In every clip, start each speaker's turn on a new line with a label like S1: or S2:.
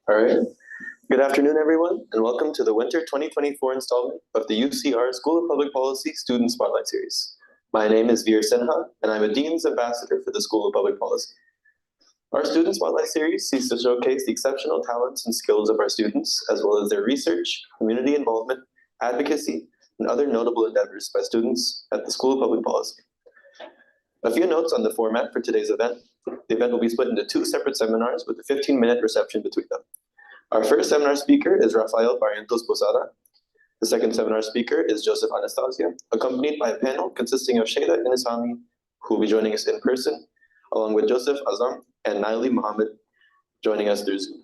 S1: All right. Good afternoon, everyone, and welcome to the Winter 2024 installment of the UCR School of Public Policy Student Spotlight Series. My name is Veer Sinha, and I'm a Dean's Ambassador for the School of Public Policy. Our Student Spotlight Series seeks to showcase the exceptional talents and skills of our students, as well as their research, community involvement, advocacy, and other notable endeavors by students at the School of Public Policy. A few notes on the format for today's event. The event will be split into two separate seminars with a 15-minute reception between them. Our first seminar speaker is Rafael Barrientos Posada. The second seminar speaker is Joseph Anastacio, accompanied by a panel consisting of Shayla and Isami, who will be joining us in person, along with Joseph Azam and Naili Mohammed joining us through Zoom.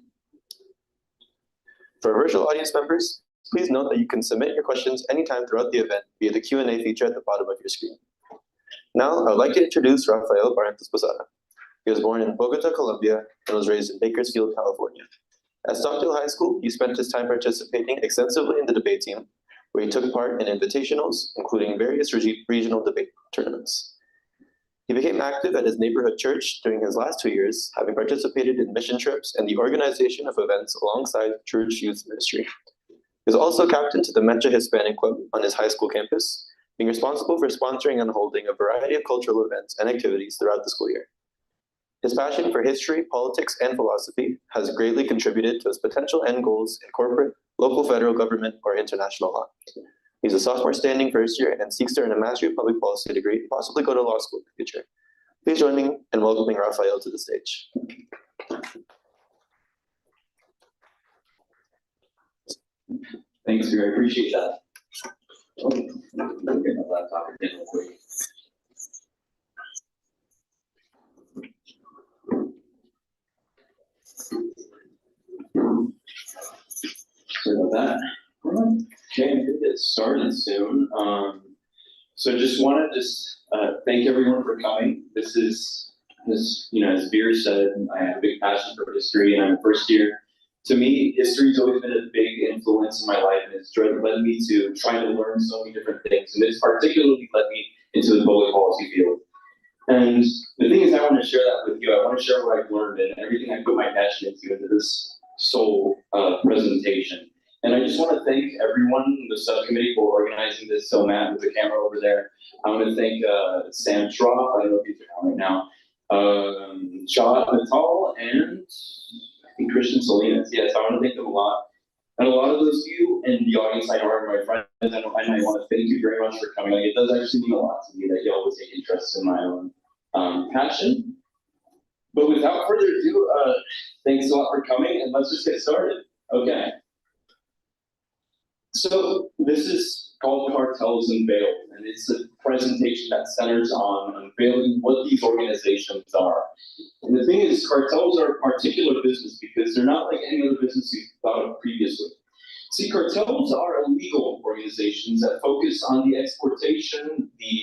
S1: For virtual audience members, please note that you can submit your questions anytime throughout the event via the Q&A feature at the bottom of your screen. Now, I would like to introduce Rafael Barrientos Posada. He was born in Bogota, Colombia, and was raised in Bakersfield, California. At Stockdale High School, he spent his time participating extensively in the debate team, where he took part in invitationals, including various regional debate tournaments. He became active at his neighborhood church during his last 2 years, having participated in mission trips and the organization of events alongside church youth ministry. He was also captain to the Mecha Hispanic Club on his high school campus, being responsible for sponsoring and holding a variety of cultural events and activities throughout the school year. His passion for history, politics, and philosophy has greatly contributed to his potential end goals in corporate, local federal government, or international law. He's a sophomore standing first year and seeks to earn a Master of Public Policy degree and possibly go to law school in the future. Please join me in welcoming Rafael to the stage.
S2: Thanks, Veer. I appreciate that. I'll get my laptop again real quick. Sorry about that. Okay, I'm going to get started soon. So just want to thank everyone for coming. This is, as Veer said, I have a big passion for history, and I'm a first year. To me, history's always been a big influence in my life, and it's led me to try to learn so many different things. And this particularly led me into the public policy field. And the thing is, I want to share that with you. I want to share what I've learned and everything I put my passion into this sole presentation. And I just want to thank everyone in the subcommittee for organizing this. So Matt with the camera over there. I want to thank Sam Schroff, I don't know if he's around right now, Shah Natal, and I think Christian Salinas. Yes, I want to thank them a lot. And a lot of those of you in the audience I know are my friends, and I want to thank you very much for coming. Like, it does actually mean a lot to me that you all would take interest in my own passion. But without further ado, thanks a lot for coming, and let's just get started. Okay. So this is called Cartels Unveiled, and it's a presentation that centers on unveiling what these organizations are. And the thing is, cartels are a particular business because they're not like any other business you've thought of previously. See, cartels are illegal organizations that focus on the exportation, the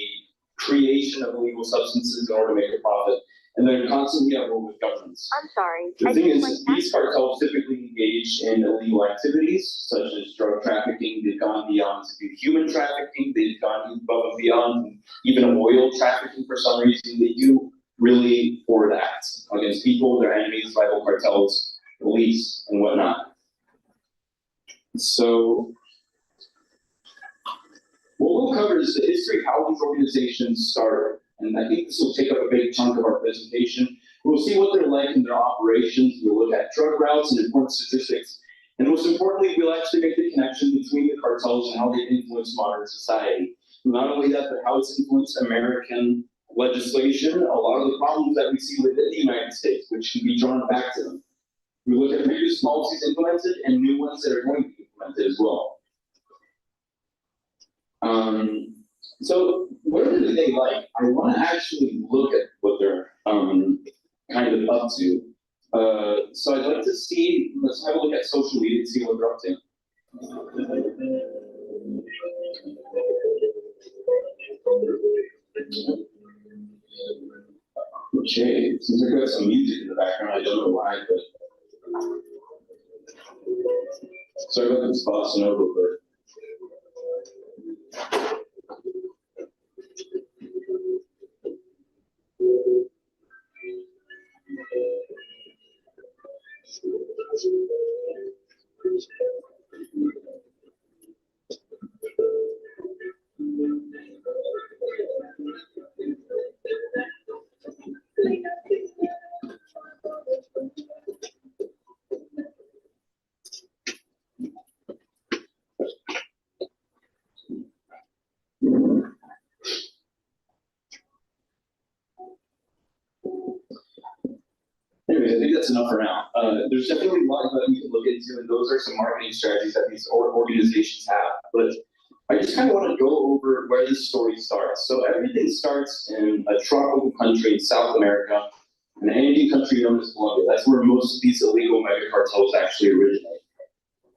S2: creation of illegal substances in order to make a profit, and they're constantly at war with governments.
S3: I'm sorry.
S2: The thing is, these cartels typically engage in illegal activities, such as drug trafficking. They've gone beyond to do human trafficking. They've gone above and beyond even oil trafficking for some reason. They do really horrid acts against people, their enemies, rival cartels, police, and whatnot. So what we'll cover is the history of how these organizations started. And I think this will take up a big chunk of our presentation. We'll see what they're like in their operations. We'll look at drug routes and important statistics. And most importantly, we'll actually make the connection between the cartels and how they influence modern society. Not only that, but how it's influenced American legislation, a lot of the problems that we see within the United States, which can be drawn back to them. We look at previous policies implemented and new ones that are going to be implemented as well. So what are they like? I want to actually look at what they're kind of up to. So I'd like to see, let's have a look at social media and see what they're up to. Okay, it seems like we have some music in the background. I don't know why, but sorry about this bossa nova, but Anyways, I think that's enough for now. There's definitely a lot that we can look into, and those are some marketing strategies that these organizations have. But I just kind of want to go over where this story starts. So everything starts in a tropical country in South America, an Andean country known as Colombia. That's where most of these illegal mega cartels actually originate.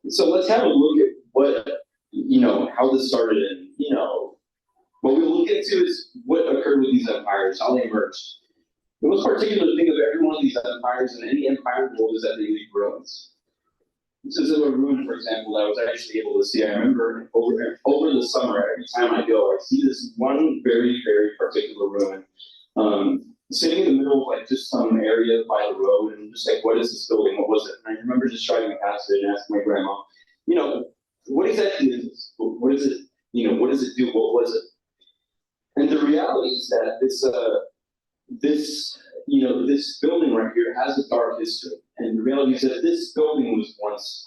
S2: So let's have a look at what, how this started, and, what we'll look into is what occurred with these empires, how they emerged. The most particular thing of every one of these empires and any empire in the world is that they leave ruins. This is a ruin, for example, that I was actually able to see. I remember over the summer, every time I go, I see this one very, very particular ruin. Sitting in the middle of like just some area by the road, and just like, what is this building? What was it? And I remember just driving past it and asking my grandma, what exactly is this? What is it? What does it do? What was it? And the reality is that this building right here has a dark history. And the reality is that this building was once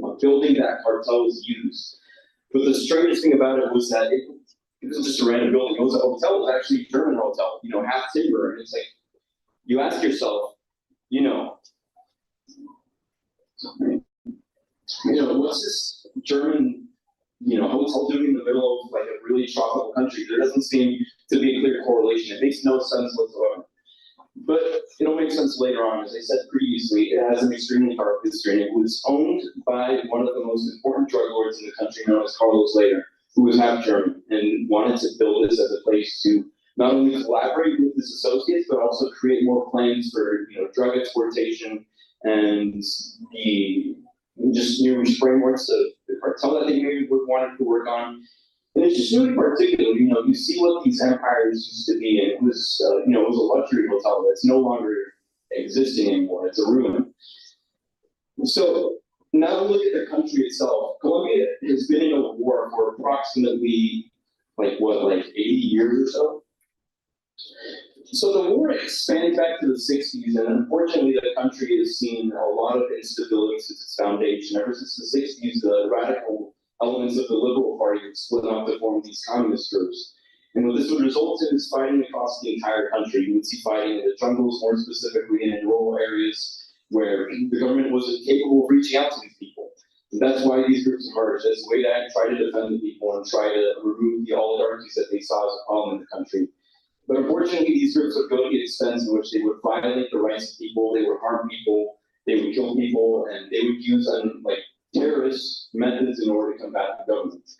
S2: a building that cartels used. But the strangest thing about it was that it wasn't just a random building. It was a hotel. It was actually a German hotel, half timber. And it's like, you ask yourself, what's this German, hotel doing in the middle of like a really tropical country? There doesn't seem to be a clear correlation. It makes no sense whatsoever. But it'll make sense later on. As I said previously, it has an extremely dark history, and it was owned by one of the most important drug lords in the country, known as Carlos Later, who was half German and wanted to build this as a place to not only collaborate with his associates, but also create more plans for drug exportation and the just new frameworks of the cartel that they maybe wanted to work on. And it's just really particular, you see what these empires used to be, and it was, it was a luxury hotel that's no longer existing anymore. It's a ruin. So now look at the country itself. Colombia has been in a war for approximately, 80 years or so? So the war expanded back to the 60s, and unfortunately the country has seen a lot of instability since its foundation. Ever since the 60s, the radical elements of the Liberal Party would split up to form these communist groups. And what this would result in is fighting across the entire country. You would see fighting in the jungles, more specifically, and in rural areas where the government wasn't capable of reaching out to these people. And that's why these groups emerged, as a way to try to defend the people and try to remove the oligarchies that they saw as a problem in the country. But unfortunately, these groups would go to the extent in which they would violate the rights of people, they would harm people, they would kill people, and they would use terrorist methods in order to combat the government.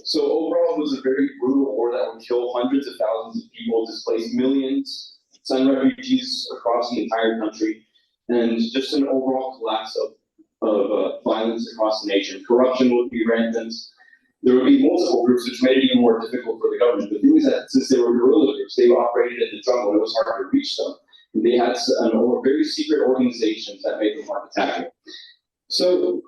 S2: So overall, it was a very brutal war that would kill hundreds of thousands of people, displace millions, send refugees across the entire country, and just an overall collapse of violence across the nation. Corruption would be rampant. There would be multiple groups, which made it even more difficult for the government. The thing is that since they were guerrilla groups, they operated in the jungle, it was hard to reach them. And they had very secret organizations that made them hard to tackle. So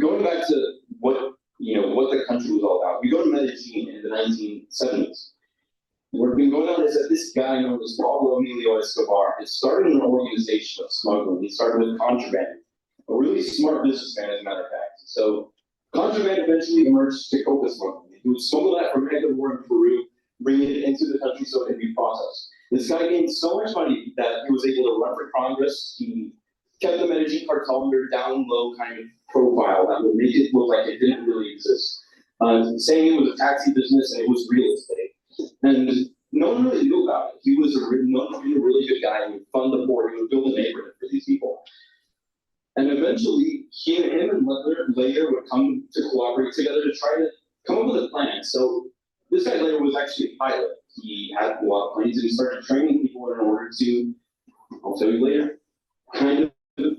S2: going back to what the country was all about, we go to Medellin in the 1970s. What's been going on is that this guy known as Pablo Emilio Escobar had started an organization of smuggling. He started with contraband, a really smart businessman, as a matter of fact. So contraband eventually emerged to coca smuggling. He would smuggle that from Ecuador and Peru, bring it into the country so it could be processed. This guy gained so much money that he was able to run for Congress. He kept the Medellin cartel under down low kind of profile that would make it look like it didn't really exist. Saying it was a taxi business and it was real estate. And no one really knew about it. He was known to be a really good guy. He would fund the poor. He would build a neighborhood for these people. And eventually, him and Later would come to cooperate together to try to come up with a plan. So this guy Later was actually a pilot. He had a lot of planes, and he started training people in order to, I'll tell you later, kind of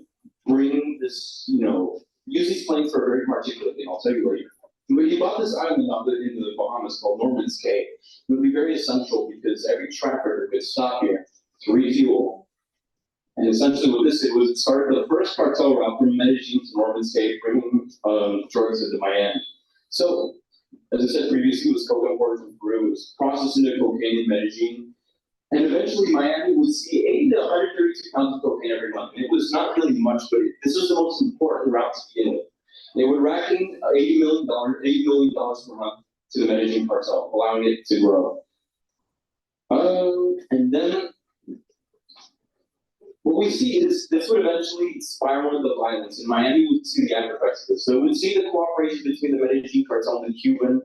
S2: bring this, use these planes for a very particular thing. I'll tell you later. But he bought this island up in the Bahamas called Norman's Cay. It would be very essential because every trapper could stop here to refuel And essentially what this did was it started the first cartel route from Medellin to Northern State, bringing drugs into Miami. So, as I said previously, it was coke imported from Peru, it was processed into cocaine in Medellin, and eventually Miami would see 80 to 132 pounds of cocaine every month. And it was not really much, but this was the most important route to begin with. They were racking $80 million per month to the Medellin cartel, allowing it to grow. And then what we see is this would eventually spiral into violence. In Miami, we would see the after effects of this. So we would see the cooperation between the Medellin cartel and the Cuban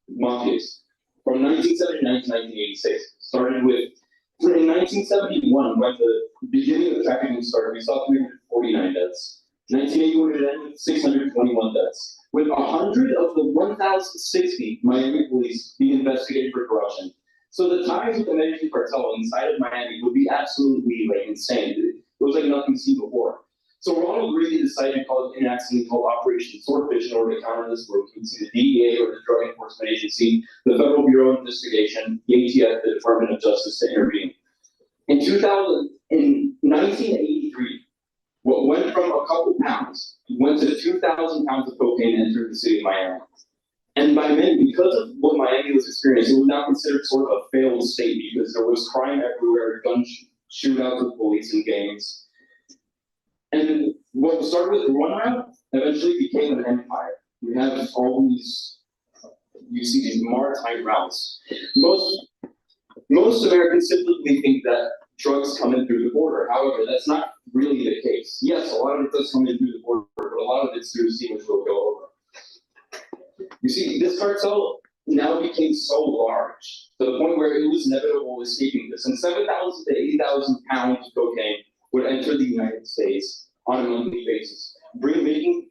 S2: mafias from 1979 to 1986. Started with, in 1971, when the beginning of trafficking started, we saw 349 deaths. 1981, it ended with 621 deaths. With 100 of the 1,060 Miami police being investigated for corruption. So the ties with the Medellin cartel inside of Miami would be absolutely like insane. It was like nothing seen before. So Ronald Reagan decided to call an accident called Operation Swordfish in order to counter this work. You can see the DEA, or the Drug Enforcement Agency, the Federal Bureau of Investigation, the ATF, the Department of Justice to intervene. In 1983, what went from a couple pounds went to 2,000 pounds of cocaine entering the city of Miami. And by many, because of what Miami was experiencing, it was now considered sort of a failed state because there was crime everywhere, gun shootouts with police and gangs. And what started with one route eventually became an empire. We have all these, you see these maritime routes. Most Americans typically think that drugs come in through the border. However, that's not really the case. Yes, a lot of it does come in through the border, but a lot of it's through the sea, which we'll go over. You see, this cartel now became so large to the point where it was inevitable escaping this. And 7,000 to 80,000 pounds of cocaine would enter the United States on a monthly basis, making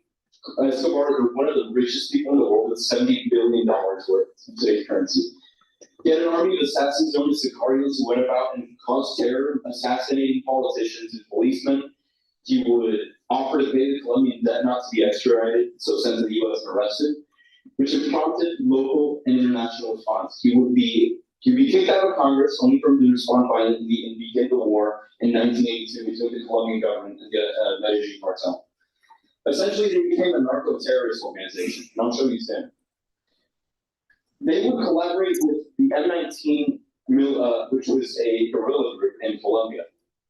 S2: Escobar one of the richest people in the world with $70 billion worth of today's currency. He had an army of assassins known as sicarios who went about and caused terror, assassinating politicians and policemen. He would offer to pay the Colombian debt not to be extradited, so sent to the U.S. and arrested, which had prompted local and international response. He would be kicked out of Congress only for him to respond violently and begin the war in 1982 between the Colombian government and the Medellin cartel. Essentially, they became a narco-terrorist organization. And I'll show you soon. They would collaborate with the M19, which was a guerrilla group in Colombia.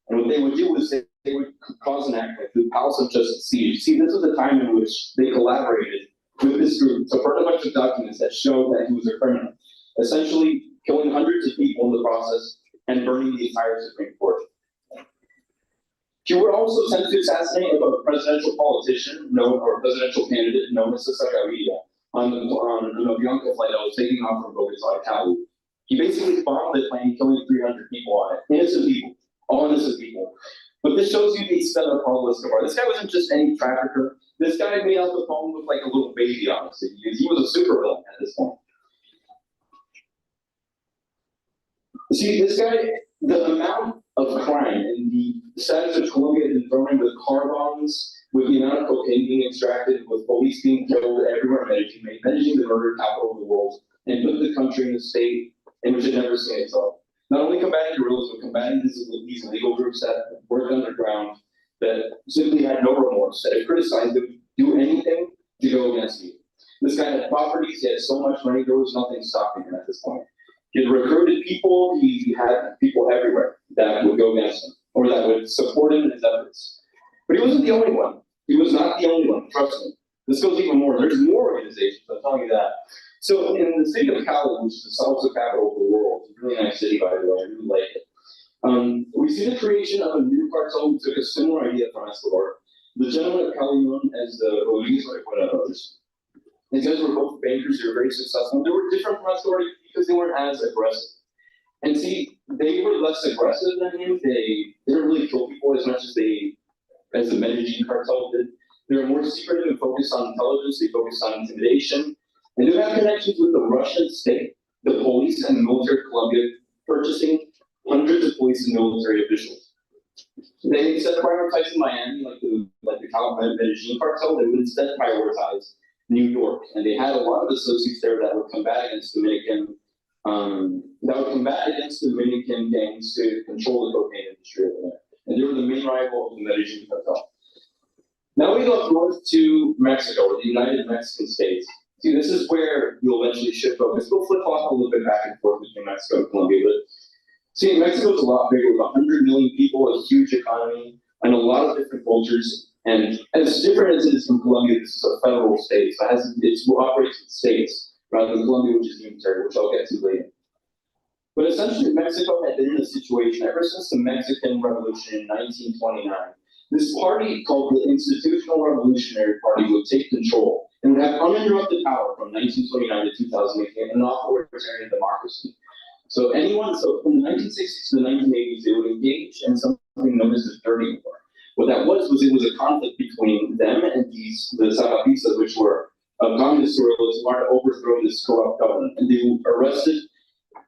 S2: And what they would do was they would cause an act like the Palace of Justice siege. See, this was a time in which they collaborated with this group to burn a bunch of documents that showed that he was a criminal, essentially killing hundreds of people in the process and burning the entire Supreme Court. He would also attempt to assassinate a presidential politician, or presidential candidate known as Anastacio on an Avianca flight that was taking off from Bogota to Cali. He basically bombed the plane, killing 300 people on it. Innocent people, all innocent people. But this shows you the extent of Pablo Escobar. This guy wasn't just any trafficker. This guy made Al Capone look like a little baby, honestly. He was a supervillain at this point. See, this guy, the amount of crime and the status of Colombia had been thrown in with car bombs, with the amount of cocaine being extracted, with police being killed everywhere in Medellin, made Medellin the murder capital of the world, and put the country in a state in which it never seen itself. Not only combating guerrillas, but combating these illegal groups that worked underground, that simply had no remorse, that had criticized them, do anything to go against you. This guy had properties, he had so much money, there was nothing stopping him at this point. He had recruited people, he had people everywhere that would go against him, or that would support him in his efforts. But he wasn't the only one. He was not the only one, trust me. This goes even more. There's more organizations, I'm telling you that. So in the city of Cali, which is the salsa capital of the world, it's a really nice city, by the way, I really like it. We see the creation of a new cartel who took a similar idea from Escobar. The gentleman of Cali known as the Rodriguez others. These guys were both bankers, they were very successful. They were different from Escobar because they weren't as aggressive. And see, they were less aggressive than him. They didn't really kill people as much as the Medellin cartel did. They were more secretive and focused on intelligence, they focused on intimidation. And they have connections with the Russian state, the police, and the military of Colombia, purchasing hundreds of police and military officials. They instead of prioritizing Miami, like the Taliban Medellin cartel, they would instead prioritize New York. And they had a lot of associates there that would combat against Dominican gangs to control the cocaine industry over there. and they were the main rival of the Medellin cartel. Now we go north to Mexico, or the United Mexican States. See, this is where you'll eventually shift focus. We'll flip flop a little bit back and forth between Mexico and Colombia, but see, Mexico is a lot bigger with 100 million people, a huge economy, and a lot of different cultures. And as different as it is from Colombia, this is a federal state, so it operates with states rather than Colombia, which is unitary, which I'll get to later. But essentially, Mexico had been in a situation ever since the Mexican Revolution in 1929. This party, called the Institutional Revolutionary Party, would take control and would have uninterrupted power from 1929 to 2008 an authoritarian democracy. So from the 1960s to the 1980s, they would engage in something known as the Dirty War. What that was it was a conflict between them and the Zapatistas, which were communist guerrillas who wanted to overthrow this corrupt government. And they were arrested.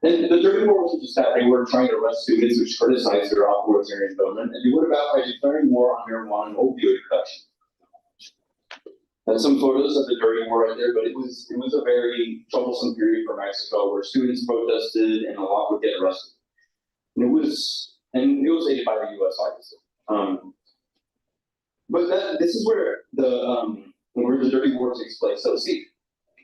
S2: And the Dirty War wasn't just that, they were trying to arrest students which criticized their authoritarian government, and they went about by declaring war on marijuana and opioid production. That's some photos of the Dirty War right there, but it was a very troublesome period for Mexico where students protested and a lot would get arrested. And it was aided by the US, obviously. But this is where the Dirty War takes place. So see,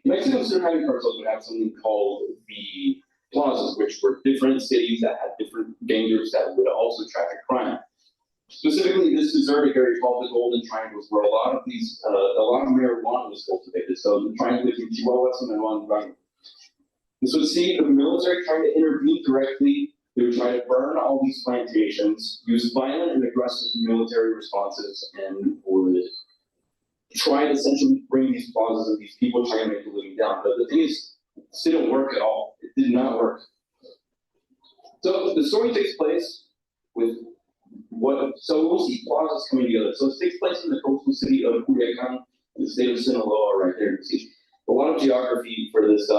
S2: Mexican surviving cartels would have something called the plazas, which were different cities that had different gang groups that would also traffic crime. Specifically, this deserted area called the Golden Triangles, where a lot of marijuana was cultivated. So the triangle between Chihuahua, Sinaloa, and Durango. This would see the military trying to intervene directly. They would try to burn all these plantations, use violent and aggressive military responses, and would try to essentially bring these plazas and these people trying to make a living down. But the thing is, this didn't work at all. It did not work. So the story takes place with we'll see plazas coming together. So it takes place in the coastal city of Culiacan, in the state of Sinaloa, right there. You see a lot of geography for this.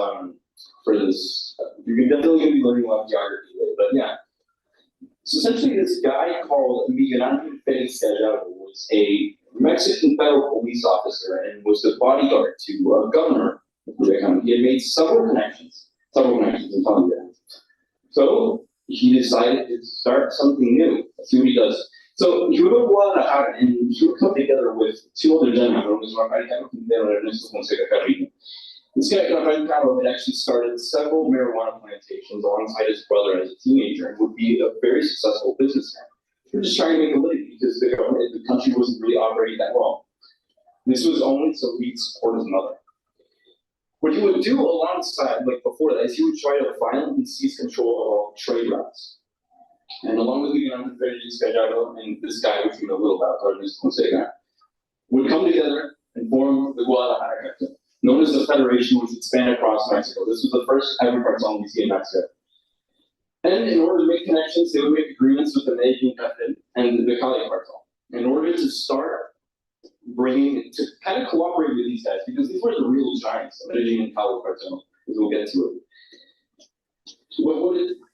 S2: You're definitely going to be learning a lot of geography today. But yeah. So essentially, this guy called Miguel Ángel Félix Gallardo was a Mexican federal police officer and was the bodyguard to a governor of Culiacan. He had made several connections in Taliban. So he decided to start something new. Let's see what he does. So he would go to Guadalajara and he would come together with two other gentlemen. This guy, Rafael, had actually started several marijuana plantations alongside his brother as a teenager and would be a very successful businessman. He was just trying to make a living because the country wasn't really operating that well. This was only so he'd support his mother. What he would do alongside, before that, is he would try to violently seize control of all trade routes. And along with Miguel Ángel Félix Gallardo and this guy, which we know a little about, Cartels Unveiled, would come together and form the Guadalajara cartel, known as the Federation, which would span across Mexico. This was the first ever cartel we see in Mexico. And in order to make connections, they would make agreements with the Medellin cartel and the Cali cartel in order to start to kind of cooperate with these guys, because these were the real giants, the Medellin and Cali cartel, as we'll get to it.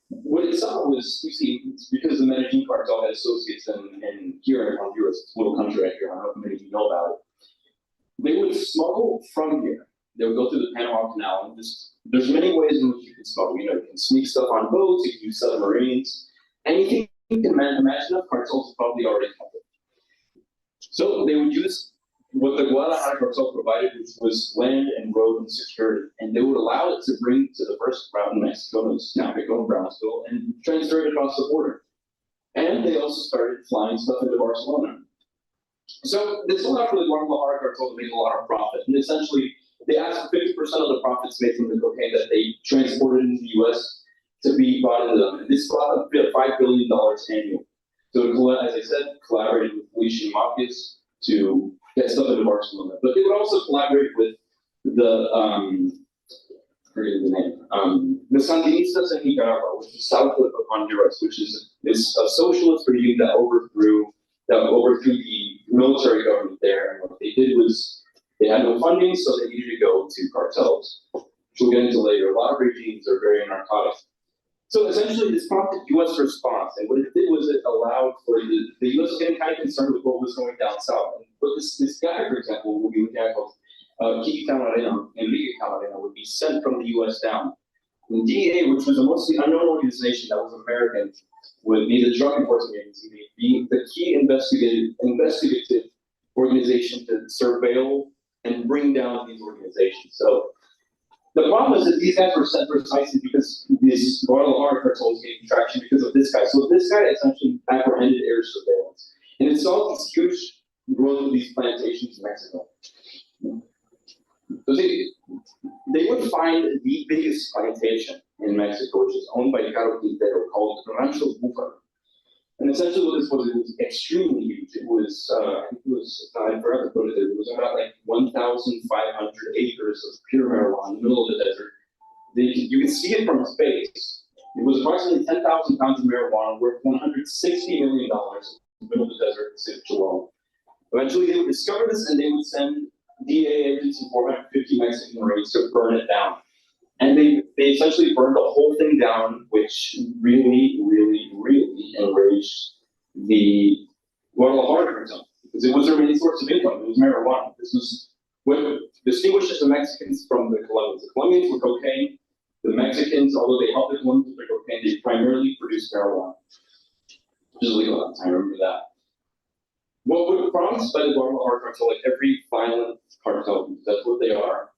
S2: What it saw was, you see, because the Medellin cartel had associates in here in Honduras, a little country right here, I don't know if many of you know about it. They would smuggle from here. They would go through the Panama Canal, and there's many ways in which you can smuggle. You can sneak stuff on boats, you can use submarines, anything you can imagine. Cartels probably already have it. So they would use what the Guadalajara cartel provided, which was land and road and security, and they would allow it to bring to the first route in Mexico, Tampico and Brownsville, and transfer it across the border. And they also started flying stuff into Barcelona. So this allowed for the Guadalajara cartel to make a lot of profit, and essentially they asked 50% of the profits made from the cocaine that they transported into the U.S. to be brought into them. And this brought up $5 billion annually. So, as I said, collaborated with Felician mafias to get stuff into Barcelona. But they would also collaborate with the Sandinistas in Nicaragua, which is south of Honduras, which is a socialist regime that overthrew the military government there. And what they did was they had no funding, so they needed to go to cartels, which we'll get into later. A lot of regimes are very narcotic. So essentially, this prompted U.S. response, and what it did was it allowed for the U.S. getting kind of concerned with what was going down south. But this guy, for example, would be a guy called Enrique Camarena, would be sent from the U.S. down. And DEA, which was a mostly unknown organization that was American, would be the drug enforcement agency, be the key investigative organization to surveil and bring down these organizations. So the problem is that these guys were set precisely because these Guadalajara cartels gained traction because of this guy. So this guy essentially apprehended air surveillance. And it saw this huge growth of these plantations in Mexico. So they would find the biggest plantation in Mexico, which is owned by Caro Quintero, called Rancho Búfalo. And essentially what this was, it was extremely huge. It was, I think it was, I forgot to put it there, it was about like 1,500 acres of pure marijuana in the middle of the desert. You can see it from space. It was approximately 10,000 pounds of marijuana worth $160 million in the middle of the desert in the city of Chihuahua. Eventually they would discover this and they would send DA agents and 450 Mexican Marines to burn it down. And they essentially burned the whole thing down, which really, really, really enraged the Guadalajara cartel, because it was their main source of income. It was marijuana. This was what distinguishes the Mexicans from the Colombians. The Colombians were cocaine. The Mexicans, although they helped the Colombians with their cocaine, they primarily produced marijuana, which is legal at the time. Remember that. What was promised by the Guadalajara cartel, like every violent cartel, because that's what they are.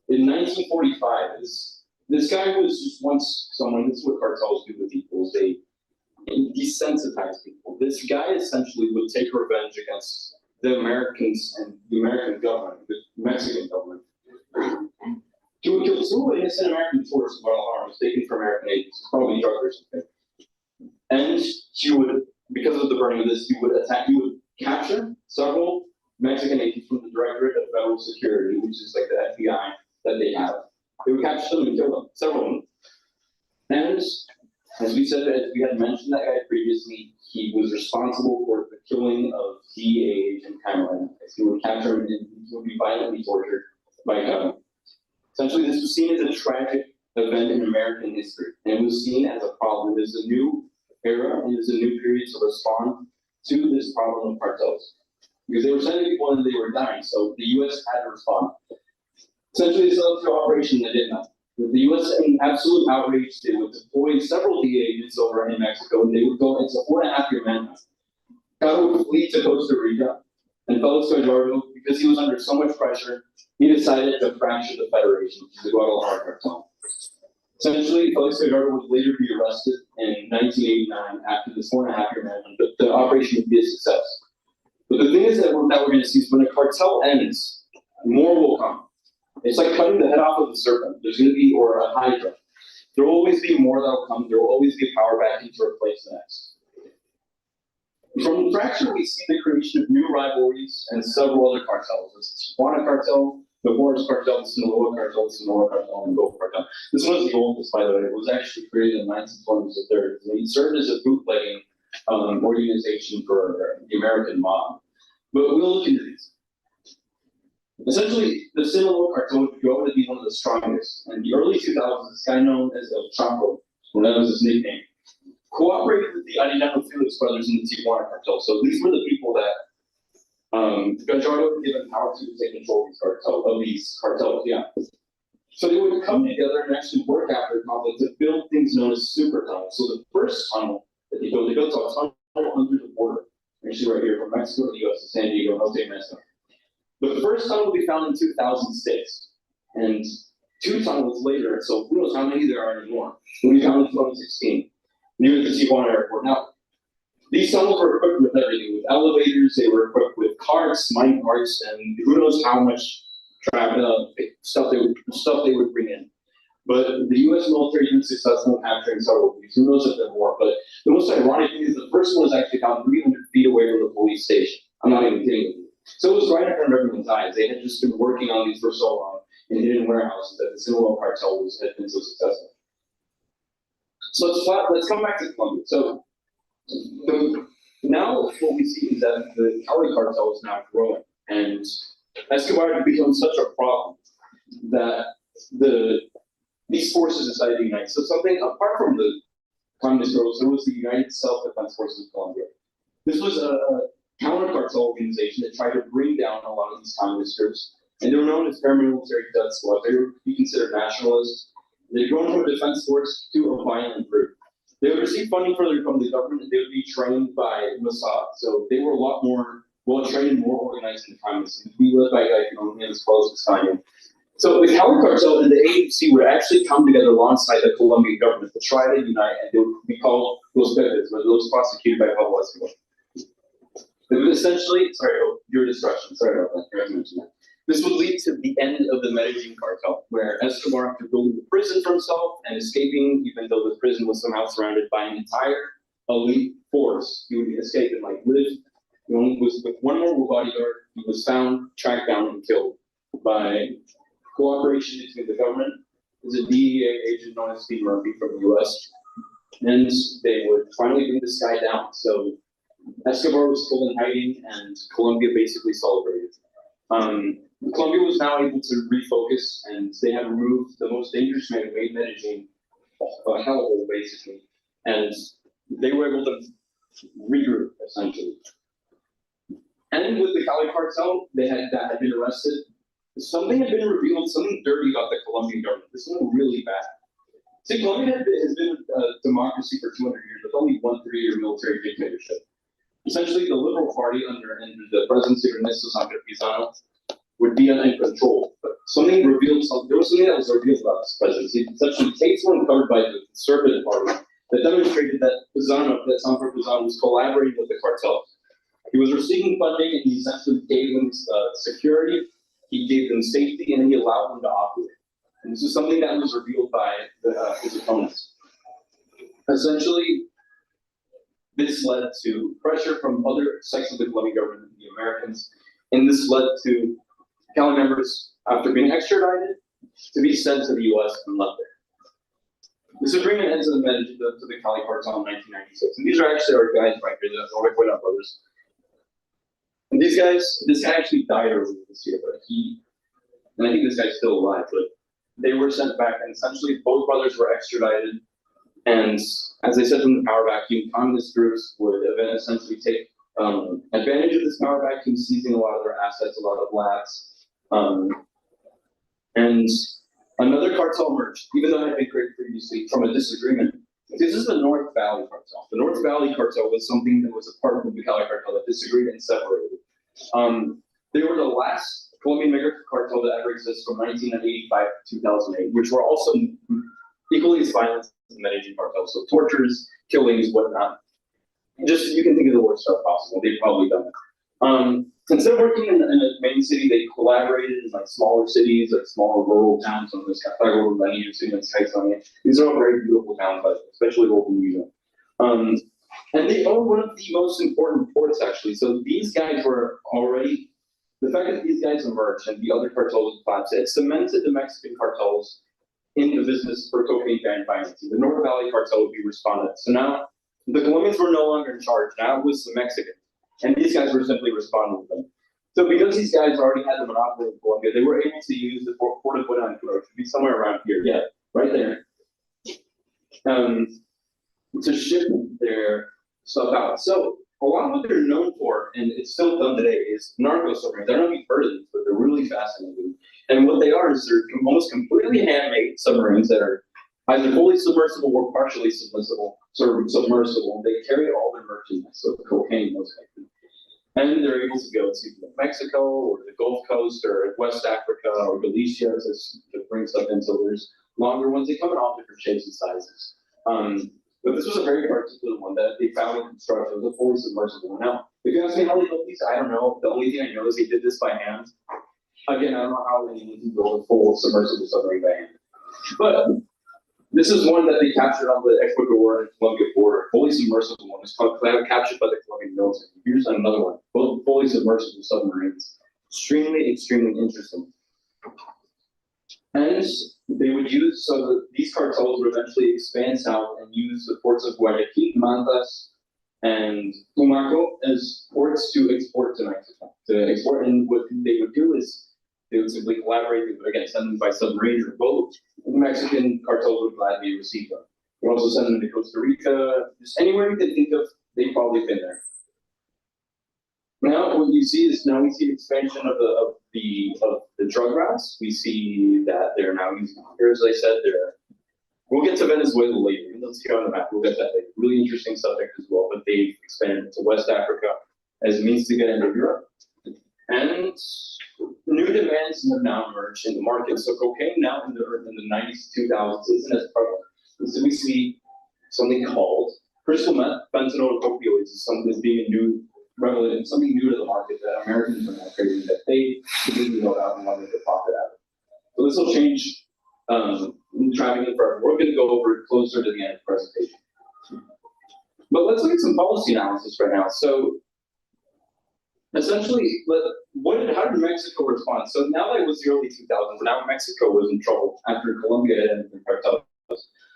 S2: In 1945, this guy was just once someone, this is what cartels do with people, they desensitize people. This guy essentially would take revenge against the Americans and the American government, the Mexican government. He would kill two innocent American tourists in Guadalajara, mistaken for American agents, probably drug or something. And he would, because of the burning of this, he would capture several Mexican agents from the Directorate of Federal Security, which is like the FBI that they have. They would capture them and kill them, several of them. And as we said, as we had mentioned that guy previously, he was responsible for the killing of DEA agent Cameron. He would capture him and he would be violently tortured by government. Essentially, this was seen as a tragic event in American history, and it was seen as a problem. There's a new era and there's a new period to respond to this problem of cartels. Because they were sending people and they were dying, so the U.S. had to respond. Essentially, it's a operation that did nothing. With the U.S. in absolute outrage, they would deploy several DEA agents over in Mexico, and they would go into 4.5-year manhunt. Caro would flee to Costa Rica, and Felix Gallardo, because he was under so much pressure, he decided to fracture the Federation, the Guadalajara cartel. Essentially, Felix Gallardo would later be arrested in 1989 after this 4.5-year manhunt, but the operation would be a success. But the thing is that we're going to see is when a cartel ends, more will come. It's like cutting the head off of the serpent. There's going to be, or a hydra. There will always be more that will come. There will always be power vacuum to replace the next. From the fracture, we see the creation of new rivalries and several other cartels. There's the Tijuana cartel, the Juarez cartel, the Sinaloa cartel, the Sonora cartel, and the Gulf cartel. This one is the oldest, by the way. It was actually created in the 1920s or 30s. And it served as a bootlegging organization for the American mob. But we'll look into these. Essentially, the Sinaloa cartel would go to be one of the strongest. In the early 2000s, this guy known as El Chapo, or that was his nickname, cooperated with the Arellano Felix brothers in the Tijuana cartel. So these were the people that Gallardo had given power to take control of these cartels. Yeah. So they would come together and actually work after conflict to build things known as super tunnels. So the first tunnel that they built a tunnel under the border, actually right here from Mexico to the U.S. to San Diego, Jose Mesa. But the first tunnel will be found in 2006, and 2 tunnels later, so who knows how many there are anymore, will be found in 2016, near the Tijuana airport. Now, these tunnels were equipped with everything, with elevators, they were equipped with carts, mine carts, and who knows how much stuff they would bring in. But the U.S. military has been successful in capturing several of these. Who knows if there are more? But the most ironic thing is the first one was actually found 300 feet away from the police station. I'm not even kidding you. So it was right in front of everyone's eyes. They had just been working on these for so long in hidden warehouses that the Sinaloa cartel had been so successful. So let's come back to Colombia. So now what we see is that the Cali cartel is now growing, and Escobar had become such a problem that these forces decided to unite. So something apart from the communist groups, there was the United Self-Defense Forces of Colombia. This was a counter-cartel organization that tried to bring down a lot of these communist groups, and they were known as paramilitary death squad. They would be considered nationalists. They'd grown from a defense force to a violent group. They would receive funding from the government, and they would be trained by Mossad. So they were a lot more well-trained and more organized in the time. So we led by a guy named Anastacio. So the Cali Cartel and the agency would actually come together alongside the Colombian government to try to unite, and they would be called Los Pepes, or those prosecuted by Pablo Escobar. It would essentially, your destruction, sorry about that, I forgot to mention that. This would lead to the end of the Medellin cartel, where Escobar, after building a prison for himself and escaping, even though the prison was somehow surrounded by an entire elite force, he would escape and live. He only was with one more bodyguard. He was found, tracked down, and killed by cooperation between the government. There's a DEA agent known as Steve Murphy from the U.S. And they would finally bring this guy down. So Escobar was still in hiding, and Colombia basically celebrated. Colombia was now able to refocus, and they had removed the most dangerous man who made Medellin a hellhole, basically. And they were able to regroup, essentially. And with the Cali cartel, that had been arrested. Something had been revealed, something dirty about the Colombian government. This one really bad. See, Colombia has been a democracy for 200 years with only one 3-year military dictatorship. Essentially, the Liberal Party under the presidency of Anastacio would be in control. But something revealed, there was something that was revealed about this presidency. Essentially, tapes were uncovered by the Conservative Party that demonstrated that Sanford Pizano was collaborating with the cartel. He was receiving funding, and he essentially gave them security, he gave them safety, and he allowed them to operate. And this is something that was revealed by his opponents. Essentially, this led to pressure from other sections of the Colombian government, the Americans, and this led to Cali members, after being extradited, to be sent to the U.S. and left there. This agreement ends in the Cali cartel in 1996, and these are actually our guys right here, the Orejuela brothers. And these guys, this guy actually died earlier this year, but and I think this guy's still alive, but they were sent back, and essentially both brothers were extradited. And as I said from the power vacuum, communist groups would essentially take advantage of this power vacuum, seizing a lot of their assets, a lot of labs. And another cartel emerged, even though it had been created previously from a disagreement. This is the North Valley cartel. The North Valley cartel was something that was a part of the Cali cartel that disagreed and separated. They were the last Colombian migrant cartel to ever exist from 1985 to 2008, which were also equally as violent as the Medellin cartel. So tortures, killings, whatnot. Just, you can think of the worst stuff possible. They've probably done it. Instead of working in a main city, they collaborated in smaller cities, smaller rural towns, on this Cartago, these are all very beautiful towns, especially local music. And they own one of the most important ports, actually. So these guys were already, the fact that these guys emerged and the other cartels collapsed, it cemented the Mexican cartels in the business for cocaine and financing. The North Valley cartel would be respondent. So now the Colombians were no longer in charge. Now it was the Mexicans. And these guys were simply responding to them. So because these guys already had the monopoly in Colombia, they were able to use the Port of Buenaventura, which would be somewhere around here, yeah, right there, to ship their stuff out. So a lot of what they're known for, and it's still done today, is narco submarines. I don't know if you've heard of these, but they're really fascinating. And what they are is they're almost completely handmade submarines that are either fully submersible or partially submersible. They carry all their merchandise, so cocaine, those kind of things. And they're able to go to Mexico or the Gulf Coast or West Africa or Galicia to bring stuff in. So there's longer ones. They come in all different shapes and sizes. But this was a very particular one that they found in construction. It was a fully submersible. Now, if you ask me how they built these, I don't know. The only thing I know is they did this by hand. Again, I don't know how anyone can build a full submersible submarine by hand. But this is one that they captured on the Ecuador and Colombia border, fully submersible one. It's called captured by the Colombian military. Here's another one, both fully submersible submarines. Extremely, extremely interesting. And they would use, so these cartels would eventually expand south and use the ports of Guayaquil, Mantas, and Tumaco as ports to export to Mexico. And what they would do is they would simply collaborate. They would again send them by submarine or boat. And the Mexican cartels would gladly receive them. They would also send them to Costa Rica, just anywhere you can think of. They've probably been there. Now, what you see is we see expansion of the drug routes. We see that they're now using, as I said, We'll get to Venezuela later, even though it's here on the map. We'll get that later. Really interesting subject as well. But they've expanded to West Africa as a means to get into Europe. And new demands have now emerged in the market. So cocaine now in the 90s, 2000s isn't as prevalent. And so we see something called crystal meth, fentanyl, opioids is being a new relevant, something new to the market that Americans are now creating that they completely know about and wanted to profit out of. So this will change trafficking forever. We're going to go over it closer to the end of the presentation. But let's look at some policy analysis right now. So essentially, how did Mexico respond? So now that it was the early 2000s, now Mexico was in trouble after Colombia had ended the cartels.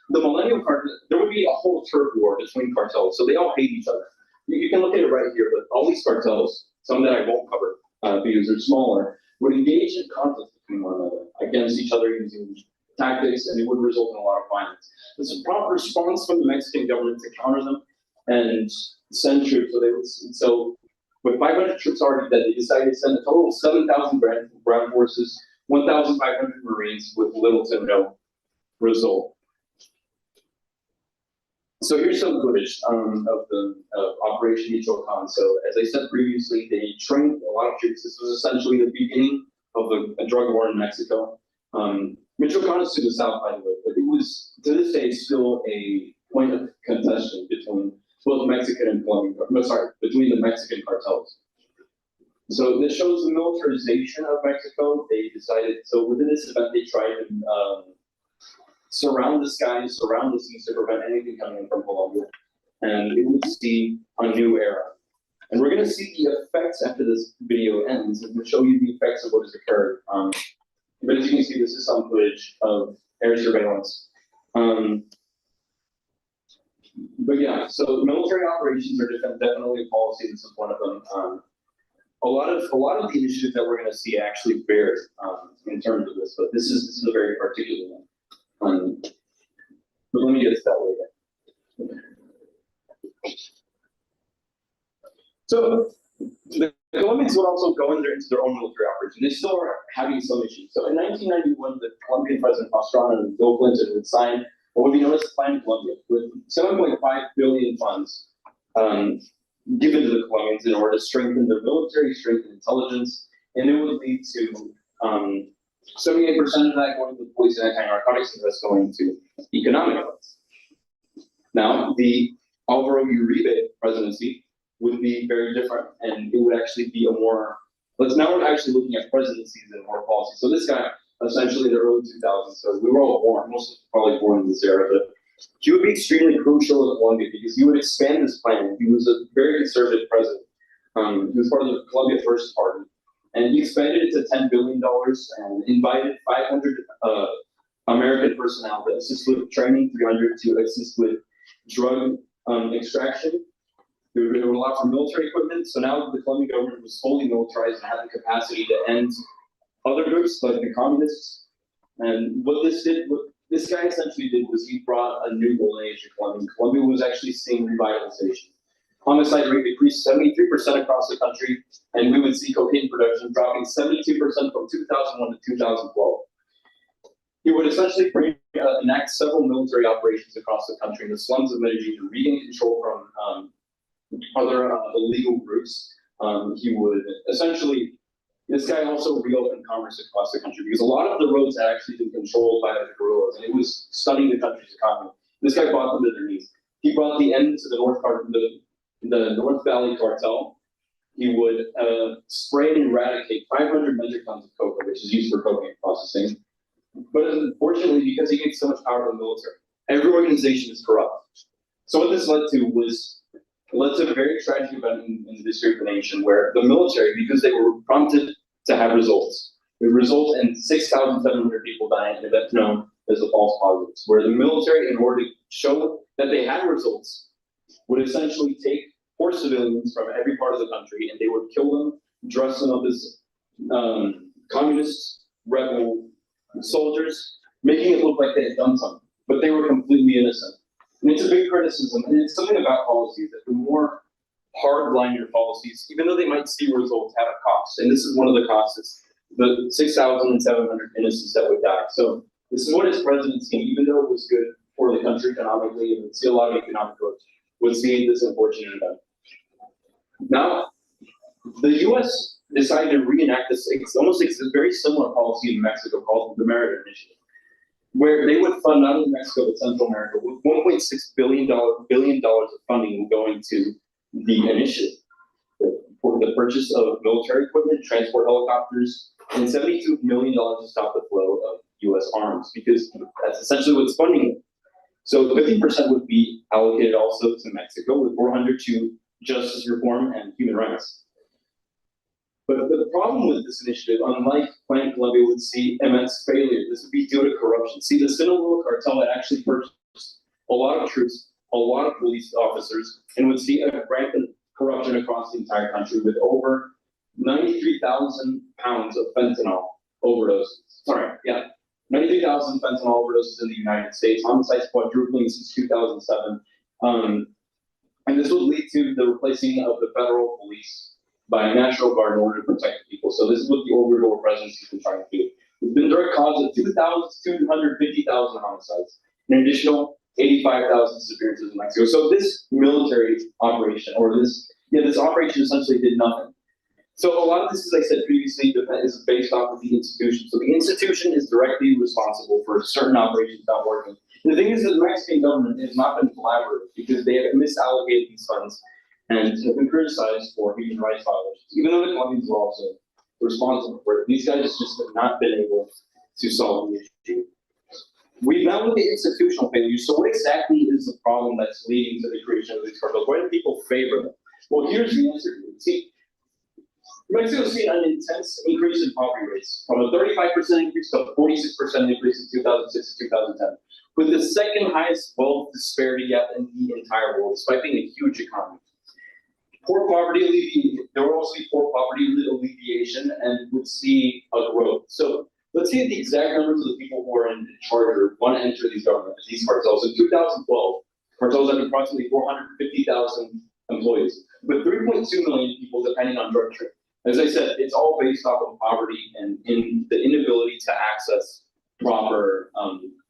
S2: The millennial cartel, there would be a whole turf war between cartels, so they all hate each other. You can look at it right here, but all these cartels, some that I won't cover because they're smaller, would engage in conflict between one another against each other using tactics, and it would result in a lot of violence. There's a prompt response from the Mexican government to counter them and send troops. So with 500 troops already dead, they decided to send a total of 7,000 ground forces, 1,500 Marines with little to no result. So here's some footage of Operation Michoacan. So as I said previously, they trained a lot of troops. This was essentially the beginning of a drug war in Mexico. Michoacan is to the south, by the way, but it was, to this day, still a point of contention between both Mexican and Colombian, between the Mexican cartels. So this shows the militarization of Mexico. They decided, so within this event, they tried to surround the skies, surround the seas to prevent anything coming in from Colombia. And it would see a new era. And we're going to see the effects after this video ends, and we'll show you the effects of what has occurred. But as you can see, this is some footage of air surveillance. But yeah, so military operations are definitely a policy. This is one of them. A lot of the initiatives that we're going to see actually bear in terms of this, but this is a very particular one. But let me get to that later. So the Colombians would also go into their own military operation. They still are having some issues. So in 1991, the Colombian President Pastrana and Bill Clinton would sign what would be known as the Plan Colombia, with 7.5 billion funds given to the Colombians in order to strengthen their military, strengthen intelligence, and it would lead to 78% of that going to police and anti-narcotics, and that's going to economic funds. Now, the Alvaro Uribe presidency would be very different, and it would actually be now we're actually looking at presidencies and more policy. So this guy, essentially in the early 2000s, so we were all born, most of us probably born in this era, but he would be extremely crucial in Colombia because he would expand this plan. He was a very conservative president. He was part of the Colombia First Party. And he expanded it to $10 billion and invited 500 American personnel to assist with training, 300 to assist with drug extraction. There were a lot for military equipment. So now the Colombian government was fully militarized and had the capacity to end other groups like the communists. And what this guy essentially did was he brought a new golden age to Colombia. Colombia was actually seeing revitalization. Homicide rate decreased 73% across the country, and we would see cocaine production dropping 72% from 2001 to 2012. He would essentially enact several military operations across the country in the slums of Medellin to regain control from other illegal groups. He would essentially, this guy also reopened commerce across the country because a lot of the roads had actually been controlled by the guerrillas, and it was stunning the country's economy. This guy brought them to their knees. He brought the end to the North Valley cartel. He would spray and eradicate 500 metric tons of coca, which is used for cocaine processing. But unfortunately, because he gave so much power to the military, every organization is corrupt. So what this led to a very tragic event in the history of the nation, where the military, because they were prompted to have results, it would result in 6,700 people dying in an event known as the false positives, where the military, in order to show that they had results, would essentially take poor civilians from every part of the country, and they would kill them, dress them up as communist rebel soldiers, making it look like they had done something, but they were completely innocent. And it's a big criticism, and it's something about policies that the more hard-line your policies, even though they might see results, have a cost. And this is one of the costs, is the 6,700 innocents that would die. So this is what his presidency, even though it was good for the country economically, and would see a lot of economic growth, would see this unfortunate event. Now, the U.S. decided to reenact this, it's almost like a very similar policy in Mexico called the Merit Initiative, where they would fund not only Mexico but Central America with $1.6 billion of funding going to the initiative for the purchase of military equipment, transport helicopters, and $72 million to stop the flow of U.S. arms, because that's essentially what's funding it. So 50% would be allocated also to Mexico, with 400 to justice reform and human rights. But the problem with this initiative, unlike Plan Colombia, would see immense failure. This would be due to corruption. See, the Sinaloa cartel had actually purchased a lot of troops, a lot of police officers, and would see a rampant corruption across the entire country, with over 93,000 pounds of fentanyl overdoses. 93,000 fentanyl overdoses in the United States. Homicides quadrupling since 2007. And this would lead to the replacing of the federal police by a National Guard in order to protect people. So this is what the over-door presidency has been trying to do. It's been direct cause of 250,000 homicides, an additional 85,000 disappearances in Mexico. So this military operation, or this operation essentially did nothing. So a lot of this, as I said previously, is based off of the institution. So the institution is directly responsible for certain operations not working. The thing is that the Mexican government has not been collaborative because they have misallocated these funds and have been criticized for human rights violations, even though the Colombians were also responsible for it. These guys just have not been able to solve the issue. We met with the institutional failures. So what exactly is the problem that's leading to the creation of these cartels? Why do people favor them? Well, here's the answer. See, Mexico's seen an intense increase in poverty rates, from a 35% increase to a 46% increase in 2006 to 2010, with the second highest wealth disparity gap in the entire world, despite being a huge economy. Poor poverty alleviation, there will also be poor poverty alleviation, and would see a growth. So let's see the exact numbers of the people who are in charge or want to enter these cartels. In 2012, cartels had approximately 450,000 employees, with 3.2 million people depending on drug trade. As I said, it's all based off of poverty and in the inability to access proper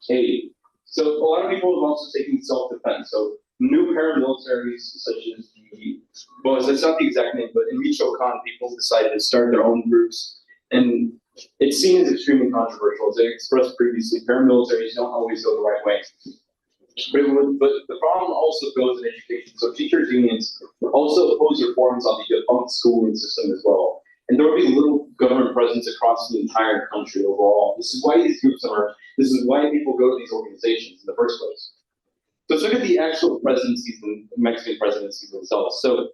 S2: aid. So a lot of people have also taken self-defense. So new paramilitaries, such as that's not the exact name, but in Michoacan, people decided to start their own groups. And it's seen as extremely controversial. As I expressed previously, paramilitaries don't always go the right way. But the problem also goes in education. So teachers' unions also oppose reforms on the defunct schooling system as well. And there will be little government presence across the entire country overall. This is why these groups emerge. This is why people go to these organizations in the first place. So let's look at the actual presidencies and Mexican presidencies themselves. So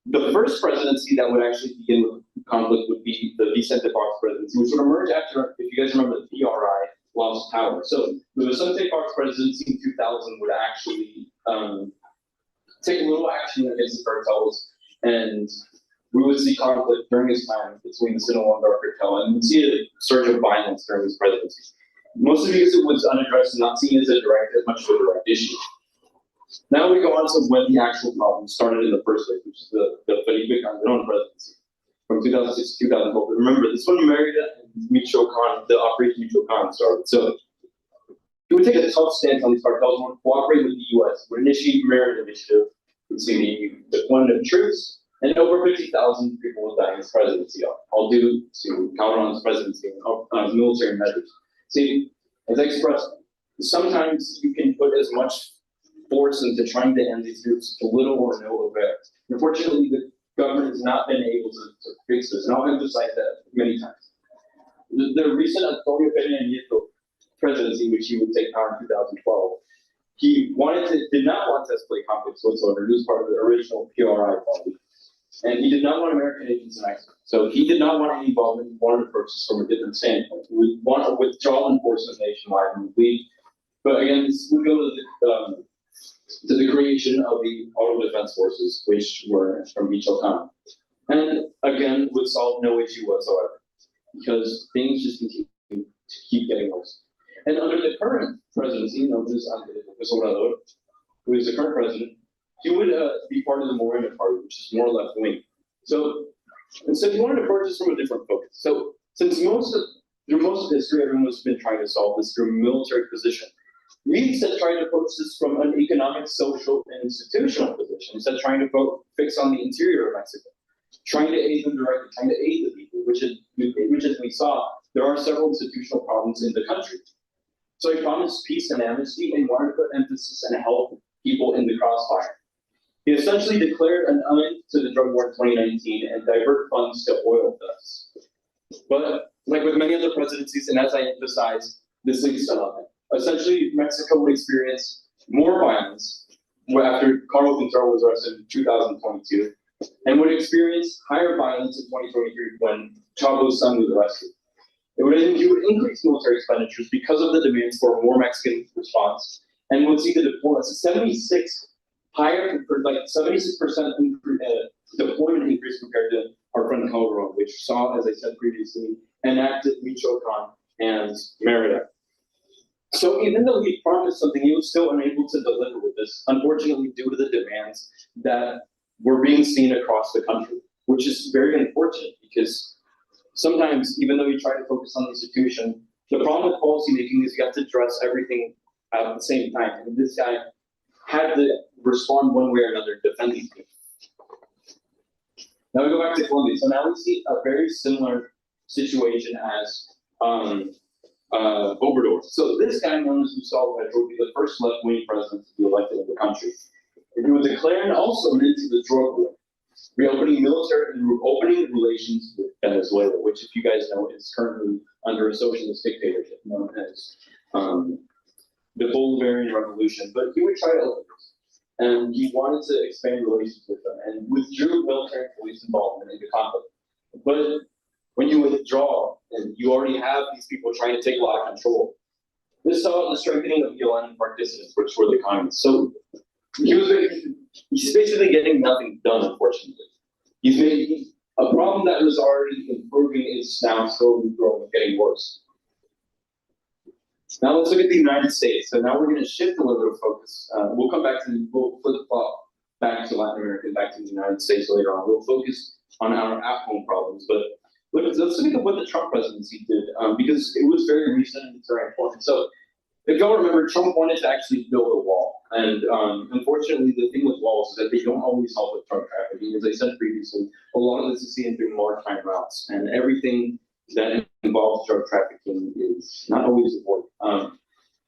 S2: the first presidency that would actually begin with conflict would be the Vicente Fox presidency, which would emerge after, if you guys remember, the PRI lost power. So the Vicente Fox presidency in 2000 would actually take a little action against the cartels, and we would see conflict during his time between the Sinaloa cartel, and we'd see a surge of violence during his presidency. Mostly because it was unaddressed and not seen as much of a direct issue. Now we go on to when the actual problem started in the first place, which is the Felipe Calderon presidency from 2006 to 2012. Remember, this one Merida and Michoacan, the Operation Michoacan started. So he would take a tough stance on these cartels and would cooperate with the U.S. would initiate Merida initiative, would see the deployment of troops, and over 50,000 people would die in his presidency, all due to Calderon's presidency and military measures. See, as I expressed, sometimes you can put as much force into trying to end these groups to little or no avail. Unfortunately, the government has not been able to fix this, and I'll emphasize that many times. The recent Antonio Peña Nieto presidency, which he would take power in 2012, he did not want to escalate conflicts whatsoever. He was part of the original PRI party. And he did not want American agents in Mexico. So he did not want any involvement. He wanted to approach this from a different standpoint. We would want to withdraw enforcement nationwide and lead. But again, this would go to the creation of the Auto Defense Forces, which were from Michoacan. And again, would solve no issue whatsoever, because things just continue to keep getting worse. And under the current presidency, known as Andrés Obrador, who is the current president, he would be part of the Morena party, which is more left wing. So he wanted to approach this from a different focus. So since through most of history, everyone has been trying to solve this through military position. We instead tried to approach this from an economic, social, and institutional position, instead of trying to fix on the interior of Mexico, trying to aid them directly, trying to aid the people, which as we saw, there are several institutional problems in the country. So he promised peace and amnesty and wanted to put emphasis and help people in the crossfire. He essentially declared an end to the drug war in 2019 and divert funds to oil thefts. But like with many other presidencies, and as I emphasized, this leads to nothing. Essentially, Mexico would experience more violence after Carlos Contreras was arrested in 2022, and would experience higher violence in 2023 when Chavo's son was arrested. He would increase military expenditures because of the demands for a more Mexican response, and would see the deployment 76% deployment increase compared to our friend Calderon, which saw, as I said previously, enacted Michoacan and Merida. So even though he promised something, he was still unable to deliver with this, unfortunately, due to the demands that were being seen across the country, which is very unfortunate because sometimes, even though you try to focus on the institution, the problem with policymaking is you have to address everything at the same time. And this guy had to respond one way or another, defending people. Now we go back to Colombia. So now we see a very similar situation as Obrador. So this guy, known as Gustavo Petro, would be the first left-wing president to be elected in the country. And he was declaring also an end to the drug war, reopening opening relations with Venezuela, which, if you guys know, is currently under a socialist dictatorship known as the Bolivarian Revolution. But he would try to open this, and he wanted to expand relations with them, and withdrew military and police involvement in the conflict. But when you withdraw, and you already have these people trying to take a lot of control, this saw the strengthening of the Allied partisans, which were the communists. So he's basically getting nothing done, unfortunately. He's making a problem that was already improving is now slowly growing, getting worse. Now let's look at the United States. So now we're going to shift a little bit of focus. We'll flip-flop back to Latin America, back to the United States later on. We'll focus on our at-home problems, but let's look at what the Trump presidency did, because it was very recent and it's very important. So if y'all remember, Trump wanted to actually build a wall. And unfortunately, the thing with walls is that they don't always help with drug trafficking. As I said previously, a lot of this is seen through maritime routes, and everything that involves drug trafficking is not always avoided.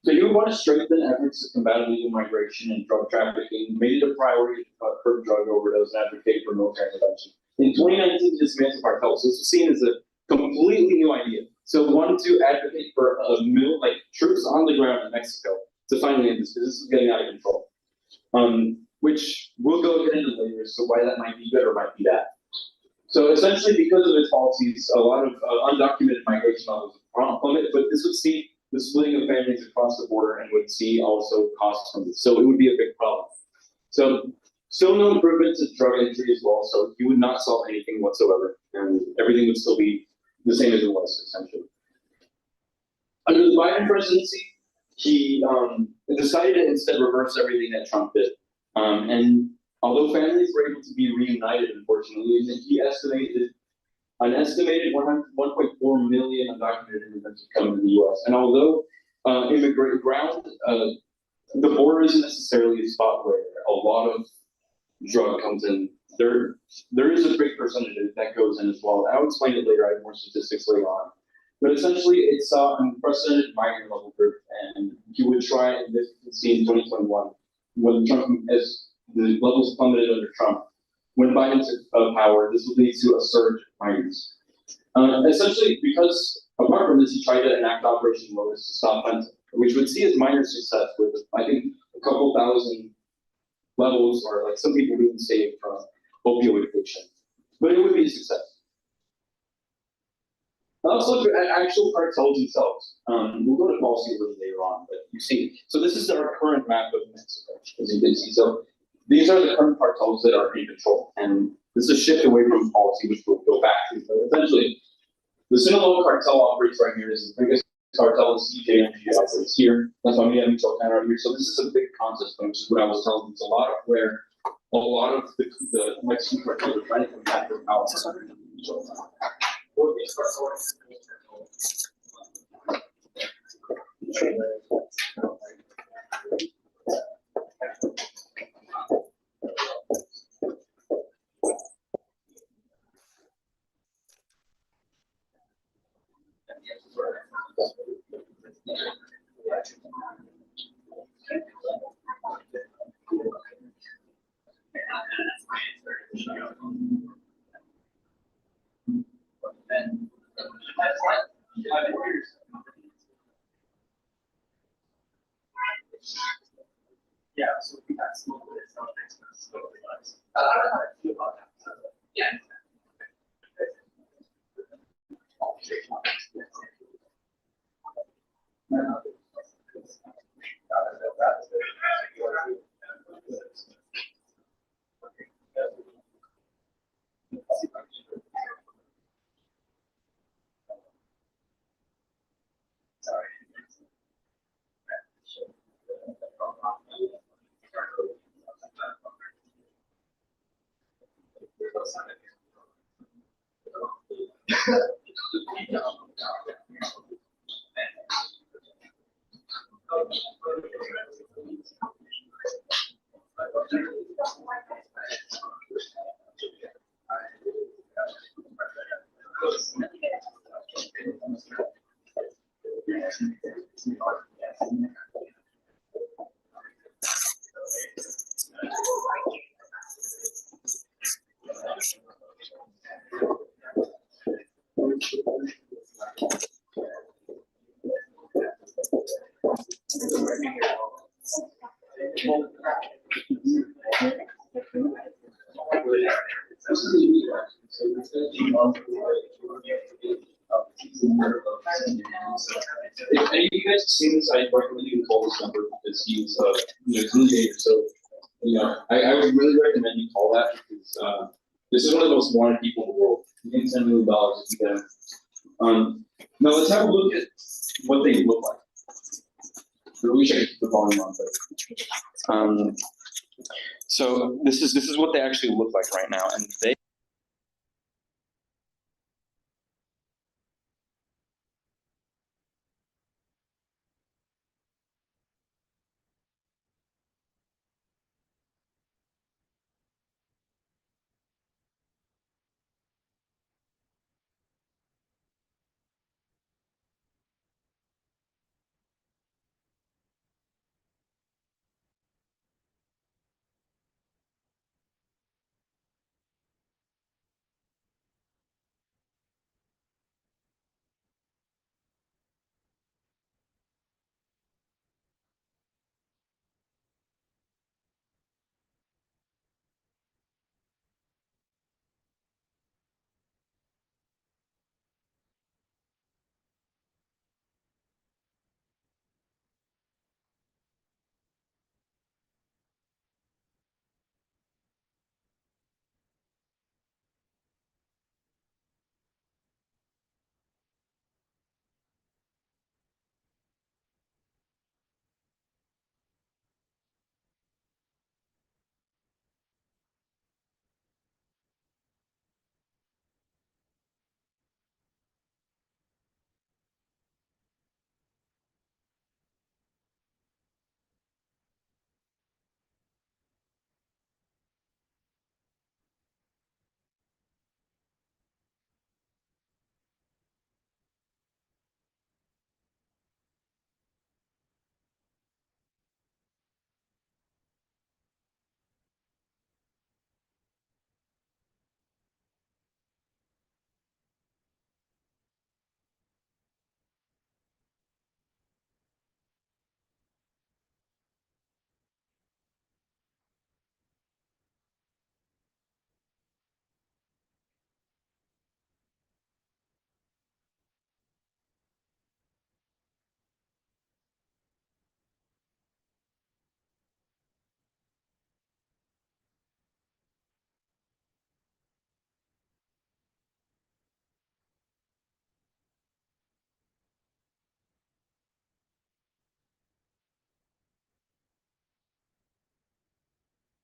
S2: So you would want to strengthen efforts to combat illegal migration and drug trafficking, made it a priority to curb drug overdose and advocate for military intervention. In 2019, dismantled cartels. So this was seen as a completely new idea. So wanted to advocate for troops on the ground in Mexico to finally end this, because this is getting out of control. Which we'll get into later, so why that might be good or might be bad. So essentially, because of its policies, a lot of undocumented migration levels plummet, but this would see the splitting of families across the border and would see also costs from this. So it would be a big problem. So still no improvement to drug entry as well, so you would not solve anything whatsoever, and everything would still be the same as it was, essentially. Under the Biden presidency, he decided to instead reverse everything that Trump did. And although families were able to be reunited, unfortunately, he estimated an estimated 1.4 million undocumented immigrants would come to the U.S. And although the border isn't necessarily a spot where a lot of drug comes in, there is a big percentage that goes in as well. I'll explain it later. I have more statistics later on. But essentially, it saw an unprecedented migrant level group, and he would try, and this you can see in 2021, when Trump, as the levels plummeted under Trump, when Biden took power, this would lead to a surge of migrants. Essentially, because apart from this, he tried to enact Operation Lotus to stop fentanyl, which would see as minor success with, I think, a couple thousand levels, or like some people being saved from opioid addiction. But it would be a success. Let's look at actual cartels themselves. We'll go to policy a little later on, but you see. So this is our current map of Mexico, as you can see. So these are the current cartels that are in control, and this is a shift away from policy, which we'll go back to. But essentially, the Sinaloa cartel operates right here. Is the biggest cartel. The CJMG operates here. That's why we have Michoacan right here. So this is a big contest point, which is what I was telling you. It's a lot of where a lot of the Mexican cartels are trying to come back to power.
S3: Yeah, so that's a little bit of yeah. Sorry. If any of you guys have seen this, I recommend you call this number because he's intimidator. So I would really recommend you call that because this is one of the most wanted people in the world. You can $10 million if you get him. Now let's have a look at what they look like. I wish I could keep the volume on, but
S2: So this is what they actually look like right now, and they.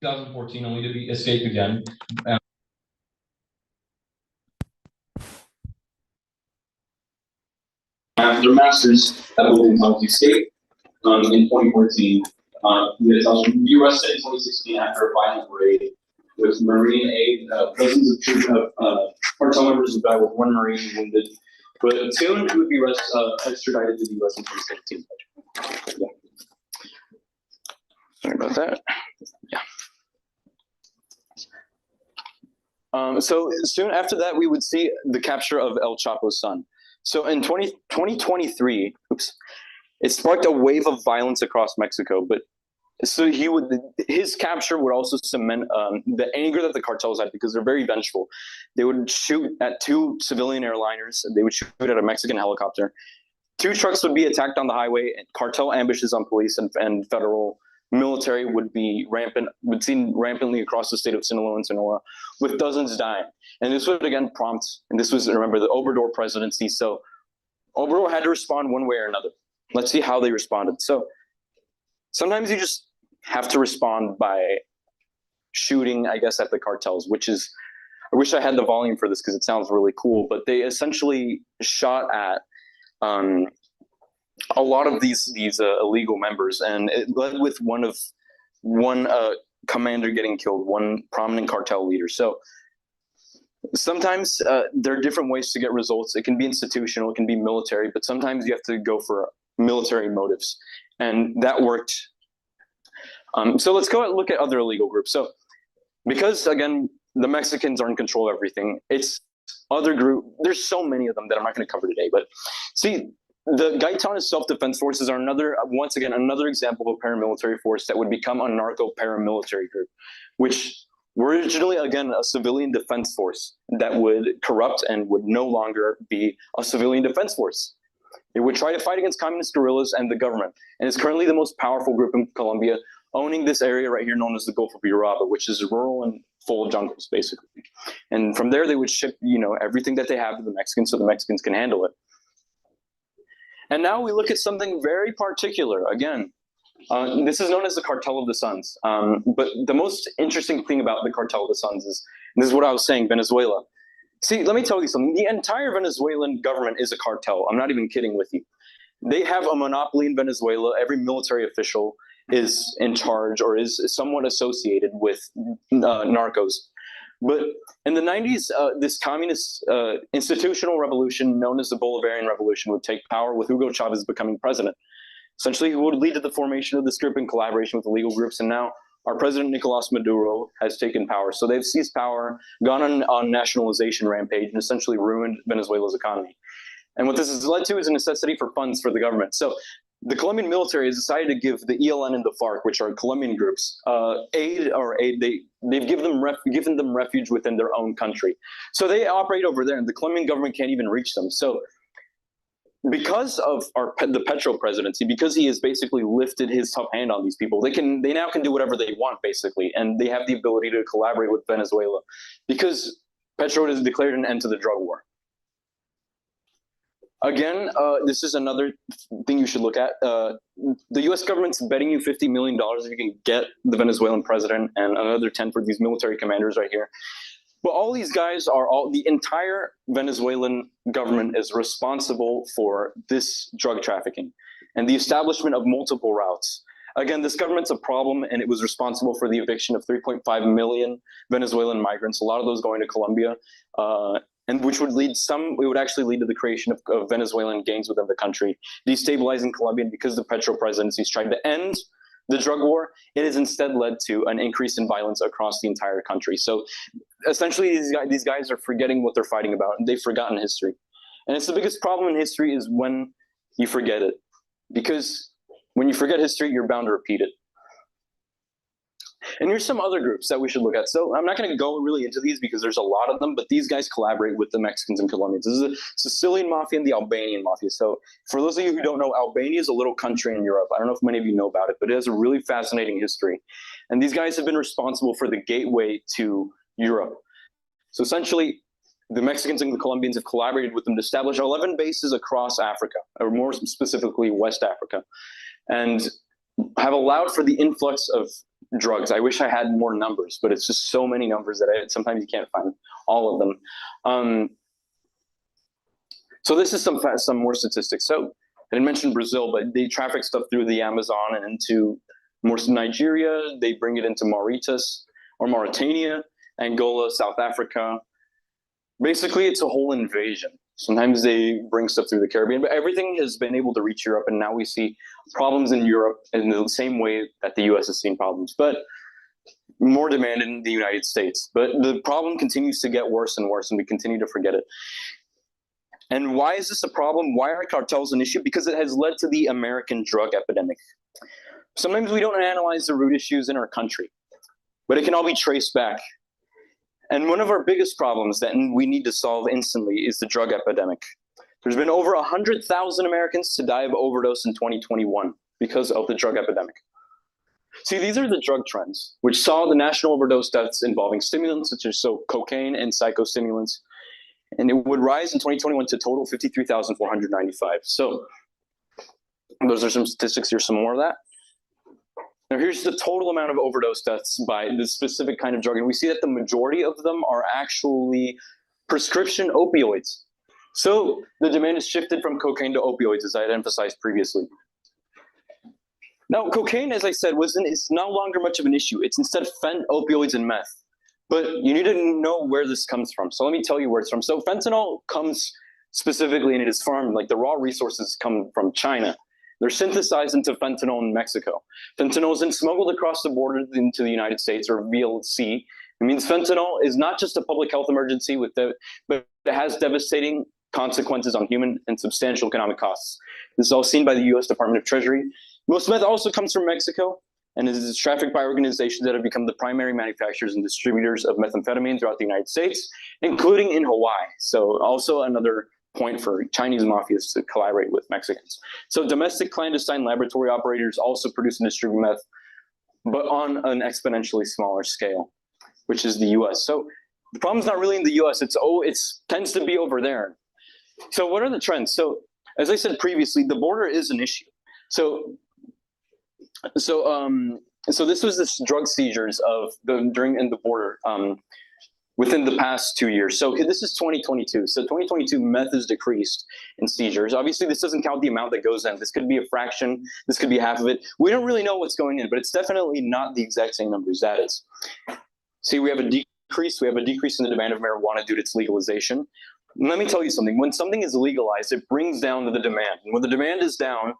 S3: in 2014 only to be escape again. After their masters at Oakland County State in 2014, U.S. in 2016 after a violent raid with Marine aid, dozens of cartel members died with one Marine wounded.
S4: But soon he would be extradited to the US in 2017. Yeah. Sorry about that. Yeah. So soon after that, we would see the capture of El Chapo's son. So in 2023, it sparked a wave of violence across Mexico, but so his capture would also cement the anger that the cartels had, because they're very vengeful. They would shoot at 2 civilian airliners. They would shoot at a Mexican helicopter. 2 trucks would be attacked on the highway, and cartel ambushes on police and federal military would be seen rampantly across the state of Sinaloa and Sonora, with dozens dying. And this would again prompt, and this was, remember, the Obrador presidency. So Obrador had to respond one way or another. Let's see how they responded. So sometimes you just have to respond by shooting, I guess, at the cartels, which is, I wish I had the volume for this because it sounds really cool, but they essentially shot at a lot of these illegal members, and it led with one commander getting killed, one prominent cartel leader. So sometimes there are different ways to get results. It can be institutional, it can be military, but sometimes you have to go for military motives, and that worked. So let's go and look at other illegal groups. So because, again, the Mexicans are in control of everything, it's other group. There's so many of them that I'm not going to cover today. But see, the Gaitanis self-defense forces are once again, another example of a paramilitary force that would become a narco-paramilitary group, which were originally, again, a civilian defense force that would corrupt and would no longer be a civilian defense force. It would try to fight against communist guerrillas and the government, and is currently the most powerful group in Colombia, owning this area right here known as the Gulf of Urabá, which is rural and full of jungles, basically. And from there, they would ship, everything that they have to the Mexicans so the Mexicans can handle it. And now we look at something very particular. Again, this is known as the Cartel of the Suns. But the most interesting thing about the Cartel of the Suns is, this is what I was saying, Venezuela. See, let me tell you something. The entire Venezuelan government is a cartel. I'm not even kidding with you. They have a monopoly in Venezuela. Every military official is in charge or is somewhat associated with narcos. But in the 90s, this communist institutional revolution known as the Bolivarian Revolution would take power, with Hugo Chavez becoming president. Essentially, it would lead to the formation of this group in collaboration with illegal groups. And now our president, Nicolás Maduro, has taken power. So they've seized power, gone on nationalization rampage, and essentially ruined Venezuela's economy. And what this has led to is a necessity for funds for the government. So the Colombian military has decided to give the ELN and the FARC, which are Colombian groups, aid. They've given them refuge within their own country. So they operate over there, and the Colombian government can't even reach them. So because of the Petro presidency, because he has basically lifted his tough hand on these people, they now can do whatever they want, basically, and they have the ability to collaborate with Venezuela, because Petro has declared an end to the drug war. Again, this is another thing you should look at. The U.S. government's betting you $50 million if you can get the Venezuelan president, and another 10 for these military commanders right here. But all these guys the entire Venezuelan government is responsible for this drug trafficking and the establishment of multiple routes. Again, this government's a problem, and it was responsible for the eviction of 3.5 million Venezuelan migrants, a lot of those going to Colombia, and which would actually lead to the creation of Venezuelan gangs within the country, destabilizing Colombia. Because the Petro presidency is trying to end the drug war, it has instead led to an increase in violence across the entire country. So essentially, these guys are forgetting what they're fighting about, and they've forgotten history. And it's the biggest problem in history is when you forget it, because when you forget history, you're bound to repeat it. And here's some other groups that we should look at. So I'm not going to go really into these because there's a lot of them, but these guys collaborate with the Mexicans and Colombians. This is the Sicilian Mafia and the Albanian Mafia. So for those of you who don't know, Albania is a little country in Europe. I don't know if many of you know about it, but it has a really fascinating history. And these guys have been responsible for the gateway to Europe. So essentially, the Mexicans and the Colombians have collaborated with them to establish 11 bases across Africa, or more specifically West Africa, and have allowed for the influx of drugs. I wish I had more numbers, but it's just so many numbers that sometimes you can't find all of them. So this is some more statistics. So I didn't mention Brazil, but they traffic stuff through the Amazon and into more Nigeria. They bring it into Mauritius or Mauritania, Angola, South Africa. Basically, it's a whole invasion. Sometimes they bring stuff through the Caribbean, but everything has been able to reach Europe, and now we see problems in Europe in the same way that the US has seen problems, but more demand in the United States. But the problem continues to get worse and worse, and we continue to forget it. And why is this a problem? Why are cartels an issue? Because it has led to the American drug epidemic. Sometimes we don't analyze the root issues in our country, but it can all be traced back. And one of our biggest problems that we need to solve instantly is the drug epidemic. There's been over 100,000 Americans to die of overdose in 2021 because of the drug epidemic. See, these are the drug trends, which saw the national overdose deaths involving stimulants such as cocaine and psychostimulants. And it would rise in 2021 to a total of 53,495. So those are some statistics. Here's some more of that. Now, here's the total amount of overdose deaths by this specific kind of drug. And we see that the majority of them are actually prescription opioids. So the demand has shifted from cocaine to opioids, as I had emphasized previously. Now, cocaine, as I said, is no longer much of an issue. It's instead fent, opioids, and meth. But you need to know where this comes from. So let me tell you where it's from. So fentanyl comes specifically, and it is farmed, like the raw resources come from China. They're synthesized into fentanyl in Mexico. Fentanyl is then smuggled across the border into the United States, or via sea. It means fentanyl is not just a public health emergency, but it has devastating consequences on human and substantial economic costs. This is all seen by the U.S. Department of Treasury. Most meth also comes from Mexico, and is trafficked by organizations that have become the primary manufacturers and distributors of methamphetamine throughout the United States, including in Hawaii. So also another point for Chinese mafias to collaborate with Mexicans. So domestic clandestine laboratory operators also produce and distribute meth, but on an exponentially smaller scale, which is the US. So the problem's not really in the US, it tends to be over there. So what are the trends? So as I said previously, the border is an issue. So this was this drug seizures during the border within the past 2 years. So this is 2022. So 2022 meth is decreased in seizures. Obviously, this doesn't count the amount that goes in. This could be a fraction. This could be half of it. We don't really know what's going in, but it's definitely not the exact same numbers. That is. See, we have a decrease. We have a decrease in the demand of marijuana due to its legalization. And let me tell you something. When something is legalized, it brings down the demand. And when the demand is down,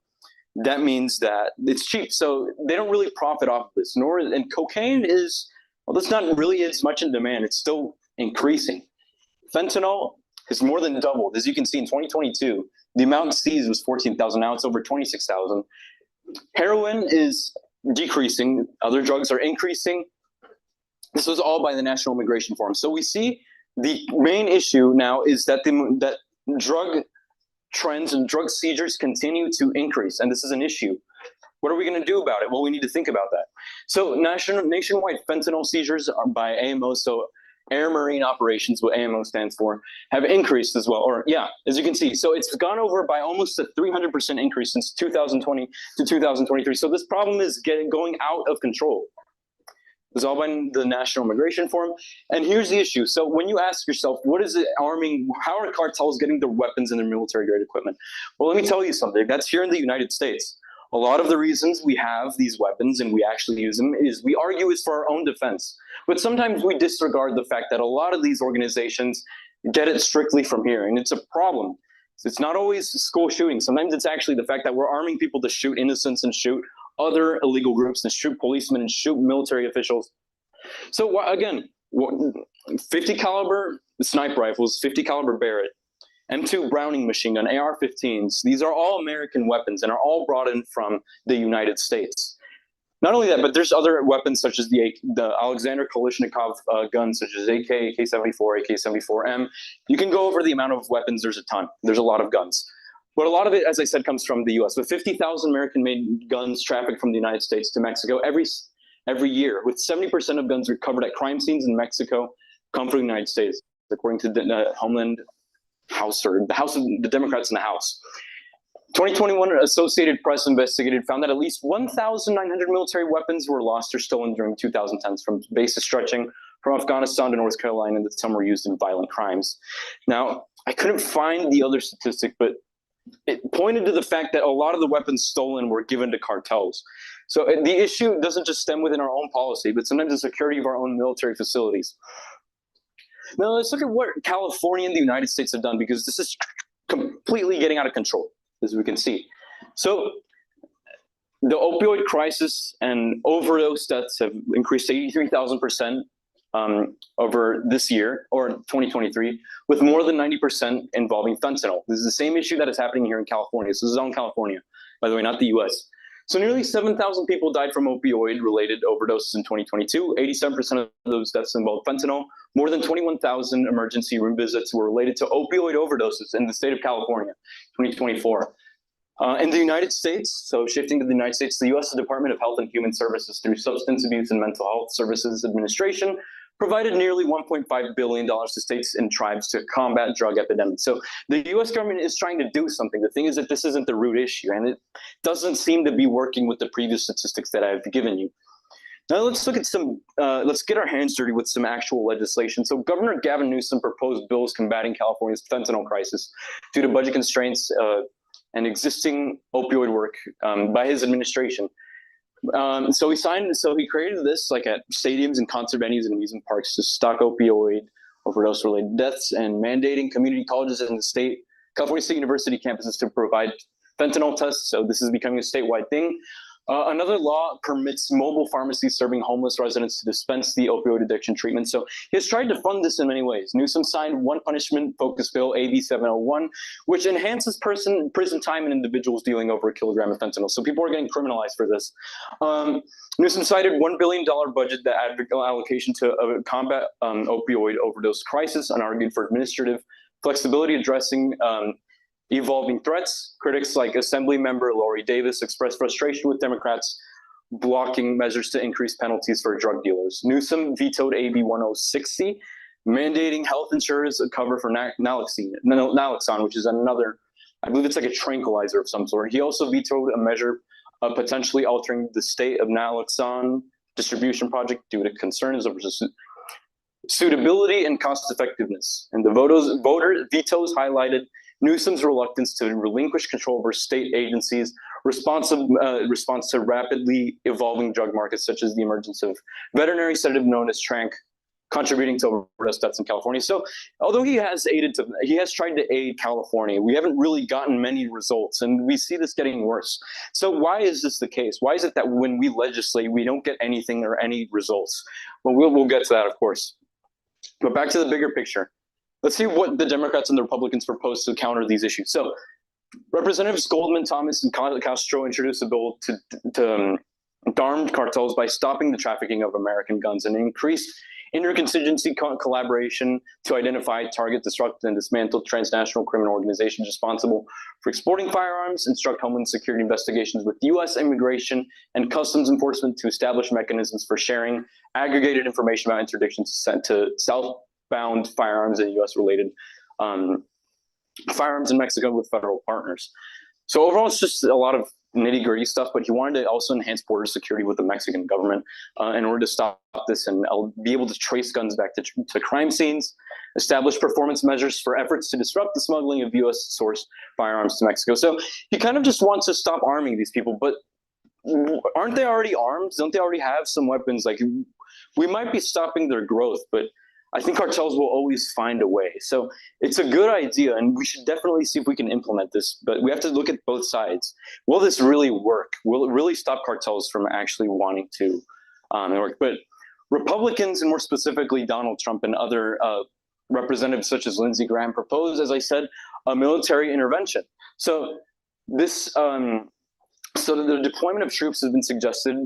S4: that means that it's cheap. So they don't really profit off of this. And cocaine is, well, that's not really as much in demand. It's still increasing. Fentanyl has more than doubled. As you can see in 2022, the amount seized was 14,000. Now it's over 26,000. Heroin is decreasing. Other drugs are increasing. This was all by the National Immigration Forum. So we see the main issue now is that that drug trends and drug seizures continue to increase, and this is an issue. What are we going to do about it? Well, we need to think about that. So nationwide fentanyl seizures are by AMO, so Air Marine Operations, what AMO stands for, have increased as well. Or yeah, as you can see, so it's gone over by almost a 300% increase since 2020 to 2023. So this problem is going out of control. It's all by the National Immigration Forum. And here's the issue. So when you ask yourself, what is it arming? How are cartels getting their weapons and their military grade equipment? Well, let me tell you something. That's here in the United States. A lot of the reasons we have these weapons and we actually use them is we argue it's for our own defense. But sometimes we disregard the fact that a lot of these organizations get it strictly from here. And it's a problem. It's not always school shootings. Sometimes it's actually the fact that we're arming people to shoot innocents and shoot other illegal groups and shoot policemen and shoot military officials. So again, 50 caliber sniper rifles, 50 caliber Barrett, M2 Browning machine gun, AR-15s. These are all American weapons and are all brought in from the United States. Not only that, but there's other weapons such as the Alexander Kalashnikov guns, such as AK, AK-74, AK-74M. You can go over the amount of weapons. There's a ton. There's a lot of guns. But a lot of it, as I said, comes from the U.S. With 50,000 American-made guns trafficked from the United States to Mexico every year, with 70% of guns recovered at crime scenes in Mexico come from the United States, according to the Homeland House, or the Democrats in the House. 2021 Associated Press investigated found that at least 1,900 military weapons were lost or stolen during 2010s from bases stretching from Afghanistan to North Carolina, that some were used in violent crimes. Now, I couldn't find the other statistic, but it pointed to the fact that a lot of the weapons stolen were given to cartels. So the issue doesn't just stem within our own policy, but sometimes the security of our own military facilities. Now let's look at what California and the United States have done, because this is completely getting out of control, as we can see. So the opioid crisis and overdose deaths have increased 83,000% over this year, or 2023, with more than 90% involving fentanyl. This is the same issue that is happening here in California. So this is all in California, by the way, not the US. So nearly 7,000 people died from opioid-related overdoses in 2022. 87% of those deaths involved fentanyl. More than 21,000 emergency room visits were related to opioid overdoses in the state of California, 2024. In the United States, so shifting to the United States, the U.S. Department of Health and Human Services, through Substance Abuse and Mental Health Services Administration, provided nearly $1.5 billion to states and tribes to combat drug epidemics. So the U.S. government is trying to do something. The thing is that this isn't the root issue, and it doesn't seem to be working with the previous statistics that I've given you. Now let's look at let's get our hands dirty with some actual legislation. So Governor Gavin Newsom proposed bills combating California's fentanyl crisis due to budget constraints and existing opioid work by his administration. So he created this like at stadiums and concert venues and amusement parks to stop opioid overdose related deaths, and mandating community colleges in the California State University campuses to provide fentanyl tests. So this is becoming a statewide thing. Another law permits mobile pharmacies serving homeless residents to dispense the opioid addiction treatment. So he has tried to fund this in many ways. Newsom signed one punishment-focused bill, AB 701, which enhances prison time in individuals dealing over a kilogram of fentanyl. So people are getting criminalized for this. Newsom cited $1 billion budget allocation to combat opioid overdose crisis, and argued for administrative flexibility addressing evolving threats. Critics like Assemblymember Lori Davis expressed frustration with Democrats blocking measures to increase penalties for drug dealers. Newsom vetoed AB 1060, mandating health insurers cover for naloxone, which is another, I believe it's like a tranquilizer of some sort. He also vetoed a measure of potentially altering the state of naloxone distribution project due to concerns over suitability and cost effectiveness. And the voter vetoes highlighted Newsom's reluctance to relinquish control over state agencies' response to rapidly evolving drug markets, such as the emergence of veterinary sedative known as tranq, contributing to overdose deaths in California. So, although he has tried to aid California, we haven't really gotten many results, and we see this getting worse. So, why is this the case? Why is it that when we legislate, we don't get anything or any results? Well, we'll get to that, of course. But back to the bigger picture. Let's see what the Democrats and the Republicans propose to counter these issues. So Representatives Goldman, Thomas, and Castro introduced a bill to arm cartels by stopping the trafficking of American guns and increase interagency collaboration to identify, target, disrupt, and dismantle transnational criminal organizations responsible for exporting firearms, instruct Homeland Security investigations with U.S. Immigration and Customs Enforcement to establish mechanisms for sharing aggregated information about interdictions sent to southbound firearms and U.S.-related firearms in Mexico with federal partners. So overall, it's just a lot of nitty-gritty stuff, but he wanted to also enhance border security with the Mexican government in order to stop this and be able to trace guns back to crime scenes, establish performance measures for efforts to disrupt the smuggling of U.S.-sourced firearms to Mexico. So he kind of just wants to stop arming these people, but aren't they already armed? Don't they already have some weapons? Like, we might be stopping their growth, but I think cartels will always find a way. So it's a good idea, and we should definitely see if we can implement this, but we have to look at both sides. Will this really work? Will it really stop cartels from actually wanting to work? But Republicans, and more specifically Donald Trump and other representatives such as Lindsey Graham, proposed, as I said, a military intervention. So this so the deployment of troops has been suggested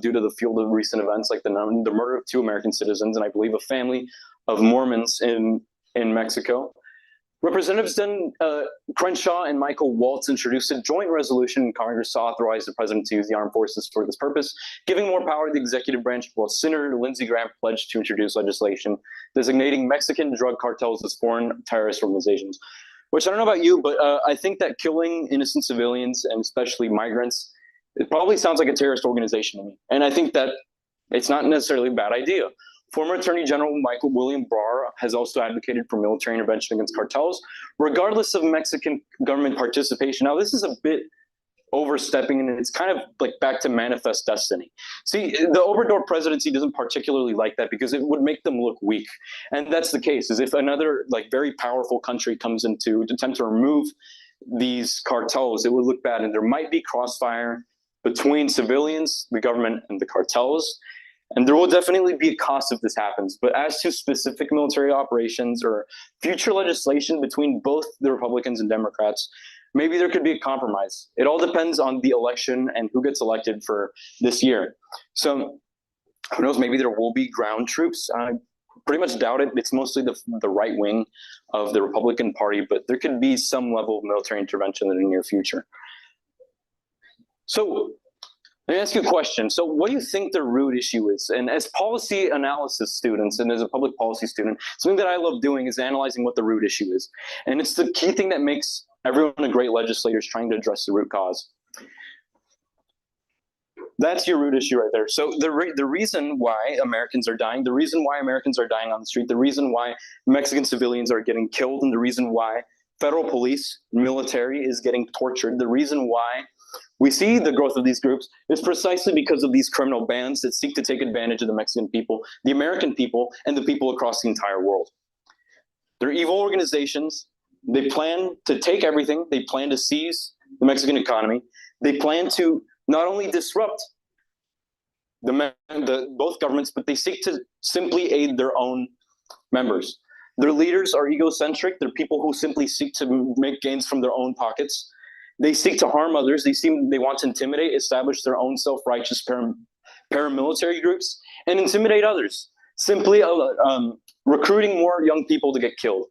S4: due to the field of recent events, like the murder of 2 American citizens and I believe a family of Mormons in Mexico. Representatives then Crenshaw and Michael Waltz introduced a joint resolution in Congress to authorize the president to use the armed forces for this purpose, giving more power to the executive branch, while Senator Lindsey Graham pledged to introduce legislation designating Mexican drug cartels as foreign terrorist organizations. Which I don't know about you, but I think that killing innocent civilians and especially migrants, it probably sounds like a terrorist organization to me. And I think that it's not necessarily a bad idea. Former Attorney General Michael William Barr has also advocated for military intervention against cartels, regardless of Mexican government participation. Now, this is a bit overstepping, and it's kind of like back to manifest destiny. See, the Obrador presidency doesn't particularly like that because it would make them look weak. And that's the case, is if another like very powerful country comes in to attempt to remove these cartels, it would look bad. And there might be crossfire between civilians, the government, and the cartels. And there will definitely be a cost if this happens. But as to specific military operations or future legislation between both the Republicans and Democrats, maybe there could be a compromise. It all depends on the election and who gets elected for this year. So who knows, maybe there will be ground troops. I pretty much doubt it. It's mostly the right wing of the Republican Party, but there could be some level of military intervention in the near future. So let me ask you a question. So what do you think the root issue is? And as policy analysis students and as a public policy student, something that I love doing is analyzing what the root issue is. And it's the key thing that makes everyone a great legislator is trying to address the root cause. That's your root issue right there. So the reason why Americans are dying, the reason why Americans are dying on the street, the reason why Mexican civilians are getting killed, and the reason why federal police, military is getting tortured, the reason why we see the growth of these groups is precisely because of these criminal bands that seek to take advantage of the Mexican people, the American people, and the people across the entire world. They're evil organizations. They plan to take everything. They plan to seize the Mexican economy. They plan to not only disrupt both governments, but they seek to simply aid their own members. Their leaders are egocentric. They're people who simply seek to make gains from their own pockets. They seek to harm others. They want to intimidate, establish their own self-righteous paramilitary groups, and intimidate others, simply recruiting more young people to get killed.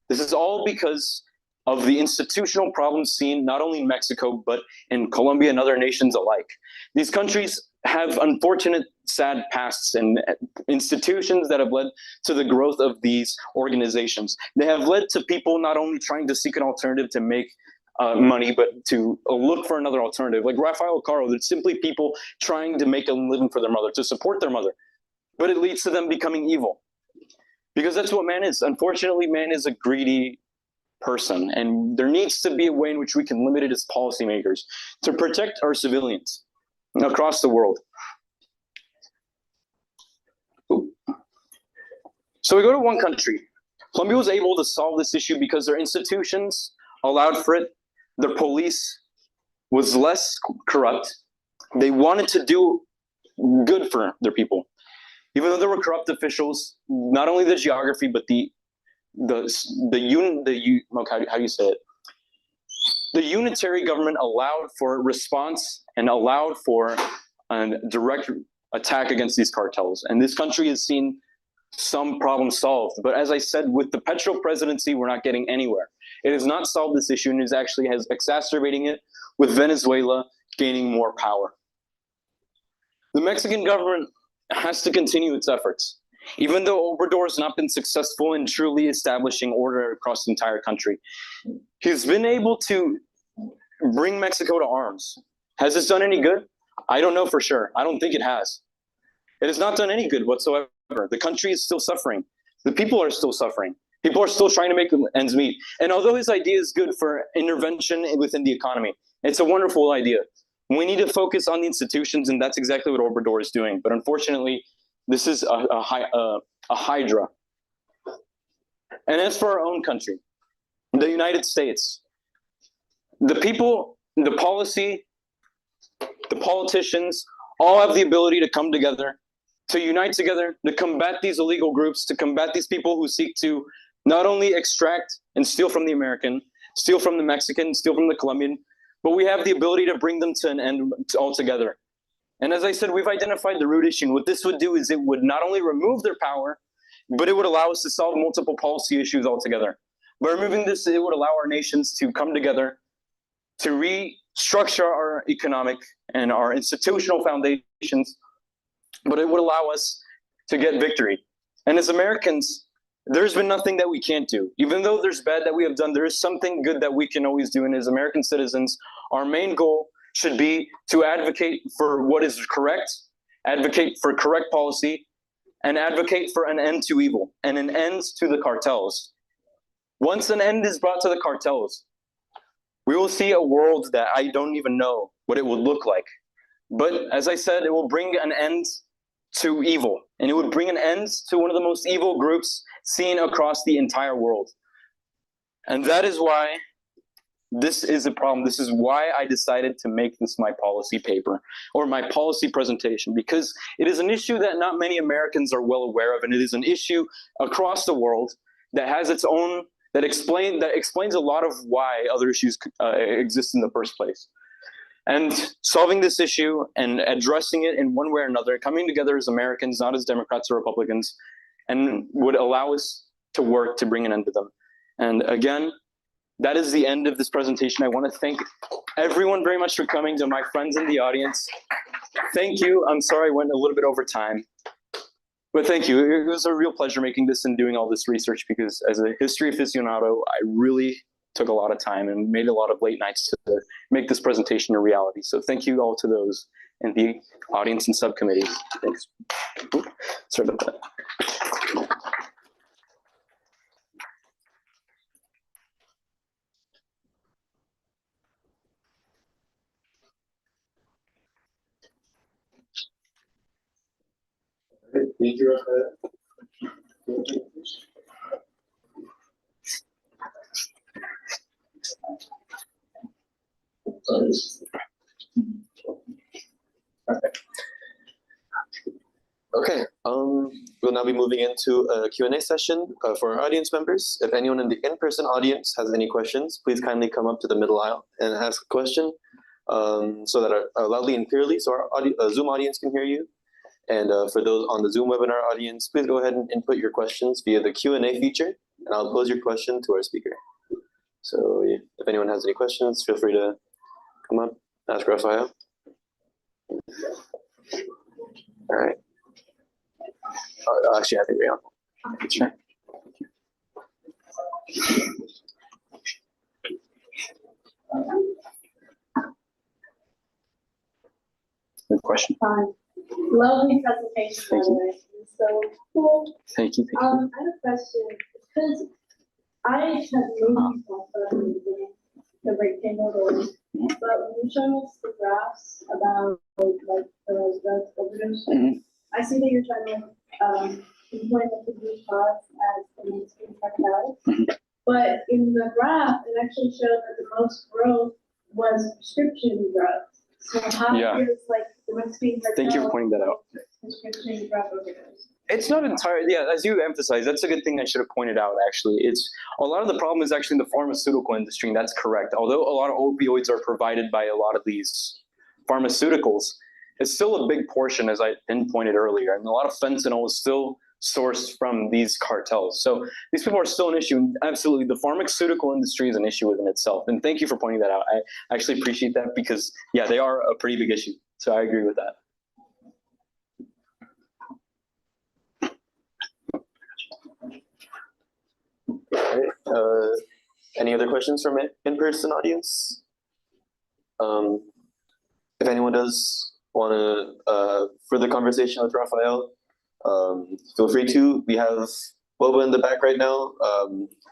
S4: This is all because of the institutional problems seen not only in Mexico, but in Colombia and other nations alike. These countries have unfortunate, sad pasts and institutions that have led to the growth of these organizations. They have led to people not only trying to seek an alternative to make money, but to look for another alternative. Like Rafael Barrientos, it's simply people trying to make a living for their mother, to support their mother. But it leads to them becoming evil. Because that's what man is. Unfortunately, man is a greedy person, and there needs to be a way in which we can limit it as policymakers to protect our civilians across the world. So we go to one country. Colombia was able to solve this issue because their institutions allowed for it. Their police was less corrupt. They wanted to do good for their people. Even though there were corrupt officials, not only the geography, but how do you say it? The unitary government allowed for response and allowed for a direct attack against these cartels. And this country has seen some problems solved. But as I said, with the Petro presidency, we're not getting anywhere. It has not solved this issue, and it actually has exacerbating it with Venezuela gaining more power. The Mexican government has to continue its efforts. Even though Obrador has not been successful in truly establishing order across the entire country, he's been able to bring Mexico to arms. Has this done any good? I don't know for sure. I don't think it has. It has not done any good whatsoever. The country is still suffering. The people are still suffering. People are still trying to make ends meet. And although his idea is good for intervention within the economy, it's a wonderful idea. We need to focus on the institutions, and that's exactly what Obrador is doing. But unfortunately, this is a hydra. And as for our own country, the United States, the people, the policy, the politicians all have the ability to come together, to unite together, to combat these illegal groups, to combat these people who seek to not only extract and steal from the American, steal from the Mexican, steal from the Colombian, but we have the ability to bring them to an end altogether. And as I said, we've identified the root issue. What this would do is it would not only remove their power, but it would allow us to solve multiple policy issues altogether. By removing this, it would allow our nations to come together, to restructure our economic and our institutional foundations, but it would allow us to get victory. And as Americans, there's been nothing that we can't do. Even though there's bad that we have done, there is something good that we can always do. And as American citizens, our main goal should be to advocate for what is correct, advocate for correct policy, and advocate for an end to evil and an end to the cartels. Once an end is brought to the cartels, We will see a world that I don't even know what it would look like. But as I said, it will bring an end to evil, and it would bring an end to one of the most evil groups seen across the entire world. And that is why this is a problem. This is why I decided to make this my policy paper, or my policy presentation, because it is an issue that not many Americans are well aware of, and it is an issue across the world that has its own, that explains a lot of why other issues exist in the first place. And solving this issue and addressing it in one way or another, coming together as Americans, not as Democrats or Republicans, and would allow us to work to bring an end to them. And again, that is the end of this presentation. I want to thank everyone very much for coming, to my friends in the audience. Thank you. I'm sorry I went a little bit over time. But thank you. It was a real pleasure making this and doing all this research, because as a history aficionado, I really took a lot of time and made a lot of late nights to make this presentation a reality. So thank you all to those in the audience and subcommittees. Thanks. Sorry about that.
S1: Thank you, Rafael. Okay, we'll now be moving into a Q&A session for our audience members. If anyone in the in-person audience has any questions, please kindly come up to the middle aisle and ask a question so that loudly and clearly, so our Zoom audience can hear you. And for those on the Zoom webinar audience, please go ahead and input your questions via the Q&A feature, and I'll pose your question to our speaker. So if anyone has any questions, feel free to come up, ask Rafael. All right. Actually, I think we're on. Sure. Good question.
S5: Lovely presentation, by the way. It's so cool.
S4: Thank you.
S5: I have a question, because I have moved from the rectangle doors, but when you show us the graphs about like the drug overdose, I see that you're trying to pinpoint the blue spots as the mainstream cartels. But in the graph, it actually showed that the most growth was prescription drugs. So how is like the mainstream cartels?
S4: Thank you for pointing that out.
S5: Prescription drug overdose?
S4: It's not entirely, yeah, as you emphasized, that's a good thing I should have pointed out, actually. It's a lot of the problem is actually in the pharmaceutical industry, and that's correct. Although a lot of opioids are provided by a lot of these pharmaceuticals, it's still a big portion, as I pinpointed earlier, and a lot of fentanyl is still sourced from these cartels. So these people are still an issue, and absolutely, the pharmaceutical industry is an issue within itself. And thank you for pointing that out. I actually appreciate that, because, yeah, they are a pretty big issue. So I agree with that.
S1: All right. Any other questions from in-person audience? If anyone does want to further conversation with Rafael, feel free to. We have Boba in the back right now.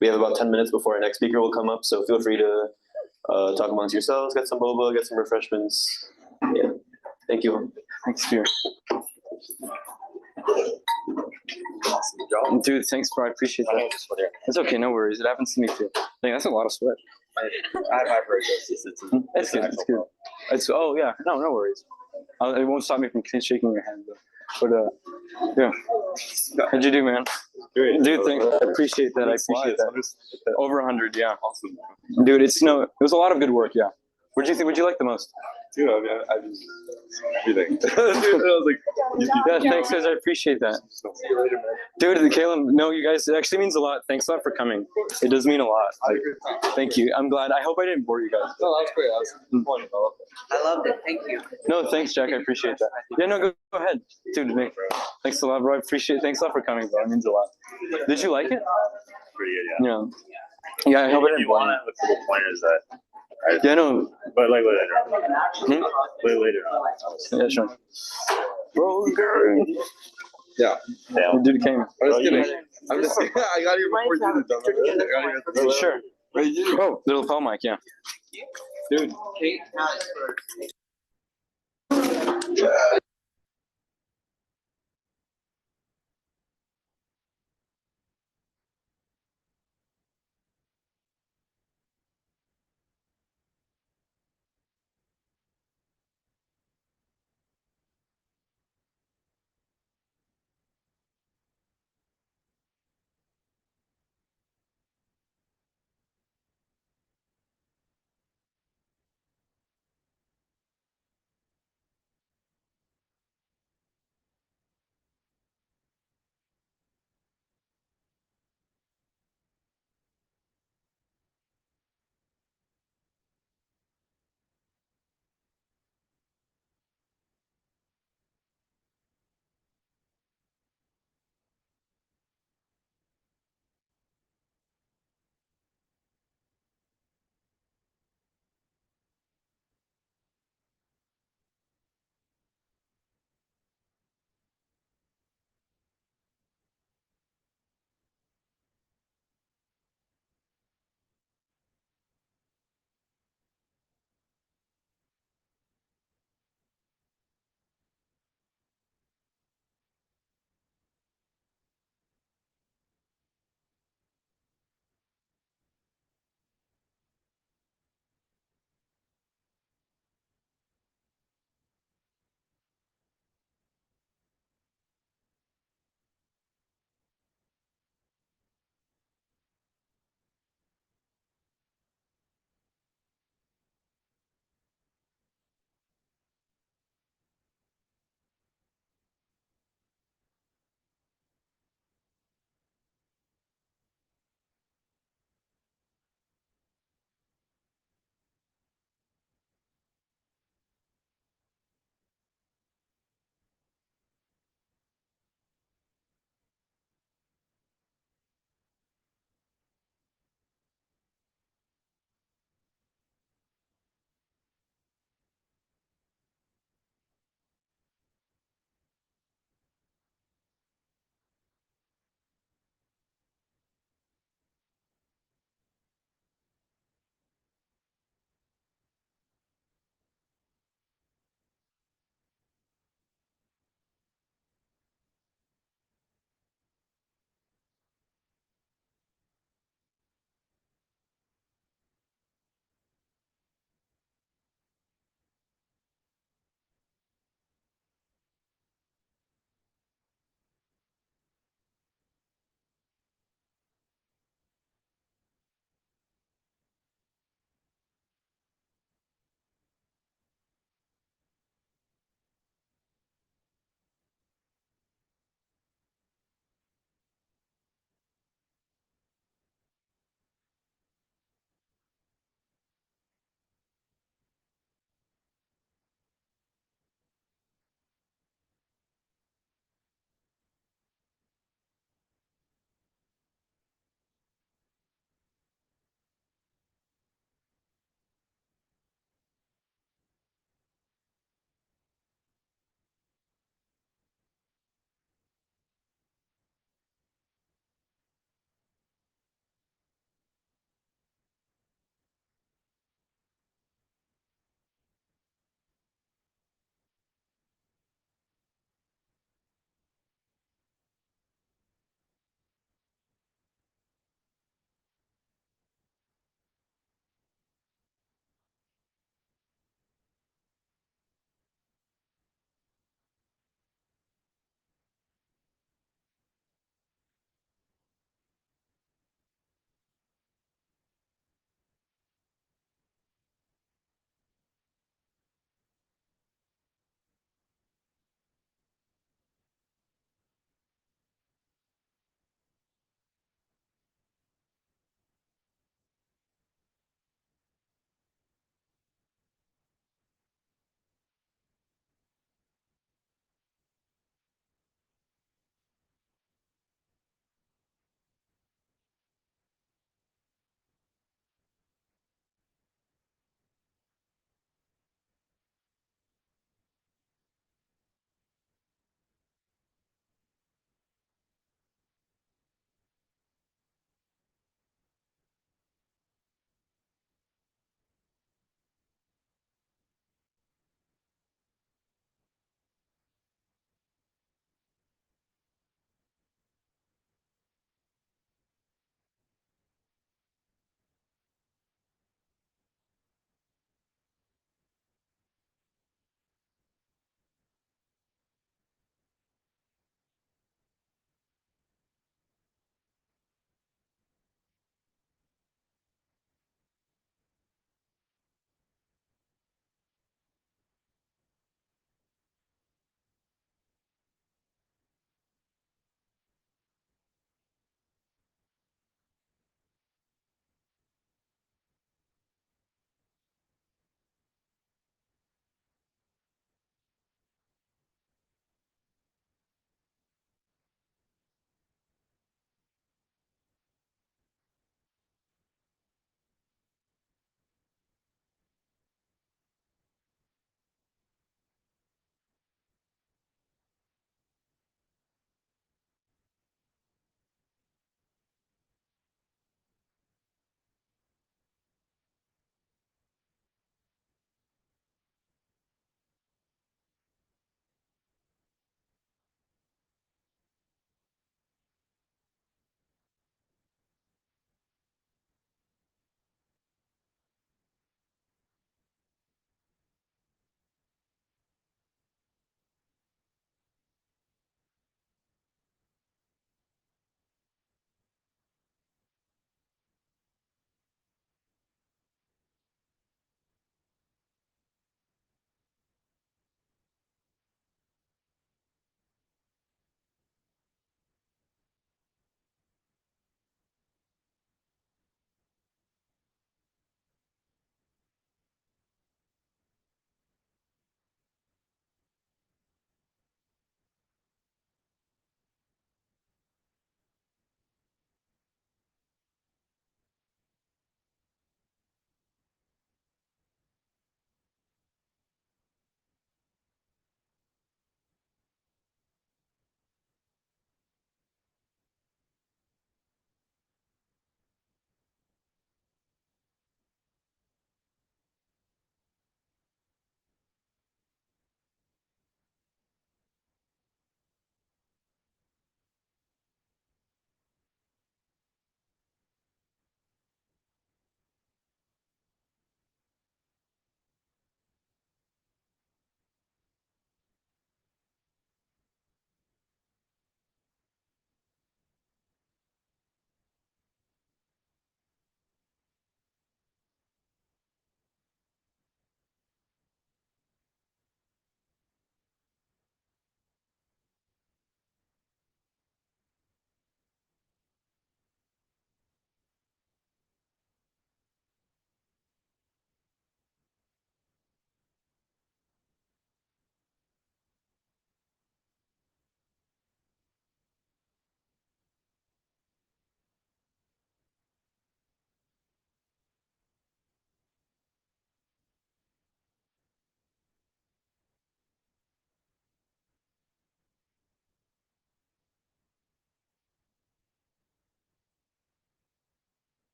S1: We have about 10 minutes before our next speaker will come up, so feel free to talk amongst yourselves, get some boba, get some refreshments. Yeah, thank you.
S4: Thanks, Fear. Dude, thanks, bro. I appreciate that. It's okay, no worries. It happens to me too. Dang, that's a lot of sweat.
S6: I've heard this.
S4: It's good. It's good. Oh yeah, no worries. It won't stop me from shaking your hand, but yeah. How'd you do, man?
S6: Great.
S4: Dude, thanks. I appreciate that. I appreciate that. Over 100, yeah. Awesome. Dude, it was a lot of good work. Yeah. What did you think? What'd you like the most?
S6: Dude, I just everything. Dude, I was like,
S4: yeah, thanks, guys. I appreciate that.
S6: See you later, man.
S4: Dude, Caleb, no, you guys, it actually means a lot. Thanks a lot for coming. It does mean a lot.
S6: I had a good time.
S4: Thank you. I'm glad. I hope I didn't bore you guys.
S6: No, that was great. I was disappointed.
S7: I loved it. Thank you.
S4: No, thanks, Jack. I appreciate that. Yeah, no, go ahead. Dude, Nick, thanks a lot, bro. I appreciate it. Thanks a lot for coming, bro. It means a lot. Did you like it?
S6: Pretty good, yeah.
S4: Yeah. Yeah, I hope I
S6: If
S4: didn't
S6: you
S4: bore you.
S6: want to, the point is that.
S4: Yeah, no.
S6: But like later. Later.
S4: Yeah, sure. Bro, girl.
S6: Yeah.
S4: The dude came.
S6: I was kidding. I'm just I got here before you did it, dumbass.
S4: Sure. Oh, the lapel mic, yeah.
S3: Dude,
S7: Kate has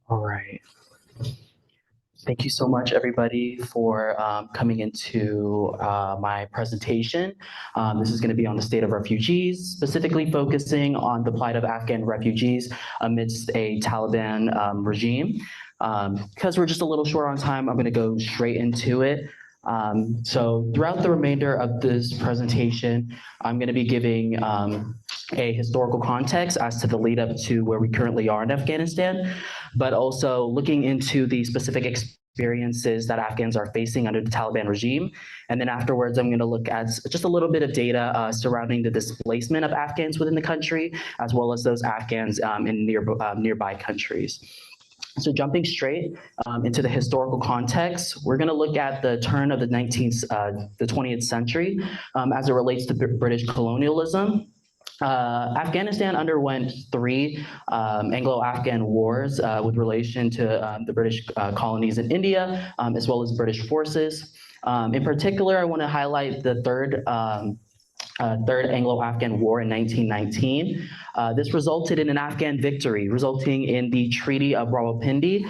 S8: All right. Thank you so much, everybody, for coming into my presentation. This is going to be on the state of refugees, specifically focusing on the plight of Afghan refugees amidst a Taliban regime. Because we're just a little short on time, I'm going to go straight into it. So throughout the remainder of this presentation, I'm going to be giving a historical context as to the lead up to where we currently are in Afghanistan, but also looking into the specific experiences that Afghans are facing under the Taliban regime. And then afterwards, I'm going to look at just a little bit of data surrounding the displacement of Afghans within the country, as well as those Afghans in nearby countries. So jumping straight into the historical context, we're going to look at the turn of the 20th century as it relates to British colonialism. Afghanistan underwent three Anglo-Afghan wars with relation to the British colonies in India, as well as British forces. In particular, I want to highlight the third Anglo-Afghan War in 1919. This resulted in an Afghan victory, resulting in the Treaty of Rawalpindi,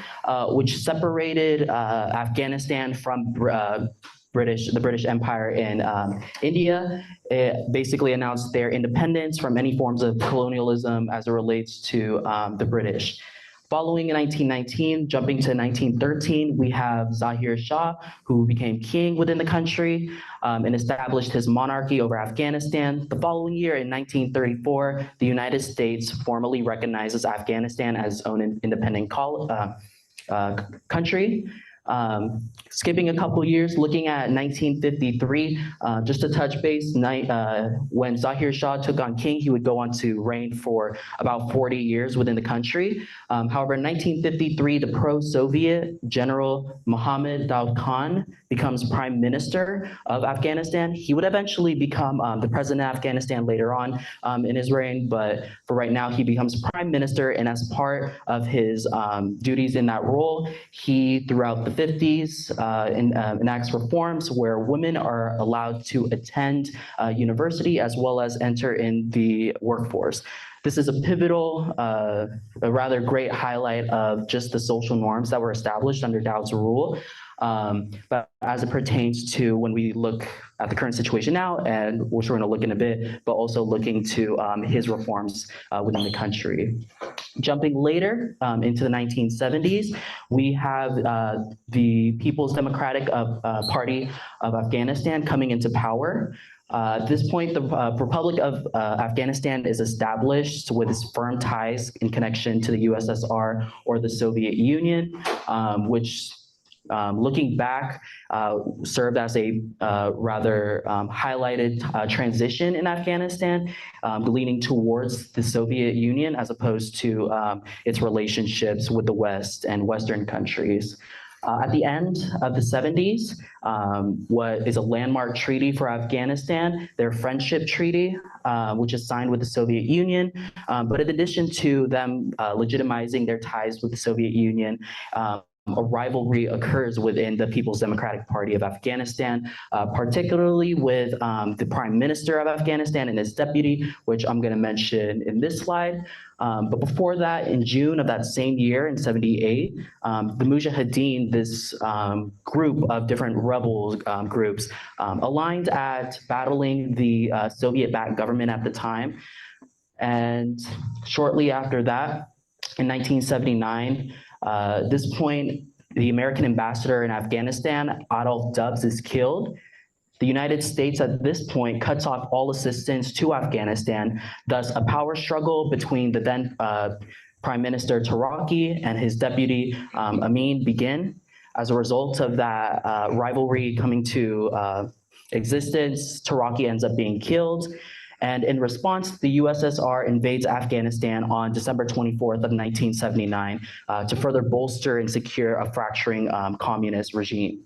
S8: which separated Afghanistan from the British Empire in India. It basically announced their independence from any forms of colonialism as it relates to the British. Following in 1919, jumping to 1913, we have Zahir Shah, who became king within the country and established his monarchy over Afghanistan. The following year, in 1934, the United States formally recognizes Afghanistan as its own independent country. Skipping a couple years, looking at 1953, just to touch base, when Zahir Shah took on king, he would go on to reign for about 40 years within the country. However, in 1953, the pro-Soviet General Mohammad Daoud Khan becomes prime minister of Afghanistan. He would eventually become the president of Afghanistan later on in his reign, but for right now, he becomes prime minister, and as part of his duties in that role, he, throughout the 50s, enacts reforms where women are allowed to attend university as well as enter in the workforce. This is a pivotal, a rather great highlight of just the social norms that were established under Dowd's rule. But as it pertains to when we look at the current situation now, and which we're going to look in a bit, but also looking to his reforms within the country. Jumping later into the 1970s, we have the People's Democratic Party of Afghanistan coming into power. At this point, the Republic of Afghanistan is established with its firm ties in connection to the USSR or the Soviet Union, which looking back, served as a rather highlighted transition in Afghanistan, leaning towards the Soviet Union as opposed to its relationships with the West and Western countries. At the end of the 70s, what is a landmark treaty for Afghanistan, their Friendship Treaty, which is signed with the Soviet Union. But in addition to them legitimizing their ties with the Soviet Union, a rivalry occurs within the People's Democratic Party of Afghanistan, particularly with the Prime Minister of Afghanistan and his deputy, which I'm going to mention in this slide. But before that, in June of that same year, in 78, the Mujahideen, this group of different rebel groups, aligned at battling the Soviet-backed government at the time. And shortly after that, in 1979, this point, the American ambassador in Afghanistan, Adolf Dubs, is killed. The United States at this point cuts off all assistance to Afghanistan. Thus, a power struggle between the then Prime Minister Taraki and his deputy Amin begin. As a result of that rivalry coming to existence, Taraki ends up being killed. And in response, the USSR invades Afghanistan on December 24th of 1979 to further bolster and secure a fracturing communist regime.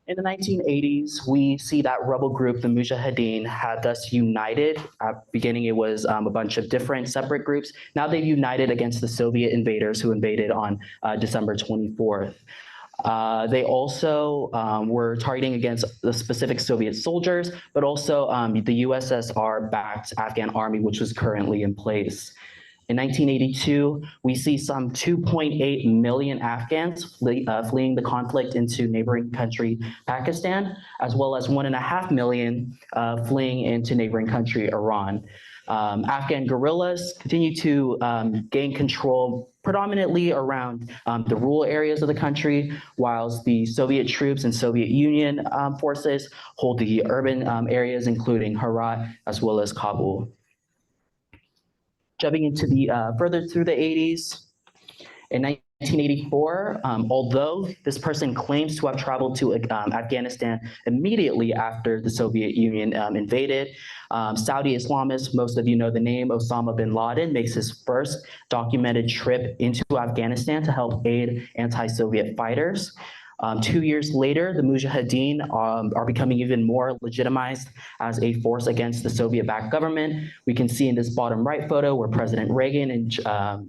S8: In the 1980s, we see that rebel group, the Mujahideen, had thus united. At the beginning, it was a bunch of different separate groups. Now they've united against the Soviet invaders who invaded on December 24th. They also were targeting against the specific Soviet soldiers, but also the USSR-backed Afghan army, which was currently in place. In 1982, we see some 2.8 million Afghans fleeing the conflict into neighboring country Pakistan, as well as 1.5 million fleeing into neighboring country Iran. Afghan guerrillas continue to gain control predominantly around the rural areas of the country, whilst the Soviet troops and Soviet Union forces hold the urban areas, including Herat as well as Kabul. Jumping into the further through the 80s, in 1984, although this person claims to have traveled to Afghanistan immediately after the Soviet Union invaded, Saudi Islamist, most of you know the name, Osama bin Laden, makes his first documented trip into Afghanistan to help aid anti-Soviet fighters. 2 years later, the Mujahideen are becoming even more legitimized as a force against the Soviet-backed government. We can see in this bottom right photo where President Reagan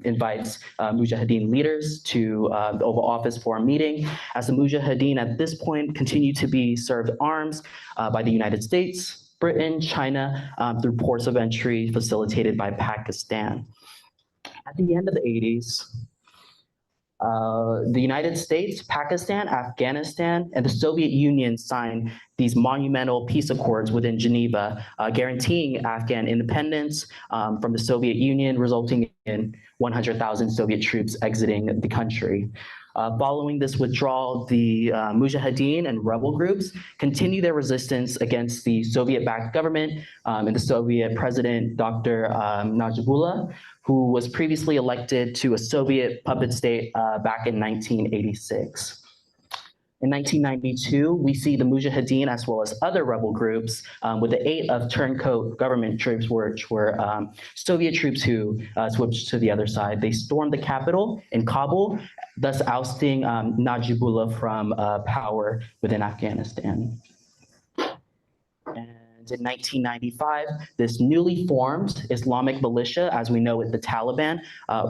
S8: invites Mujahideen leaders to the Oval Office for a meeting, as the Mujahideen at this point continue to be served arms by the United States, Britain, China, through ports of entry facilitated by Pakistan. At the end of the 80s, the United States, Pakistan, Afghanistan, and the Soviet Union signed these monumental peace accords within Geneva, guaranteeing Afghan independence from the Soviet Union, resulting in 100,000 Soviet troops exiting the country. Following this withdrawal, the Mujahideen and rebel groups continue their resistance against the Soviet-backed government and the Soviet president, Dr. Najibullah, who was previously elected to a Soviet puppet state back in 1986. In 1992, we see the Mujahideen as well as other rebel groups with the aid of turncoat government troops, which were Soviet troops who switched to the other side. They stormed the capital in Kabul, thus ousting Najibullah from power within Afghanistan. And in 1995, this newly formed Islamic militia, as we know it, the Taliban,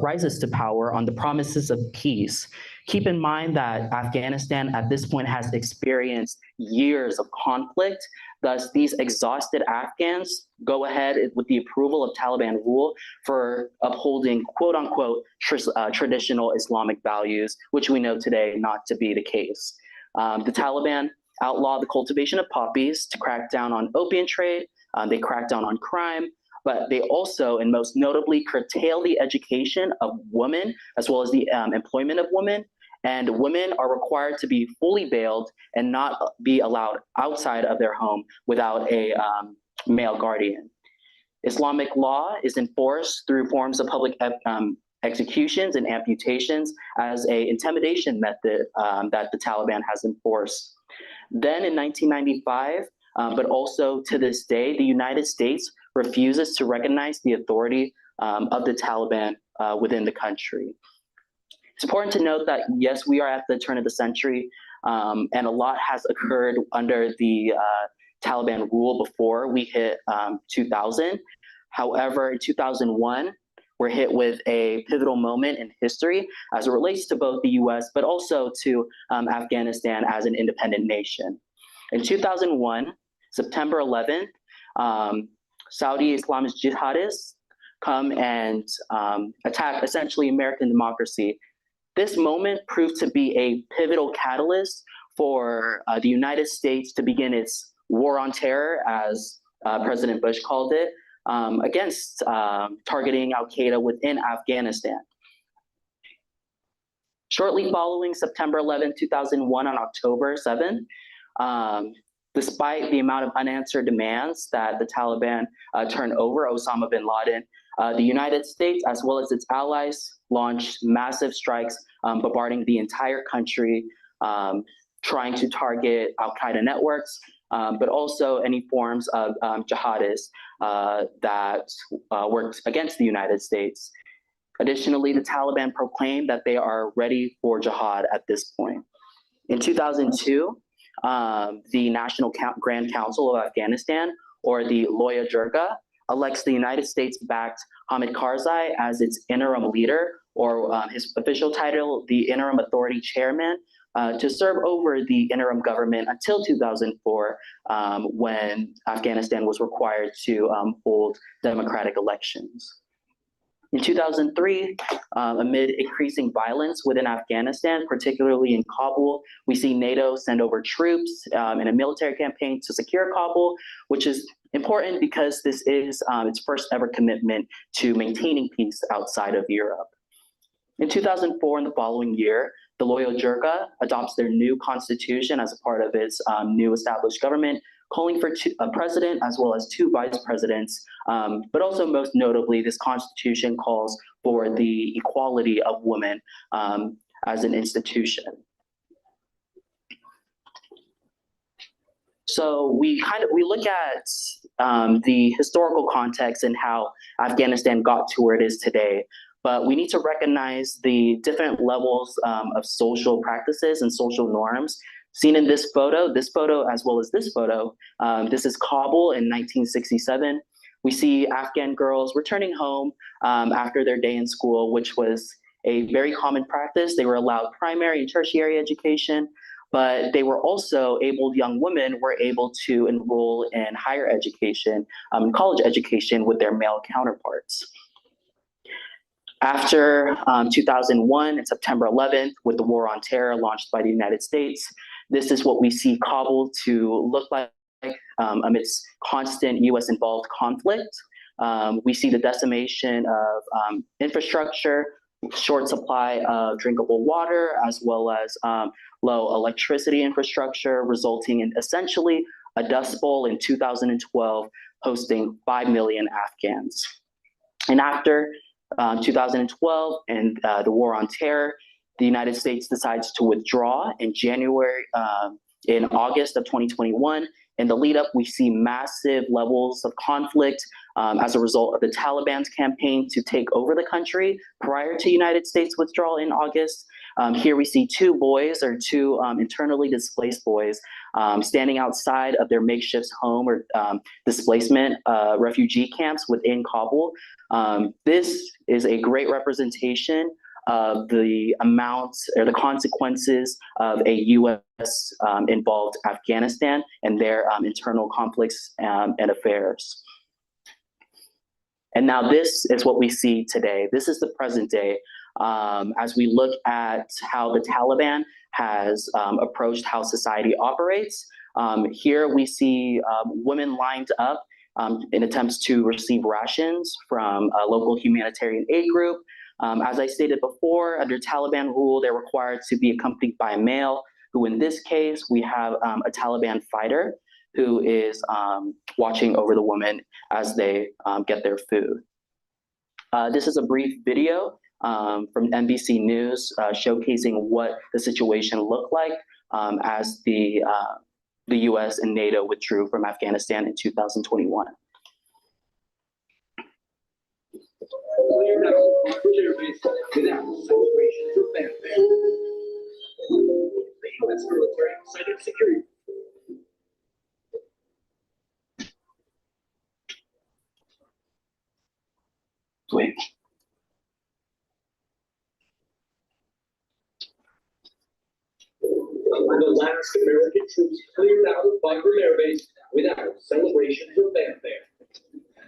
S8: rises to power on the promises of peace. Keep in mind that Afghanistan at this point has experienced years of conflict. Thus, these exhausted Afghans go ahead with the approval of Taliban rule for upholding quote unquote traditional Islamic values, which we know today not to be the case. The Taliban outlaw the cultivation of poppies to crack down on opium trade. They crack down on crime, but they also, and most notably, curtail the education of women as well as the employment of women. And women are required to be fully veiled and not be allowed outside of their home without a male guardian. Islamic law is enforced through forms of public executions and amputations as an intimidation method that the Taliban has enforced. Then in 1995, but also to this day, the United States refuses to recognize the authority of the Taliban within the country. It's important to note that, yes, we are at the turn of the century, and a lot has occurred under the Taliban rule before we hit 2000. However, in 2001, we're hit with a pivotal moment in history as it relates to both the US, but also to Afghanistan as an independent nation. In 2001, September 11th, Saudi Islamist jihadists come and attack essentially American democracy. This moment proved to be a pivotal catalyst for the United States to begin its war on terror, as President Bush called it, against targeting Al-Qaeda within Afghanistan. Shortly following September 11, 2001, on October 7, despite the amount of unanswered demands that the Taliban turned over Osama bin Laden, the United States, as well as its allies, launched massive strikes, bombarding the entire country, trying to target Al-Qaeda networks, but also any forms of jihadists that worked against the United States. Additionally, the Taliban proclaimed that they are ready for jihad at this point. In 2002, the National Grand Council of Afghanistan, or the Loya Jirga, elects the United States-backed Hamid Karzai as its interim leader, or his official title, the Interim Authority Chairman, to serve over the interim government until 2004, when Afghanistan was required to hold democratic elections. In 2003, amid increasing violence within Afghanistan, particularly in Kabul, we see NATO send over troops in a military campaign to secure Kabul, which is important because this is its first ever commitment to maintaining peace outside of Europe. In 2004, in the following year, the Loya Jirga adopts their new constitution as a part of its new established government, calling for a president as well as 2 vice presidents. But also most notably, this constitution calls for the equality of women as an institution. So we look at the historical context and how Afghanistan got to where it is today. but we need to recognize the different levels of social practices and social norms seen in this photo as well as this photo. This is Kabul in 1967. We see Afghan girls returning home after their day in school, which was a very common practice. They were allowed primary and tertiary education, but they were also young women were able to enroll in higher education, college education with their male counterparts. After 2001 and September 11th, with the war on terror launched by the United States, this is what we see Kabul to look like amidst constant US involved conflict. We see the decimation of infrastructure, short supply of drinkable water, as well as low electricity infrastructure, resulting in essentially a Dust Bowl in 2012, hosting 5 million Afghans. And after 2012 and the war on terror, the United States decides to withdraw in August of 2021. In the lead up, we see massive levels of conflict as a result of the Taliban's campaign to take over the country prior to United States withdrawal in August. Here we see two internally displaced boys standing outside of their makeshift home or displacement refugee camps within Kabul. This is a great representation of the amounts or the consequences of a U.S. involved Afghanistan and their internal conflicts and affairs. And now this is what we see today. This is the present day as we look at how the Taliban has approached how society operates. Here we see women lined up in attempts to receive rations from a local humanitarian aid group. As I stated before, under Taliban rule, they're required to be accompanied by a male, who in this case, we have a Taliban fighter who is watching over the women as they get their food. This is a brief video from NBC News showcasing what the situation looked like as the US and NATO withdrew from Afghanistan in 2021.
S9: Cleared out without celebrations or fanfare. The U.S. military cited security.
S8: Wait.
S9: The last American troops cleared out of Bagram Air Base without celebrations or fanfare.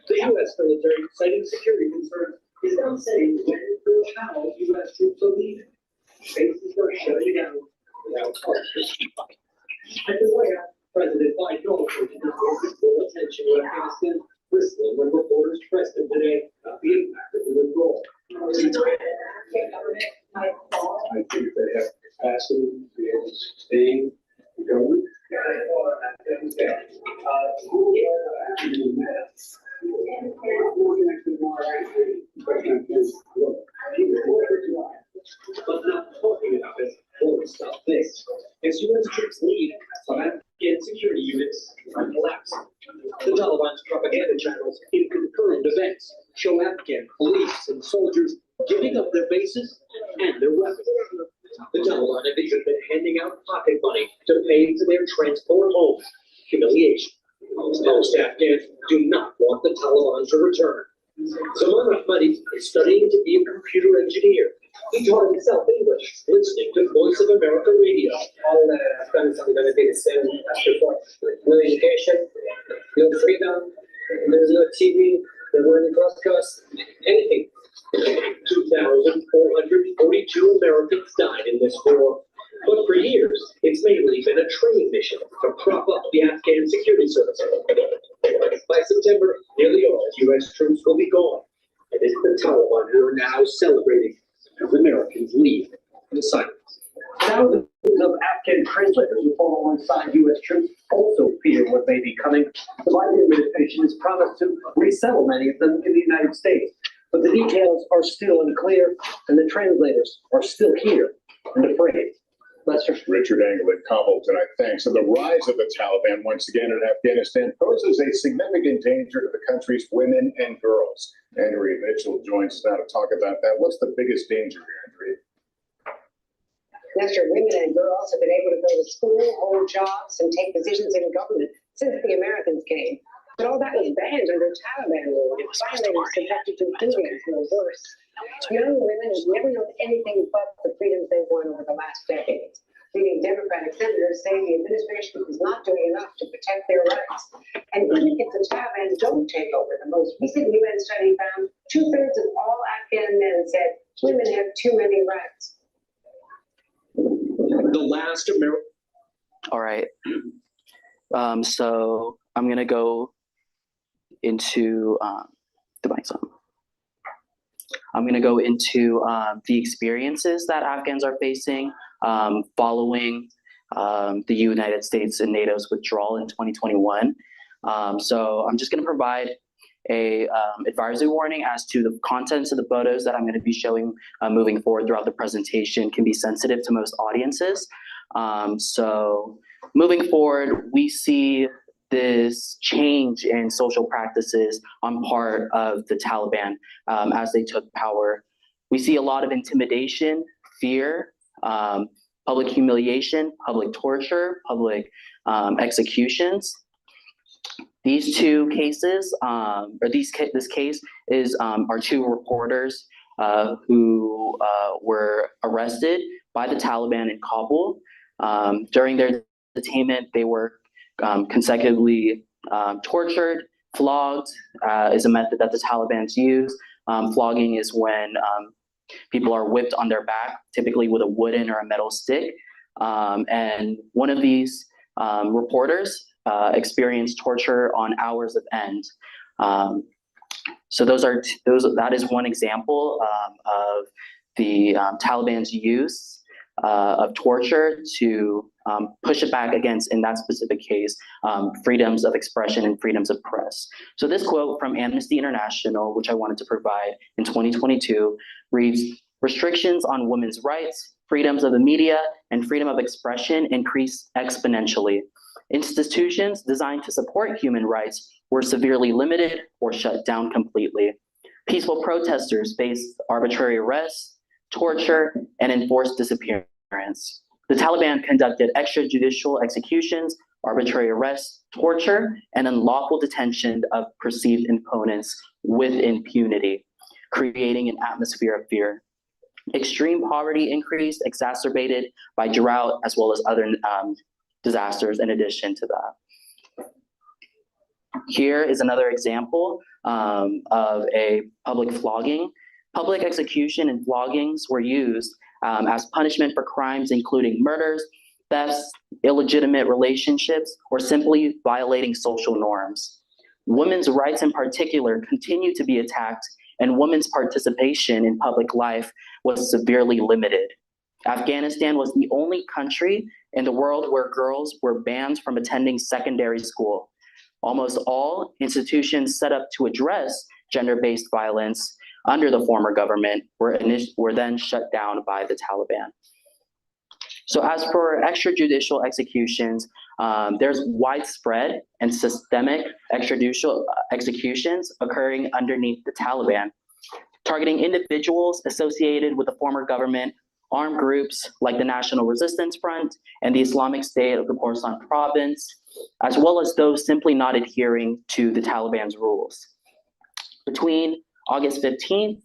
S9: The U.S. military, citing security concerns, is now saying when or how U.S. troops are leaving. Bases are shutting down without partners. At the White House, President Biden also did not give full attention to Afghanistan, bristling when reporters pressed him today about the impact of the withdrawal. I think they have capacity to be able to sustain the government. But not talking about it, or stop this. As U.S. troops leave, some Afghan security units are collapsing. The Taliban's propaganda channels in concurrent events show Afghan police and soldiers giving up their bases and their weapons. The Taliban have even been handing out pocket money to pay for their transport home. Humiliation. Most Afghans do not want the Taliban to return. Zaman Ahmadi is studying to be a computer engineer. He taught himself English, listening to Voice of America radio. All Afghanistan benefits no education, no freedom, there's no TV, there were any broadcasts, anything. 2,442 Americans died in this war. But for years, it's mainly been a training mission to prop up the Afghan security service. By September, nearly all U.S. troops will be gone. It is the Taliban who are now celebrating as Americans leave in silence. Thousands of Afghan translators who fall alongside U.S. troops also fear what may be coming. The Biden administration has promised to resettle many of them in the United States. But the details are still unclear, and the translators are still here and afraid.
S10: Richard Engel in Kabul tonight. Thanks. So the rise of the Taliban once again in Afghanistan poses a significant danger to the country's women and girls. Andrea Mitchell joins us now to talk about that. What's the biggest danger here, Andrea?
S11: Lester, women and girls have been able to go to school, hold jobs, and take positions in government since the Americans came. But all that was banned under Taliban rule. It violators subjected to beatings or worse. Young women have never known anything but the freedoms they've won over the last decades. Leading Democratic senators say the administration is not doing enough to protect their rights. And even if the Taliban don't take over, the most recent UN study found 2/3 of all Afghan men said women have too many rights.
S9: The last American.
S8: All right. So I'm gonna go into the mic's on. I'm gonna go into the experiences that Afghans are facing following the United States and NATO's withdrawal in 2021. So I'm just gonna provide a advisory warning as to the contents of the photos that I'm going to be showing moving forward throughout the presentation can be sensitive to most audiences. So moving forward, we see this change in social practices on part of the Taliban as they took power. We see a lot of intimidation, fear, public humiliation, public torture, public executions. These two cases, this case is our two reporters who were arrested by the Taliban in Kabul. During their detainment, they were consecutively tortured. Flogged is a method that the Taliban's use. Flogging is when people are whipped on their back, typically with a wooden or a metal stick. And one of these reporters experienced torture on hours of end. So that is one example of the Taliban's use of torture to push it back against, in that specific case, freedoms of expression and freedoms of press. So this quote from Amnesty International, which I wanted to provide in 2022, reads, "Restrictions on women's rights, freedoms of the media, and freedom of expression increased exponentially. Institutions designed to support human rights were severely limited or shut down completely. Peaceful protesters faced arbitrary arrests, torture, and enforced disappearance. The Taliban conducted extrajudicial executions, arbitrary arrests, torture, and unlawful detention of perceived opponents with impunity, creating an atmosphere of fear. Extreme poverty increased, exacerbated by drought, as well as other disasters in addition to that." Here is another example of a public flogging. Public execution and floggings were used as punishment for crimes including murders, thefts, illegitimate relationships, or simply violating social norms. Women's rights in particular continue to be attacked, and women's participation in public life was severely limited. Afghanistan was the only country in the world where girls were banned from attending secondary school. Almost all institutions set up to address gender-based violence under the former government were then shut down by the Taliban. So as for extrajudicial executions, there's widespread and systemic extrajudicial executions occurring underneath the Taliban, targeting individuals associated with the former government, armed groups like the National Resistance Front and the Islamic State of the Khorasan province, as well as those simply not adhering to the Taliban's rules. Between August 15th,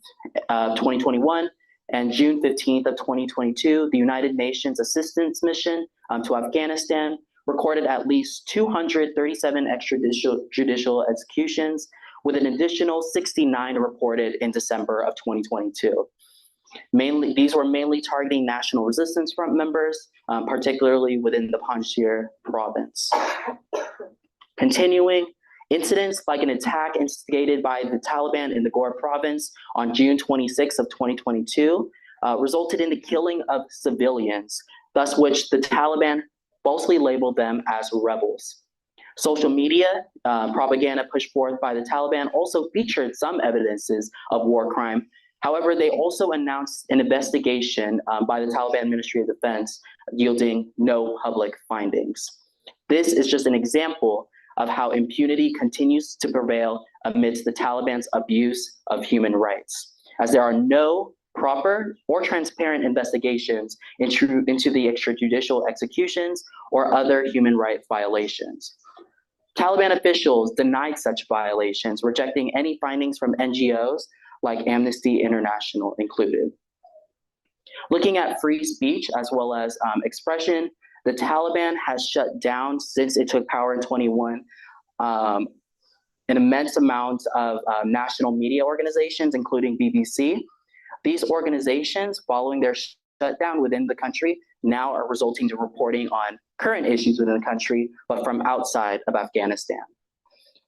S8: 2021 and June 15th of 2022, the United Nations Assistance Mission to Afghanistan recorded at least 237 extrajudicial executions, with an additional 69 reported in December of 2022. These were mainly targeting National Resistance Front members, particularly within the Panjshir province. Continuing, incidents like an attack instigated by the Taliban in the Ghor province on June 26 of 2022 resulted in the killing of civilians, thus which the Taliban falsely labeled them as rebels. Social media propaganda pushed forth by the Taliban also featured some evidences of war crime, However, they also announced an investigation by the Taliban Ministry of Defense yielding no public findings. This is just an example of how impunity continues to prevail amidst the Taliban's abuse of human rights, as there are no proper or transparent investigations into the extrajudicial executions or other human rights violations. Taliban officials denied such violations, rejecting any findings from NGOs like Amnesty International included. Looking at free speech as well as expression, the Taliban has shut down, since it took power in 2021, an immense amount of national media organizations, including BBC. These organizations, following their shutdown within the country, now are resulting to reporting on current issues within the country, but from outside of Afghanistan.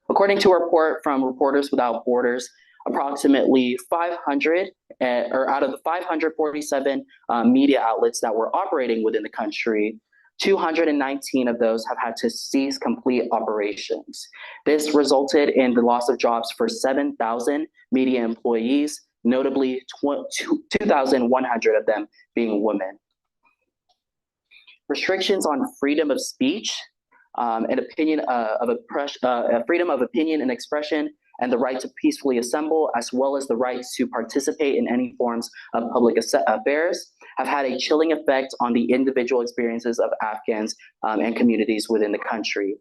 S8: According to a report from Reporters Without Borders, approximately 500, or out of the 547 media outlets that were operating within the country, 219 of those have had to cease complete operations. This resulted in the loss of jobs for 7,000 media employees, notably 2,100 of them being women. Restrictions on freedom of speech and freedom of opinion and expression, and the right to peacefully assemble, as well as the right to participate in any forms of public affairs, have had a chilling effect on the individual experiences of Afghans and communities within the country.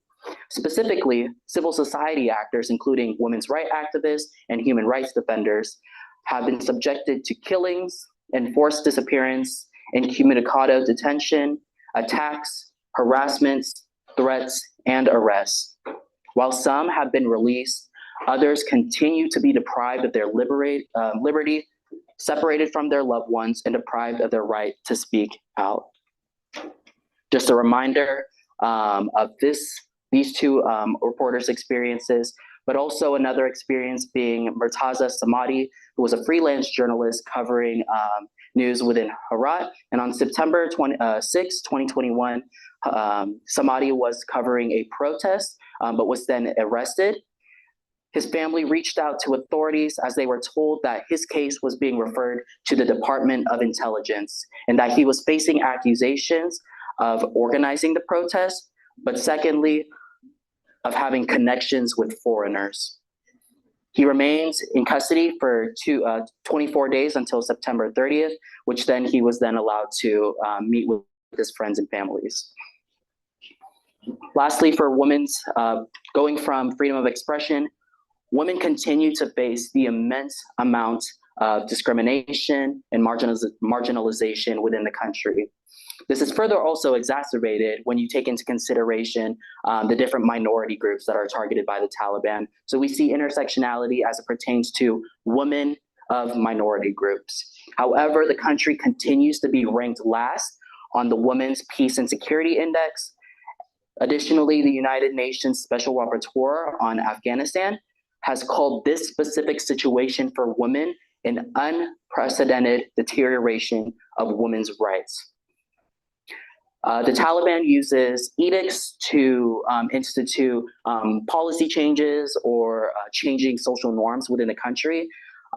S8: Specifically, civil society actors, including women's rights activists and human rights defenders, have been subjected to killings, enforced disappearance, incommunicado detention, attacks, harassments, threats, and arrests. While some have been released, others continue to be deprived of their liberty, separated from their loved ones, and deprived of their right to speak out. Just a reminder of these two reporters' experiences, but also another experience being Murtaza Samadi, who was a freelance journalist covering news within Herat. And on September 6, 2021, Samadi was covering a protest, but was then arrested. His family reached out to authorities as they were told that his case was being referred to the Department of Intelligence and that he was facing accusations of organizing the protest, but secondly, of having connections with foreigners. He remains in custody for 24 days until September 30th, which then he was then allowed to meet with his friends and families. Lastly, for women's, going from freedom of expression, women continue to face the immense amount of discrimination and marginalization within the country. This is further also exacerbated when you take into consideration the different minority groups that are targeted by the Taliban. So we see intersectionality as it pertains to women of minority groups. However, the country continues to be ranked last on the Women's Peace and Security Index. Additionally, the United Nations Special Rapporteur on Afghanistan has called this specific situation for women an unprecedented deterioration of women's rights. The Taliban uses edicts to institute policy changes or changing social norms within the country.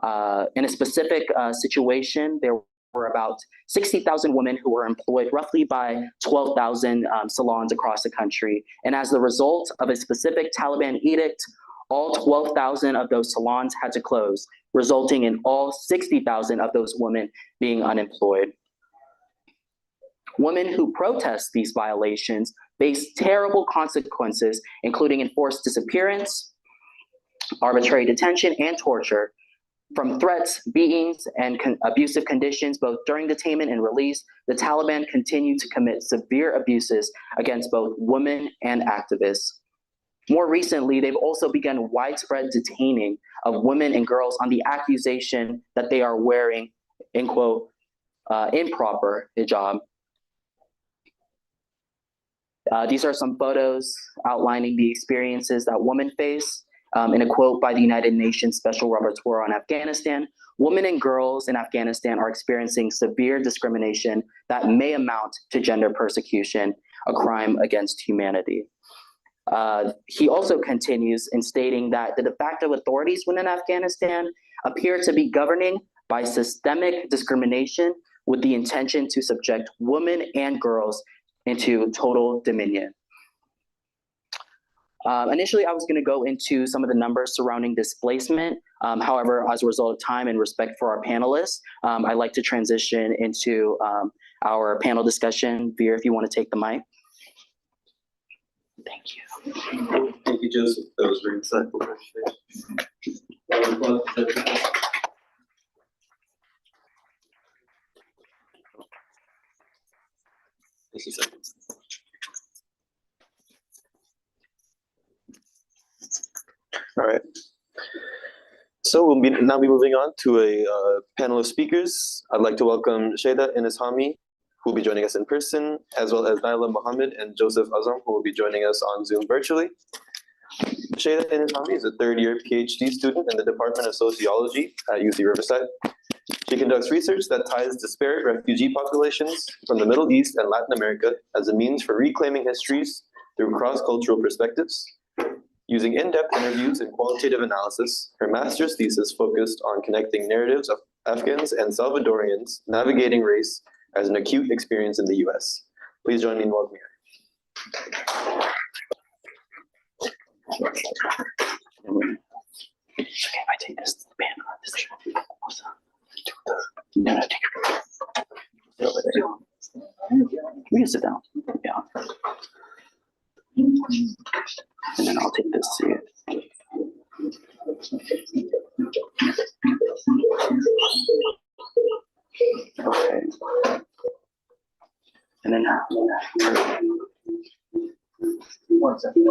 S8: In a specific situation, there were about 60,000 women who were employed roughly by 12,000 salons across the country. And as the result of a specific Taliban edict, all 12,000 of those salons had to close, resulting in all 60,000 of those women being unemployed. Women who protest these violations face terrible consequences, including enforced disappearance, arbitrary detention, and torture. From threats, beatings, and abusive conditions, both during detainment and release, the Taliban continue to commit severe abuses against both women and activists. More recently, they've also begun widespread detaining of women and girls on the accusation that they are wearing, in quote, improper hijab. These are some photos outlining the experiences that women face. In a quote by the United Nations Special Rapporteur on Afghanistan, women and girls in Afghanistan are experiencing severe discrimination that may amount to gender persecution, a crime against humanity. He also continues in stating that the de facto authorities within Afghanistan appear to be governing by systemic discrimination with the intention to subject women and girls into total dominion. Initially, I was going to go into some of the numbers surrounding displacement. However, as a result of time and respect for our panelists, I'd like to transition into our panel discussion. Veer, if you want to take the mic. Thank you.
S1: Thank you, Joseph. That was very insightful. 60 seconds. All right. So we'll now be moving on to a panel of speakers. I'd like to welcome Sheda Inishami, who will be joining us in person, as well as Naila Mohammed and Joseph Azam, who will be joining us on Zoom virtually. Sheda Inishami is a third-year PhD student in the Department of Sociology at UC Riverside. She conducts research that ties disparate refugee populations from the Middle East and Latin America as a means for reclaiming histories through cross-cultural perspectives. Using in-depth interviews and qualitative analysis, her master's thesis focused on connecting narratives of Afghans and Salvadorians navigating race as an acute experience in the US. Please join me in welcoming her.
S8: Okay, I take this banner on this. No, no, take it over there. We can sit down. Yeah. And then I'll take this seat. Okay. And then one second.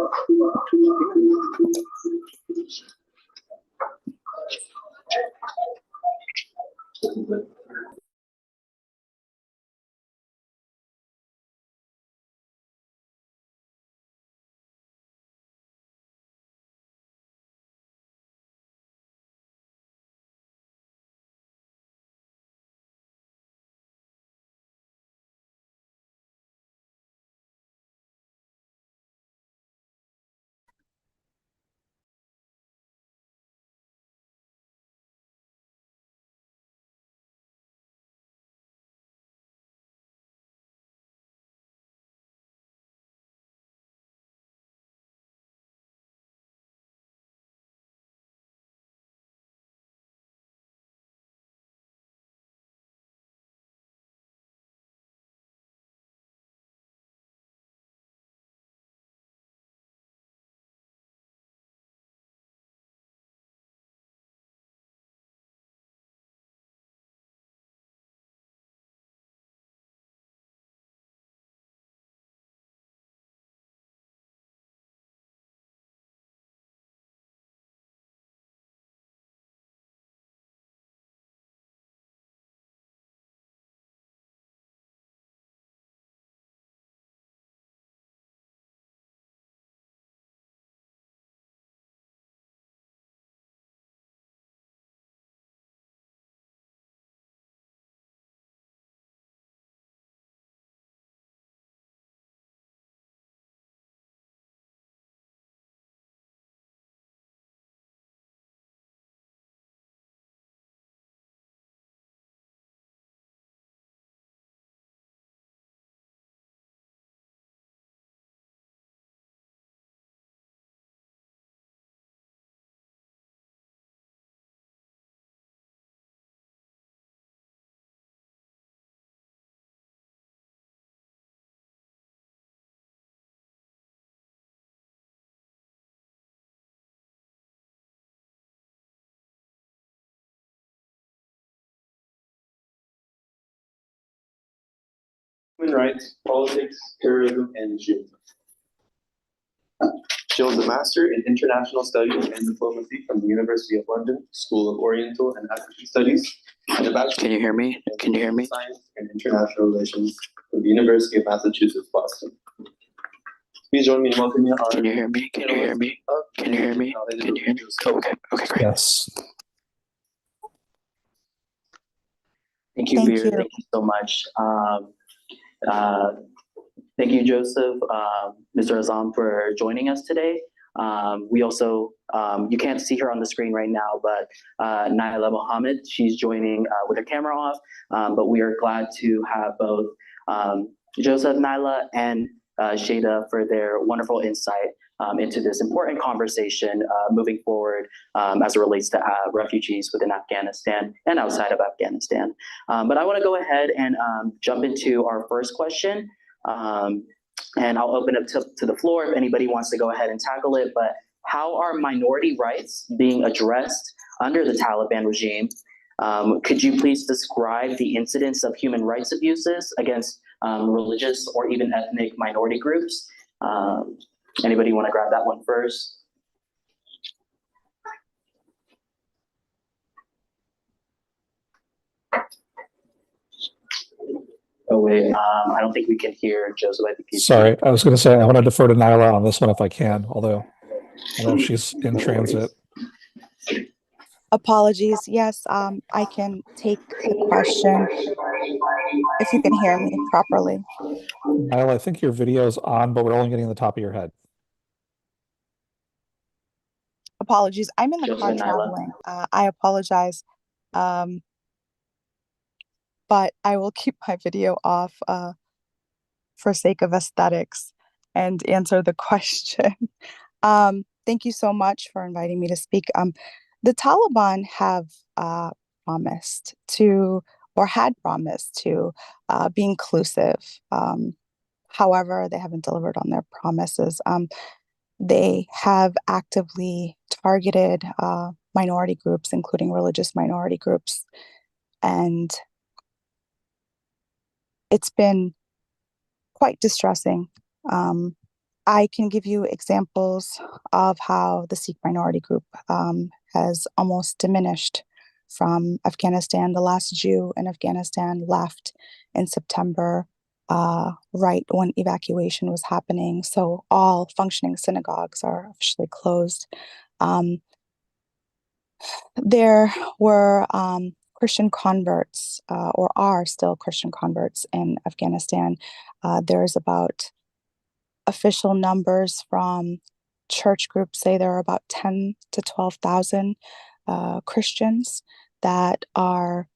S1: Human rights, politics, terrorism, and June. She holds a Master in International Studies and Diplomacy from the University of London School of Oriental and African Studies, and a Bachelor
S8: Can you hear me? Can you hear me?
S1: in Science and International Relations from the University of Massachusetts, Boston. Please join me in welcoming our
S8: Can you hear me? Can you hear me? Can you hear me? Can you hear me? Okay. Okay, great.
S12: Yes.
S8: Thank you,
S12: Thank
S8: Veer.
S12: you.
S8: Thank you so much. Thank you, Joseph, Mr. Azam, for joining us today. We also, you can't see her on the screen right now, but Naila Mohammed, she's joining with her camera off. But we are glad to have both Joseph, Naila, and Shada for their wonderful insight into this important conversation moving forward as it relates to refugees within Afghanistan and outside of Afghanistan. But I want to go ahead and jump into our first question. And I'll open up to the floor if anybody wants to go ahead and tackle it. But how are minority rights being addressed under the Taliban regime? Could you please describe the incidence of human rights abuses against religious or even ethnic minority groups? Anybody want to grab that one first? Oh wait, I don't think we can hear Joseph. I think he's
S12: Sorry, I was going to say I want to defer to Naila on this one if I can, although I don't know if she's in transit.
S13: Apologies. Yes, I can take the question if you can hear me properly.
S12: Naila, I think your video is on, but we're only getting the top of your head.
S13: Apologies. I'm in the
S8: Joseph
S13: car
S8: and Naila.
S13: traveling. I apologize. But I will keep my video off for sake of aesthetics and answer the question. Thank you so much for inviting me to speak. The Taliban have promised to, or had promised to, be inclusive. However, they haven't delivered on their promises. They have actively targeted minority groups, including religious minority groups. And it's been quite distressing. I can give you examples of how the Sikh minority group has almost diminished from Afghanistan. The last Jew in Afghanistan left in September, right when evacuation was happening. So all functioning synagogues are officially closed. There were Christian converts, or are still Christian converts in Afghanistan. There's about official numbers from church groups say there are about 10 to 12,000 Christians that are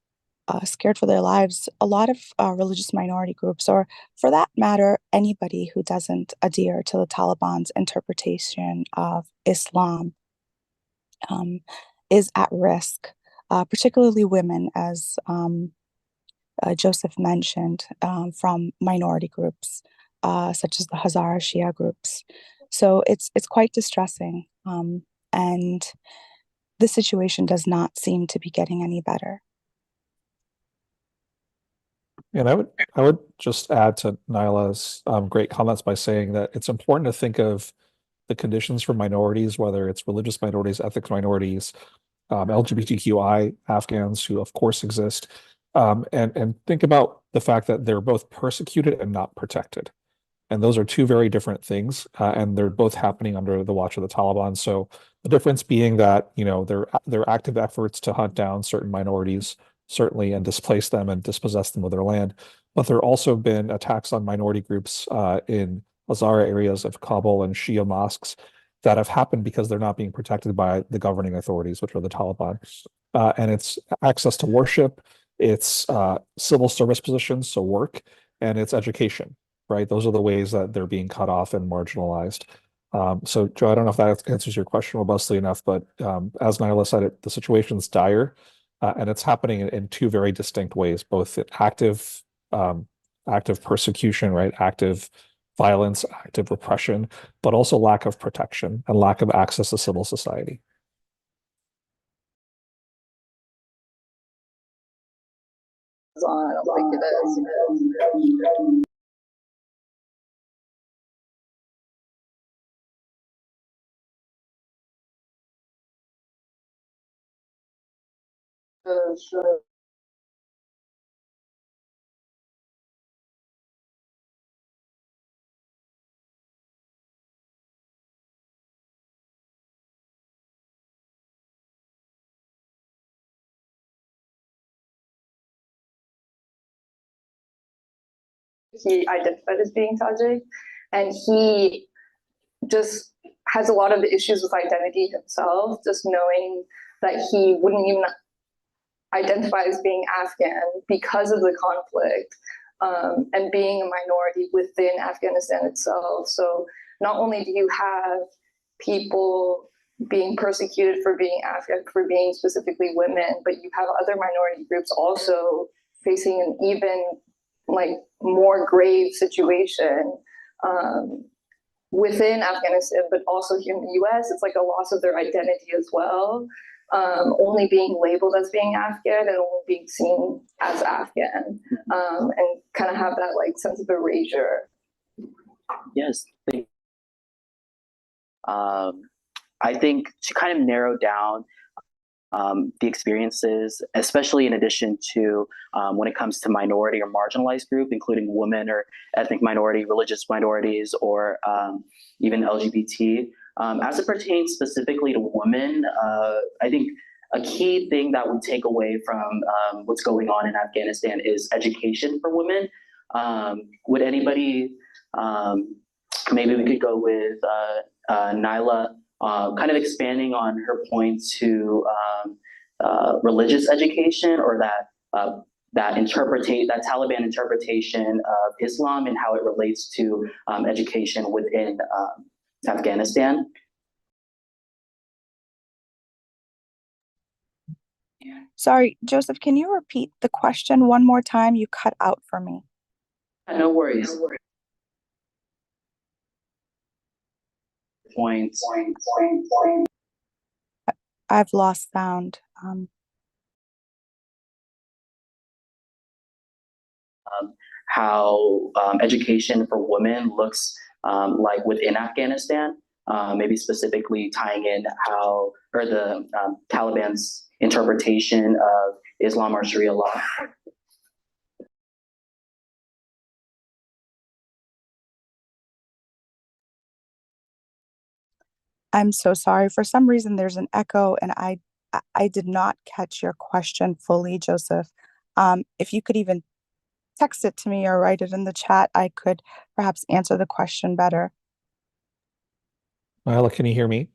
S13: scared for their lives. A lot of religious minority groups, or for that matter, anybody who doesn't adhere to the Taliban's interpretation of Islam, is at risk, particularly women, as Joseph mentioned, from minority groups, such as the Hazara Shia groups. So it's quite distressing, and the situation does not seem to be getting any better.
S12: And I would just add to Naila's great comments by saying that it's important to think of the conditions for minorities, whether it's religious minorities, ethnic minorities, LGBTQI Afghans who of course exist, and think about the fact that they're both persecuted and not protected. And those are two very different things, and they're both happening under the watch of the Taliban. So the difference being that, you know, their active efforts to hunt down certain minorities, certainly, and displace them and dispossess them of their land. But there also been attacks on minority groups in Hazara areas of Kabul and Shia mosques that have happened because they're not being protected by the governing authorities, which are the Taliban. And it's access to worship, it's civil service positions, so work, and it's education, right? Those are the ways that they're being cut off and marginalized. So, Joe, I don't know if that answers your question robustly enough, but as Naila said, the situation's dire, and it's happening in two very distinct ways, both active persecution, right? Active violence, active repression, but also lack of protection and lack of access to civil society.
S13: I don't think it is. Sure. He identified as being Tajik, and he just
S14: has a lot of issues with identity himself, just knowing that he wouldn't even identify as being Afghan because of the conflict, and being a minority within Afghanistan itself. So not only do you have people being persecuted for being Afghan, for being specifically women, but you have other minority groups also facing an even like more grave situation within Afghanistan, but also here in the US. It's like a loss of their identity as well. Only being labeled as being Afghan and only being seen as Afghan, and kind of have that like sense of erasure.
S8: Yes. I think to kind of narrow down the experiences, especially in addition to when it comes to minority or marginalized group, including women or ethnic minority, religious minorities, or even LGBT. As it pertains specifically to women, I think a key thing that we take away from what's going on in Afghanistan is education for women. Would anybody, maybe we could go with Nyla, kind of expanding on her point to religious education, or that Taliban interpretation of Islam and how it relates to education within Afghanistan.
S13: Sorry, Joseph, can you repeat the question one more time? You cut out for me.
S8: No worries. Points.
S13: I've lost sound.
S8: How education for women looks like within Afghanistan, maybe specifically tying in how, or the Taliban's interpretation of Islam or Sharia law.
S13: I'm so sorry. For some reason, there's an echo, and I did not catch your question fully, Joseph. If you could even text it to me or write it in the chat, I could perhaps answer the question better.
S12: Nyla, can you hear me?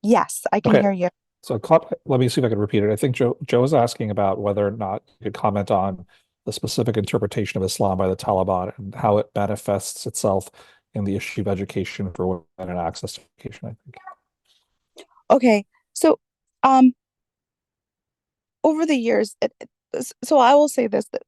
S13: Yes, I can hear you.
S12: So let me see if I can repeat it. I think Joe is asking about whether or not you could comment on the specific interpretation of Islam by the Taliban and how it manifests itself in the issue of education for women and access to education, I think.
S13: Okay, so over the years, so I will say this, that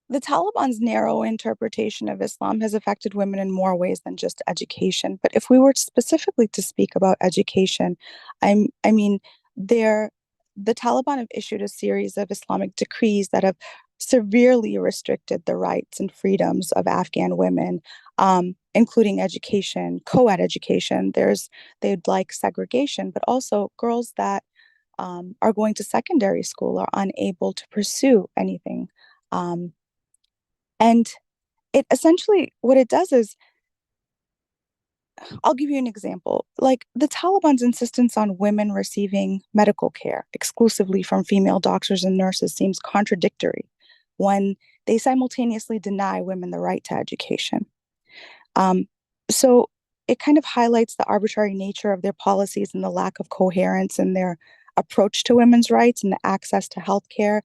S13: the Taliban's narrow interpretation of Islam has affected women in more ways than just education. But if we were specifically to speak about education, I mean, the Taliban have issued a series of Islamic decrees that have severely restricted the rights and freedoms of Afghan women, including education, co-ed education. They'd like segregation, but also girls that are going to secondary school are unable to pursue anything. And it essentially, what it does is, I'll give you an example. Like the Taliban's insistence on women receiving medical care exclusively from female doctors and nurses seems contradictory when they simultaneously deny women the right to education. So it kind of highlights the arbitrary nature of their policies and the lack of coherence in their approach to women's rights and the access to healthcare.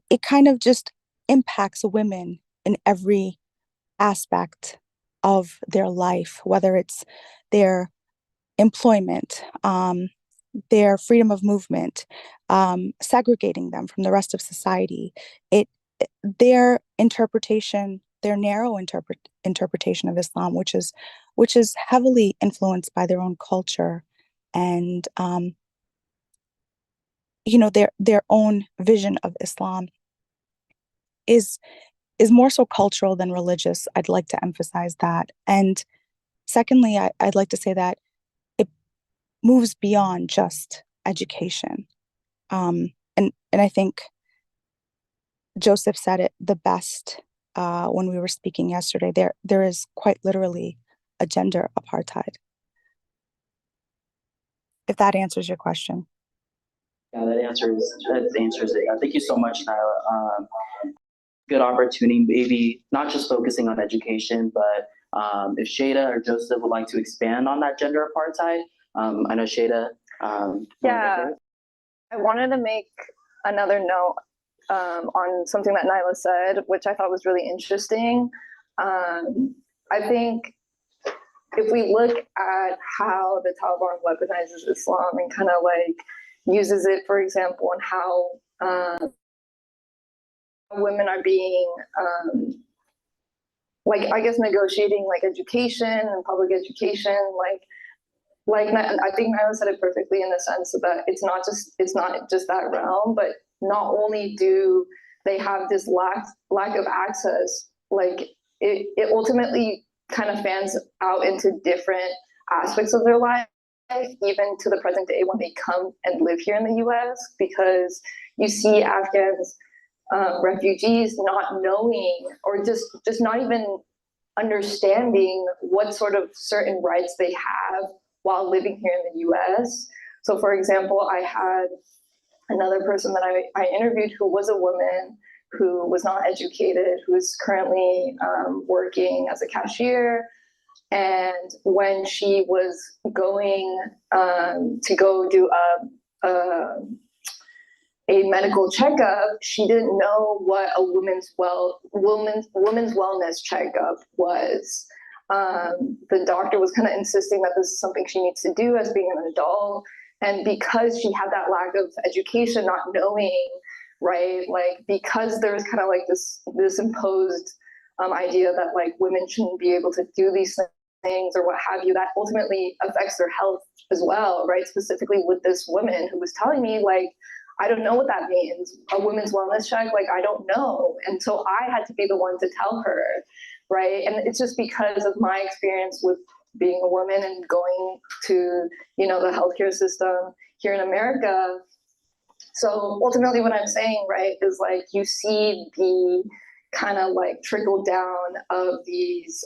S13: It kind of just impacts women in every aspect of their life, whether it's their employment, their freedom of movement, segregating them from the rest of society. Their interpretation, their narrow interpretation of Islam, which is heavily influenced by their own culture and their own vision of Islam is more so cultural than religious. I'd like to emphasize that. And secondly, I'd like to say that it moves beyond just education. And I think Joseph said it the best when we were speaking yesterday. There is quite literally a gender apartheid. If that answers your question.
S8: Yeah, that answers it. Thank you so much, Nyla. good opportunity, maybe not just focusing on education, but if Shada or Joseph would like to expand on that gender apartheid. I know Shada.
S14: Yeah, I wanted to make another note on something that Nyla said, which I thought was really interesting. I think if we look at how the Taliban weaponizes Islam and kind of like uses it, for example, and how women are being like, I guess, negotiating like education and public education, I think Nyla said it perfectly in the sense that it's not just that realm, but not only do they have this lack of access, like it ultimately kind of fans out into different aspects of their life, even to the present day when they come and live here in the US, because you see Afghans, refugees not knowing or just not even understanding what sort of certain rights they have while living here in the US. So for example, I had another person that I interviewed who was a woman who was not educated, who's currently working as a cashier. And when she was going to go do a medical checkup, she didn't know what a women's wellness checkup was. The doctor was kind of insisting that this is something she needs to do as being an adult. And because she had that lack of education, not knowing, right, like because there was kind of like this imposed idea that like women shouldn't be able to do these things or what have you, that ultimately affects their health as well, right? Specifically with this woman who was telling me like, I don't know what that means, a women's wellness check, like I don't know. And so I had to be the one to tell her, right? And it's just because of my experience with being a woman and going to, you know, the healthcare system here in America. So ultimately what I'm saying, right, is like you see the kind of like trickle down of these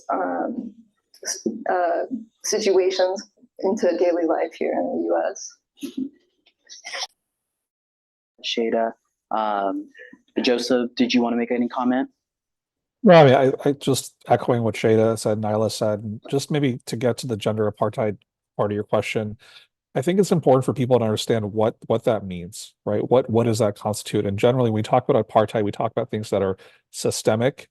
S14: situations into daily life here in the US.
S8: Shada. Joseph, did you want to make any comment?
S12: No, I mean, I just echoing what Shada said, Nyla said, and just maybe to get to the gender apartheid part of your question, I think it's important for people to understand what that means, right? What does that constitute? And generally, when we talk about apartheid, we talk about things that are systemic,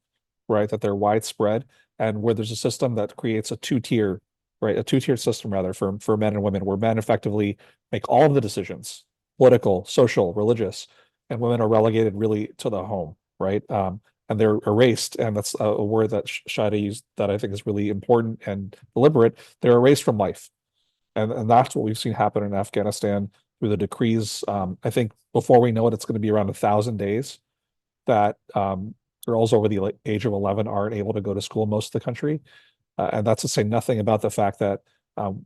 S12: right? That they're widespread, and where there's a system that creates a two-tier, right? A two-tiered system rather for men and women, where men effectively make all of the decisions, political, social, religious, and women are relegated really to the home, right? And they're erased, and that's a word that Shada used that I think is really important and deliberate. They're erased from life. And that's what we've seen happen in Afghanistan through the decrees. I think before we know it, it's going to be around 1,000 days that girls over the age of 11 aren't able to go to school in most of the country. And that's to say nothing about the fact that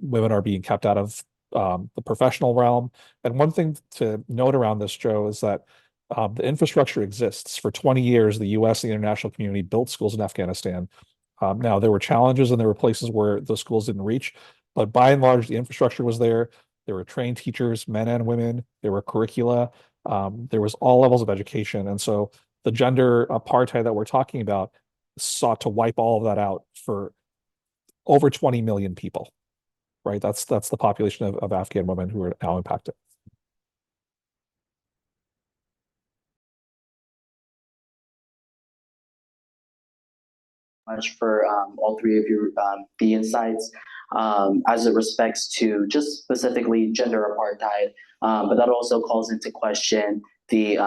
S12: women are being kept out of the professional realm. And one thing to note around this, Joe, is that the infrastructure exists. For 20 years, the US and the international community built schools in Afghanistan. Now, there were challenges and there were places where the schools didn't reach, but by and large, the infrastructure was there. There were trained teachers, men and women. There were curricula. There was all levels of education. And so the gender apartheid that we're talking about sought to wipe all of that out for over 20 million people, right? That's the population of Afghan women who are now impacted.
S8: Much for all three of your the insights as it respects to just specifically gender apartheid, but that also calls into question the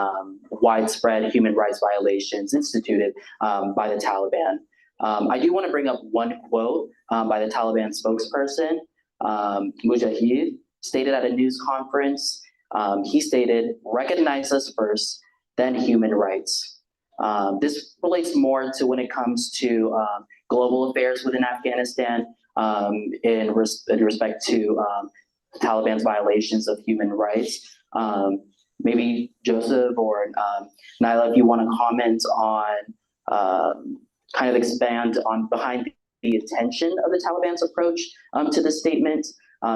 S8: widespread human rights violations instituted by the Taliban. I do want to bring up one quote by the Taliban spokesperson, Mujahid, stated at a news conference. He stated, "Recognize us first, then human rights." This relates more to when it comes to global affairs within Afghanistan in respect to Taliban's violations of human rights. Maybe Joseph or Nyla, if you want to comment on, kind of expand on behind the intention of the Taliban's approach to this statement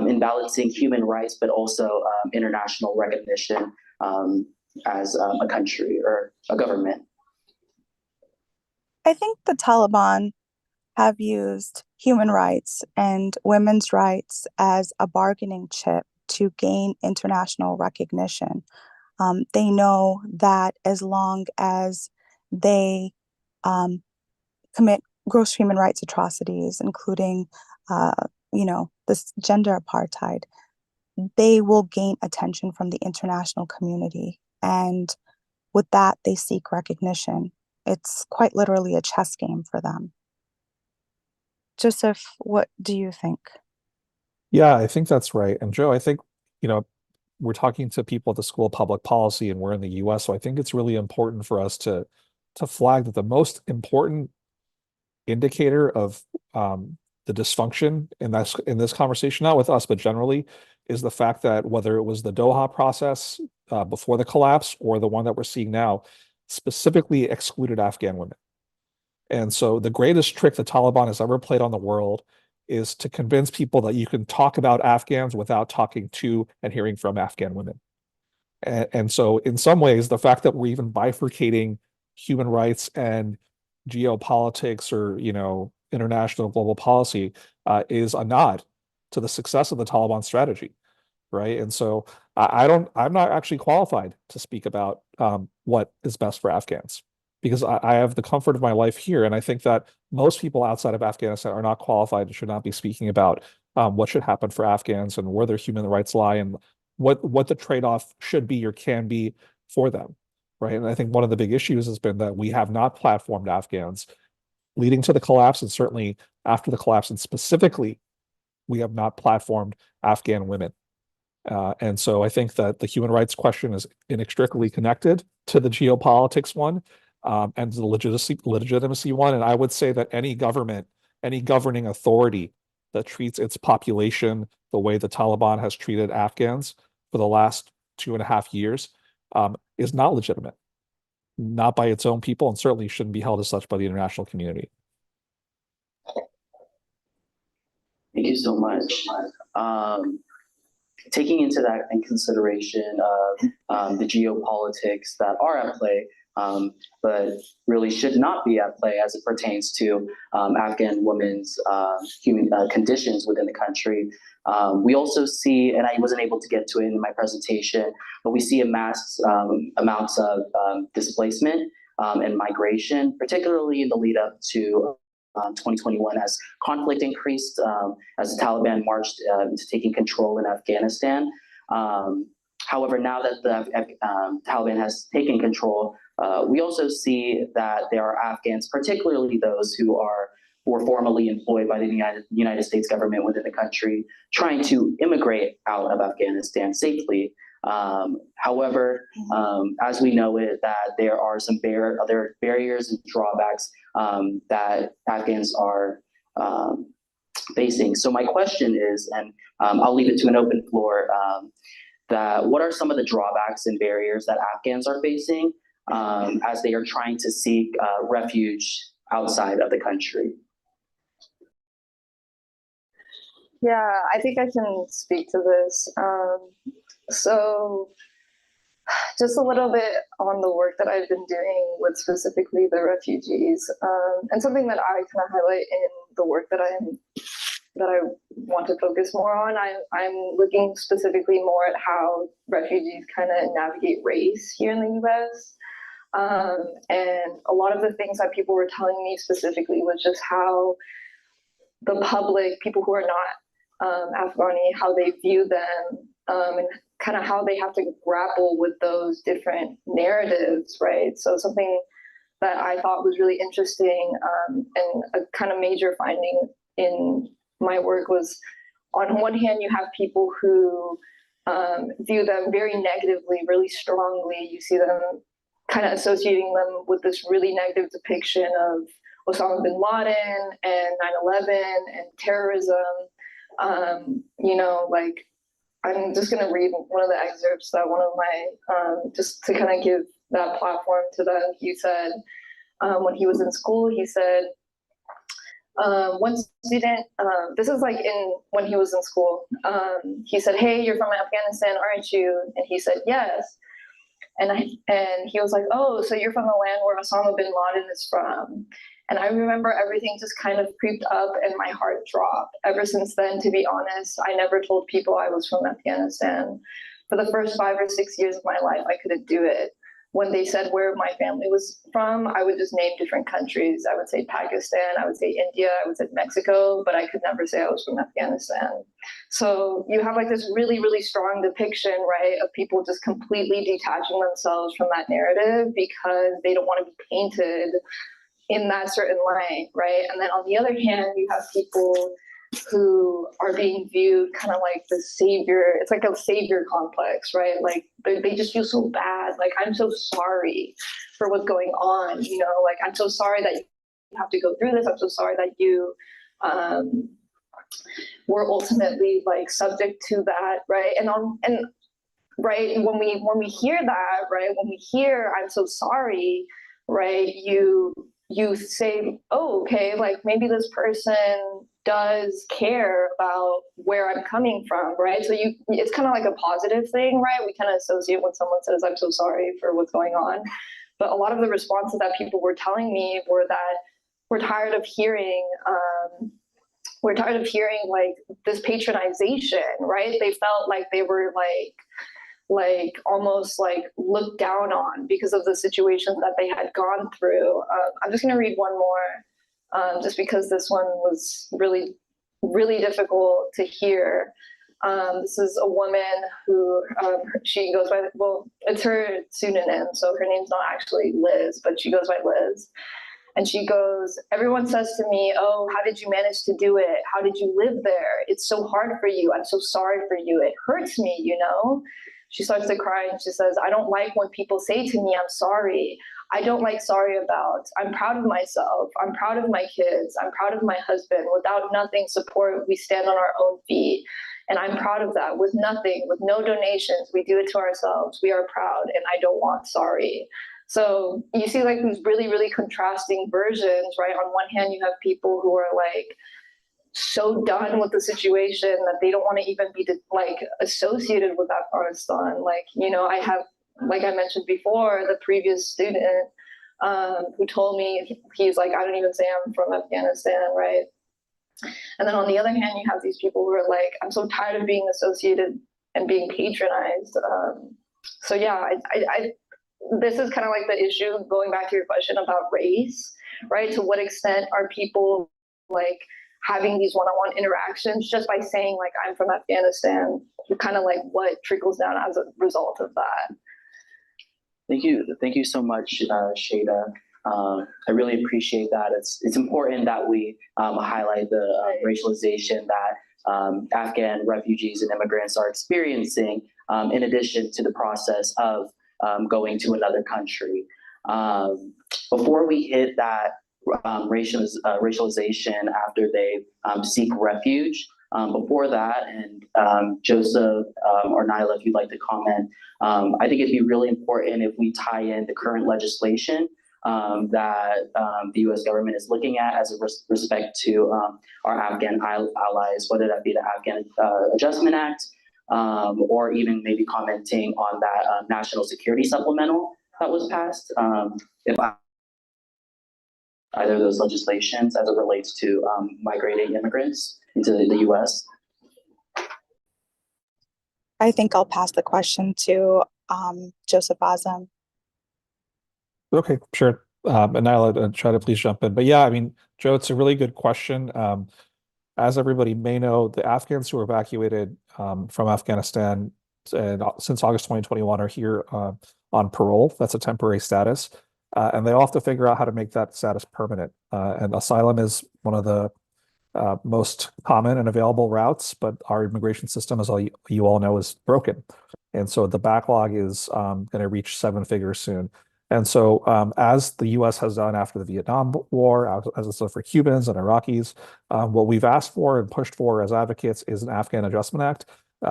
S8: in balancing human rights, but also international recognition as a country or a government.
S13: I think the Taliban have used human rights and women's rights as a bargaining chip to gain international recognition. They know that as long as they commit gross human rights atrocities, including, this gender apartheid, they will gain attention from the international community. And with that, they seek recognition. It's quite literally a chess game for them. Joseph, what do you think?
S12: Yeah, I think that's right. And Joe, I think, you know, we're talking to people at the School of Public Policy and we're in the US, so I think it's really important for us to flag that the most important indicator of the dysfunction in this conversation, not with us, but generally, is the fact that whether it was the Doha process before the collapse or the one that we're seeing now, specifically excluded Afghan women. And so the greatest trick the Taliban has ever played on the world is to convince people that you can talk about Afghans without talking to and hearing from Afghan women. And so in some ways, the fact that we're even bifurcating human rights and geopolitics or, international global policy is a nod to the success of the Taliban strategy, right? And so I'm not actually qualified to speak about what is best for Afghans because I have the comfort of my life here. And I think that most people outside of Afghanistan are not qualified and should not be speaking about what should happen for Afghans and where their human rights lie and what the trade-off should be or can be for them, right? And I think one of the big issues has been that we have not platformed Afghans leading to the collapse, and certainly after the collapse, and specifically, we have not platformed Afghan women. And so I think that the human rights question is inextricably connected to the geopolitics one and the legitimacy one. And I would say that any government, any governing authority that treats its population the way the Taliban has treated Afghans for the last 2.5 years is not legitimate, not by its own people, and certainly shouldn't be held as such by the international community.
S8: Thank you so much. Taking into that in consideration of the geopolitics that are at play, but really should not be at play as it pertains to Afghan women's human conditions within the country. We also see, and I wasn't able to get to it in my presentation, but we see a mass amounts of displacement and migration, particularly in the lead up to 2021 as conflict increased, as the Taliban marched into taking control in Afghanistan. However, now that the Taliban has taken control, we also see that there are Afghans, particularly those who were formerly employed by the United States government within the country, trying to immigrate out of Afghanistan safely. However, as we know it, that there are some other barriers and drawbacks that Afghans are facing. So my question is, and I'll leave it to an open floor, that what are some of the drawbacks and barriers that Afghans are facing as they are trying to seek refuge outside of the country?
S14: Yeah, I think I can speak to this. So just a little bit on the work that I've been doing with specifically the refugees, and something that I kind of highlight in the work that I want to focus more on. I'm looking specifically more at how refugees kind of navigate race here in the U.S. And a lot of the things that people were telling me specifically was just how the public, people who are not Afghani, how they view them, and kind of how they have to grapple with those different narratives, right? So something that I thought was really interesting and a kind of major finding in my work was, on one hand, you have people who view them very negatively, really strongly. You see them kind of associating them with this really negative depiction of Osama bin Laden and 9/11 and terrorism. Like, I'm just going to read one of the excerpts that one of my, just to kind of give that platform to them. He said, when he was in school, he said, one student, this is like when he was in school, he said, "Hey, you're from Afghanistan, aren't you?" And he said, "Yes." And he was like, "Oh, so you're from the land where Osama bin Laden is from?" And I remember everything just kind of creeped up and my heart dropped. Ever since then, to be honest, I never told people I was from Afghanistan. For the first 5 or 6 years of my life, I couldn't do it. When they said where my family was from, I would just name different countries. I would say Pakistan, I would say India, I would say Mexico, but I could never say I was from Afghanistan. So you have like this really, really strong depiction, right, of people just completely detaching themselves from that narrative because they don't want to be painted in that certain light, right? And then on the other hand, you have people who are being viewed kind of like the savior. It's like a savior complex, right? Like they just feel so bad. Like, I'm so sorry for what's going on, you know, like, I'm so sorry that you have to go through this. I'm so sorry that you were ultimately like subject to that, right? And right, when we hear that, right, when we hear I'm so sorry, right, you say, oh, okay, like maybe this person does care about where I'm coming from, right? So it's kind of like a positive thing, right? We kind of associate when someone says, I'm so sorry for what's going on. But a lot of the responses that people were telling me were that we're tired of hearing, like this patronization, right? They felt like they were like almost like looked down on because of the situations that they had gone through. I'm just going to read one more, just because this one was really, really difficult to hear. This is a woman who she goes by, well, it's her pseudonym, so her name's not actually Liz, but she goes by Liz. And she goes, everyone says to me, oh, how did you manage to do it? How did you live there? It's so hard for you. I'm so sorry for you. It hurts me, you know? She starts to cry and she says, I don't like when people say to me, I'm sorry. I don't like sorry about. I'm proud of myself. I'm proud of my kids. I'm proud of my husband. Without nothing support, we stand on our own feet. And I'm proud of that. With nothing, with no donations, we do it to ourselves. We are proud and I don't want sorry. So you see like these really, really contrasting versions, right? On one hand, you have people who are like so done with the situation that they don't want to even be like associated with Afghanistan. Like, you know, I have, like I mentioned before, the previous student who told me, he's like, I don't even say I'm from Afghanistan, right? And then on the other hand, you have these people who are like, I'm so tired of being associated and being patronized. So yeah, this is kind of like the issue, going back to your question about race, right? To what extent are people like having these one-on-one interactions just by saying like, I'm from Afghanistan, kind of like what trickles down as a result of that.
S8: Thank you so much, Shada. I really appreciate that. It's important that we highlight the racialization that Afghan refugees and immigrants are experiencing, in addition to the process of going to another country. Before we hit that racialization after they seek refuge, before that, and Joseph or Nyla, if you'd like to comment, I think it'd be really important if we tie in the current legislation that the U.S. government is looking at as a respect to our Afghan allies, whether that be the Afghan Adjustment Act, or even maybe commenting on that national security supplemental that was passed, if either of those legislations as it relates to migrating immigrants into the U.S.
S13: I think I'll pass the question to Joseph Azam.
S12: Okay, sure. And Nyla, try to please jump in. But yeah, I mean, Joe, it's a really good question. As everybody may know, the Afghans who were evacuated from Afghanistan since August 2021 are here on parole. That's a temporary status. And they all have to figure out how to make that status permanent. And asylum is one of the most common and available routes, but our immigration system, as you all know, is broken. And so the backlog is going to reach 7 figures soon. And so as the U.S. has done after the Vietnam War, as it's done for Cubans and Iraqis, what we've asked for and pushed for as advocates is an Afghan Adjustment Act,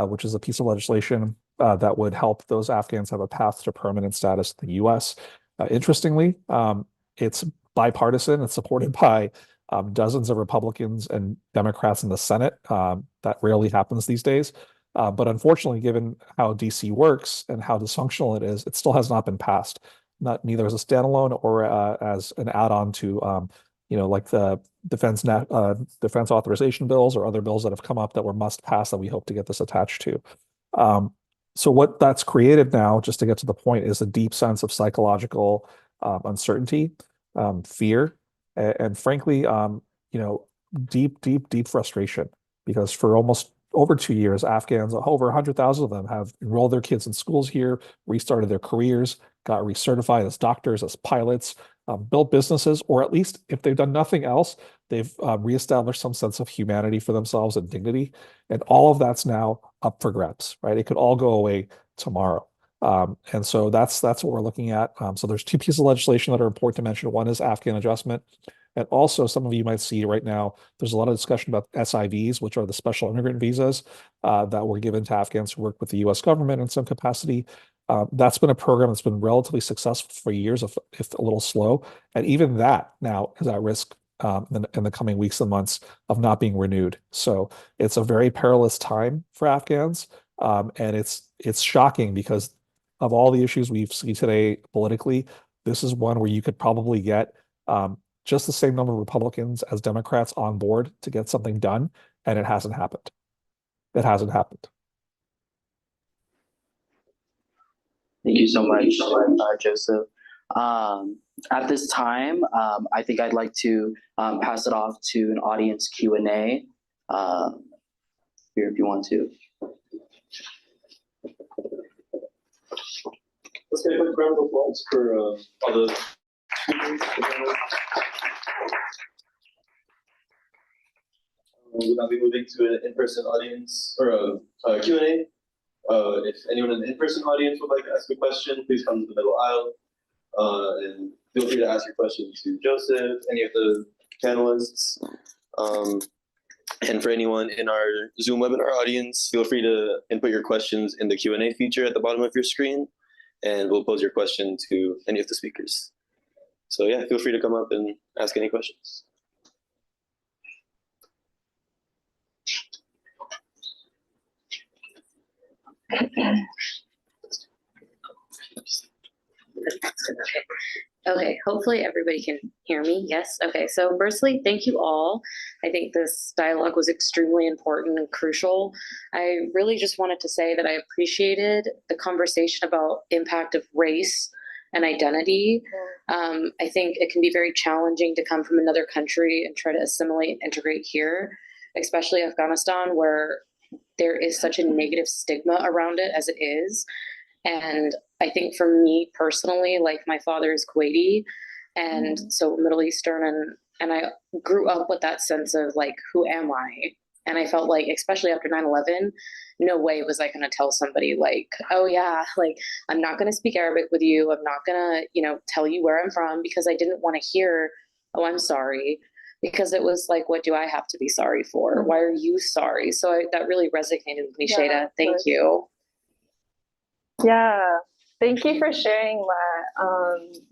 S12: which is a piece of legislation that would help those Afghans have a path to permanent status in the U.S. Interestingly, it's bipartisan. It's supported by dozens of Republicans and Democrats in the Senate. That rarely happens these days. But unfortunately, given how DC works and how dysfunctional it is, it still has not been passed. Neither as a standalone or as an add-on to like the defense authorization bills or other bills that have come up that were must pass that we hope to get this attached to. So what that's created now, just to get to the point, is a deep sense of psychological uncertainty, fear, and frankly, deep frustration, because for almost over 2 years, Afghans, over 100,000 of them, have enrolled their kids in schools here, restarted their careers, got recertified as doctors, as pilots, built businesses, or at least if they've done nothing else, they've reestablished some sense of humanity for themselves and dignity. And all of that's now up for grabs, right? It could all go away tomorrow. And so that's what we're looking at. So there's two pieces of legislation that are important to mention. One is Afghan adjustment. And also, some of you might see right now, there's a lot of discussion about SIVs, which are the special immigrant visas that were given to Afghans who work with the US government in some capacity. That's been a program that's been relatively successful for years, if a little slow. And even that now is at risk in the coming weeks and months of not being renewed. So it's a very perilous time for Afghans. And it's shocking because of all the issues we've seen today politically, this is one where you could probably get just the same number of Republicans as Democrats on board to get something done, and it hasn't happened. It hasn't happened.
S8: Thank you so much, Joseph. At this time, I think I'd like to pass it off to an audience Q&A here if you want to.
S3: Let's get a quick round of applause for all the we'll now be moving to an in-person audience or a Q&A. If anyone in the in-person audience would like to ask a question, please come to the middle aisle. And feel free to ask your question to Joseph, any of the panelists. And for anyone in our Zoom webinar audience, feel free to input your questions in the Q&A feature at the bottom of your screen, and we'll pose your question to any of the speakers. So yeah, feel free to come up and ask any questions.
S15: Okay, hopefully everybody can hear me. Yes. Okay, so firstly, thank you all. I think this dialogue was extremely important and crucial. I really just wanted to say that I appreciated the conversation about impact of race and identity. I think it can be very challenging to come from another country and try to assimilate and integrate here, especially Afghanistan, where there is such a negative stigma around it as it is. And I think for me personally, like my father is Kuwaiti, and so Middle Eastern, and I grew up with that sense of like, who am I? And I felt like, especially after 9/11, no way was I going to tell somebody like, oh yeah, like I'm not going to speak Arabic with you. I'm not going to, tell you where I'm from, because I didn't want to hear, oh, I'm sorry. Because it was like, what do I have to be sorry for? Why are you sorry? So that really resonated with me, Shada. Thank you.
S14: Yeah, thank you for sharing that.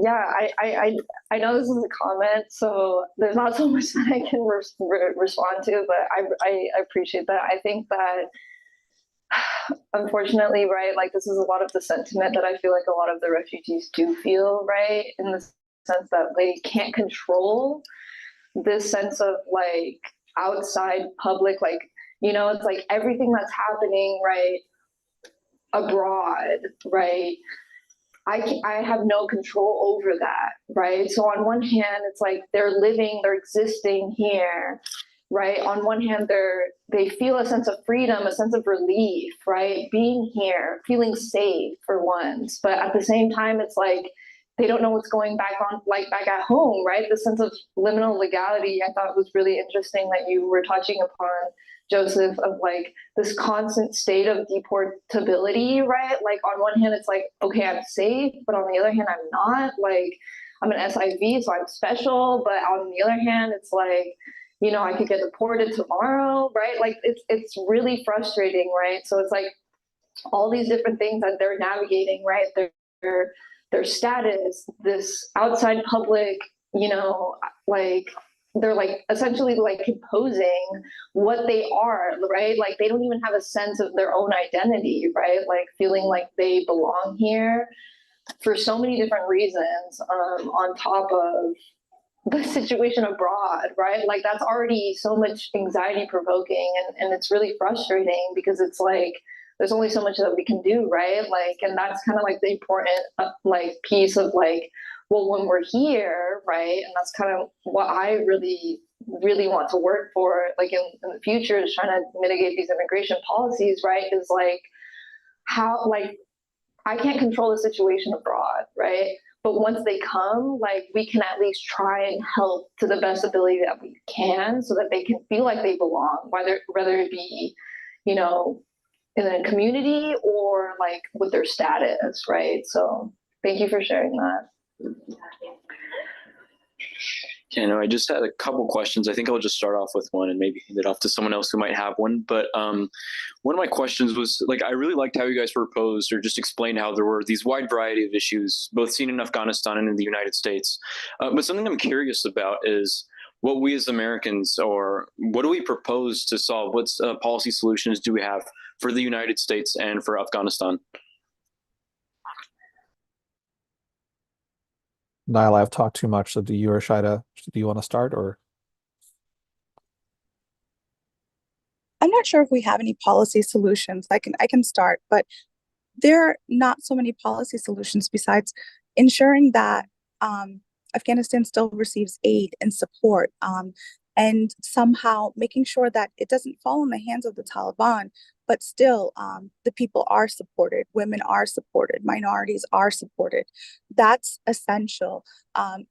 S14: Yeah, I know this is a comment, so there's not so much that I can respond to, but I appreciate that. I think that unfortunately, right, like this is a lot of the sentiment that I feel like a lot of the refugees do feel, right, in the sense that they can't control this sense of like outside public, like, it's like everything that's happening, right, abroad, right? I have no control over that, right? So on one hand, it's like they're existing here, right? On one hand, they feel a sense of freedom, a sense of relief, right? Being here, feeling safe for once, but at the same time, it's like they don't know what's going back at home, right? The sense of liminal legality, I thought was really interesting that you were touching upon, Joseph, of like this constant state of deportability, right? Like on one hand, it's like, okay, I'm safe, but on the other hand, I'm not. Like I'm an SIV, so I'm special, but on the other hand, it's like, I could get deported tomorrow, right? Like it's really frustrating, right? So it's like all these different things that they're navigating, right? Their status, this outside public, like they're like essentially like imposing what they are, right? Like they don't even have a sense of their own identity, right? Like feeling like they belong here. for so many different reasons, on top of the situation abroad, right? Like that's already so much anxiety provoking, and it's really frustrating because it's like there's only so much that we can do, right? Like, and that's kind of like the important like piece of like, well, when we're here, right? And that's kind of what I really want to work for, like in the future, is trying to mitigate these immigration policies, right? Is like how, like, I can't control the situation abroad, right? But once they come, like we can at least try and help to the best ability that we can, so that they can feel like they belong, whether it be, you know, in a community or like with their status, right? So thank you for sharing that.
S4: Yeah, no, I just had a couple questions. I think I'll just start off with one and maybe hand it off to someone else who might have one. But one of my questions was like, I really liked how you guys proposed or just explained how there were these wide variety of issues, both seen in Afghanistan and in the United States. But something I'm curious about is what we as Americans, or what do we propose to solve? What policy solutions do we have for the United States and for Afghanistan?
S12: Niall, I've talked too much, so do you or Shida, do you want to start, or?
S13: I'm not sure if we have any policy solutions. I can start, but there are not so many policy solutions besides ensuring that Afghanistan still receives aid and support, and somehow making sure that it doesn't fall in the hands of the Taliban, but still the people are supported, women are supported, minorities are supported. That's essential.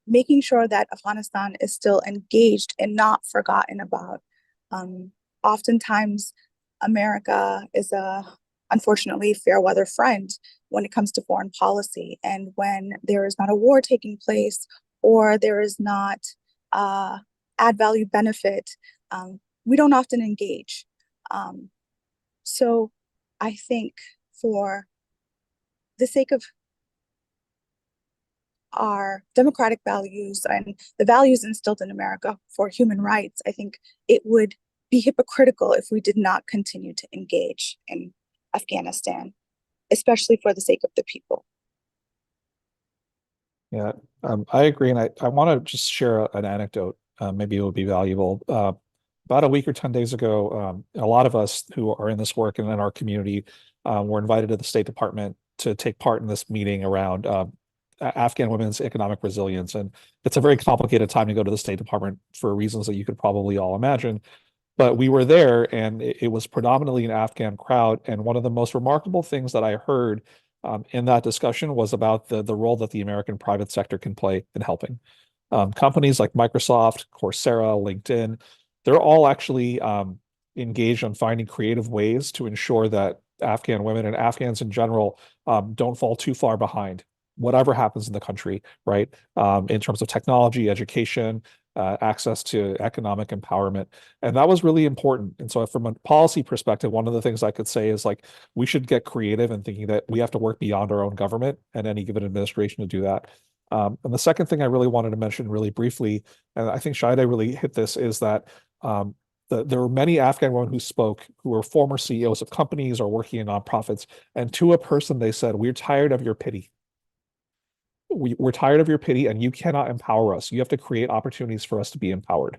S13: Making sure that Afghanistan is still engaged and not forgotten about. Oftentimes, America is unfortunately, fair weather friend when it comes to foreign policy. And when there is not a war taking place, or there is not add value benefit, we don't often engage. So I think for the sake of our democratic values and the values instilled in America for human rights, I think it would be hypocritical if we did not continue to engage in Afghanistan, especially for the sake of the people.
S12: Yeah, I agree. And I want to just share an anecdote. Maybe it would be valuable. About a week or 10 days ago, a lot of us who are in this work and in our community were invited to the State Department to take part in this meeting around Afghan women's economic resilience. And it's a very complicated time to go to the State Department for reasons that you could probably all imagine. But we were there, and it was predominantly an Afghan crowd. And one of the most remarkable things that I heard in that discussion was about the role that the American private sector can play in helping. Companies like Microsoft, Coursera, LinkedIn, they're all actually engaged on finding creative ways to ensure that Afghan women and Afghans in general don't fall too far behind, whatever happens in the country, right? In terms of technology, education, access to economic empowerment. And that was really important. And so from a policy perspective, one of the things I could say is like, we should get creative in thinking that we have to work beyond our own government and any given administration to do that. And the second thing I really wanted to mention really briefly, and I think Shida really hit this, is that there were many Afghan women who spoke who were former CEOs of companies or working in nonprofits. And to a person, they said, "We're tired of your pity. We're tired of your pity, and you cannot empower us. You have to create opportunities for us to be empowered."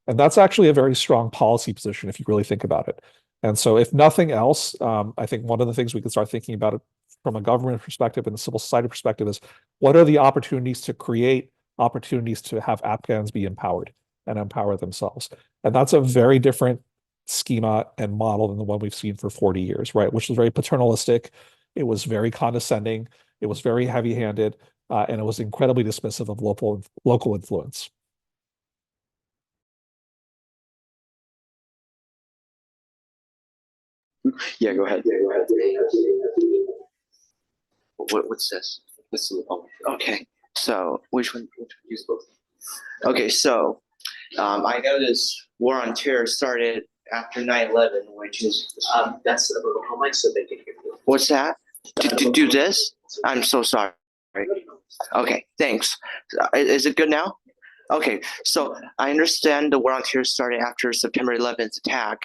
S12: And that's actually a very strong policy position if you really think about it. And so if nothing else, I think one of the things we can start thinking about it from a government perspective and a civil society perspective is, what are the opportunities to create opportunities to have Afghans be empowered and empower themselves? And that's a very different schema and model than the one we've seen for 40 years, right? Which was very paternalistic. It was very condescending. It was very heavy-handed. And it was incredibly dismissive of local influence.
S4: Yeah, go ahead. What's this? This is okay. So which one use both? Okay, so I know this war on terror started after 9/11, which is that's a little how much so they can hear you. What's that? Do this? I'm so sorry. Okay, thanks. Is it good now? Okay, so I understand the war on terror started after September 11th attack.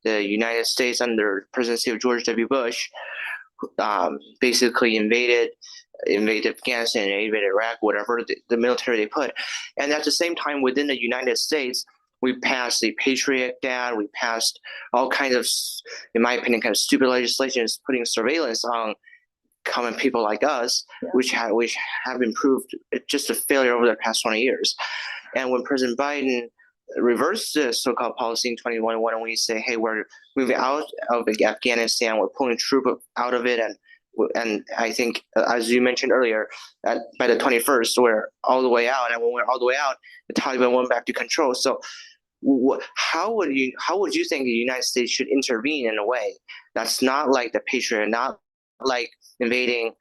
S4: The United States under presidency of George W. Bush basically invaded
S16: invaded Afghanistan, invaded Iraq, whatever the military they put. And at the same time, within the United States, we passed the Patriot Act. We passed all kinds of, in my opinion, kind of stupid legislation putting surveillance on common people like us, which have been proved just a failure over the past 20 years. And when President Biden reversed the so-called policy in 2021, and we say, hey, we're moving out of Afghanistan, we're pulling troops out of it, and I think, as you mentioned earlier, that by the 21st, we're all the way out, and when we're all the way out, the Taliban went back to control. So how would you think the United States should intervene in a way that's not like the Patriot, not like invading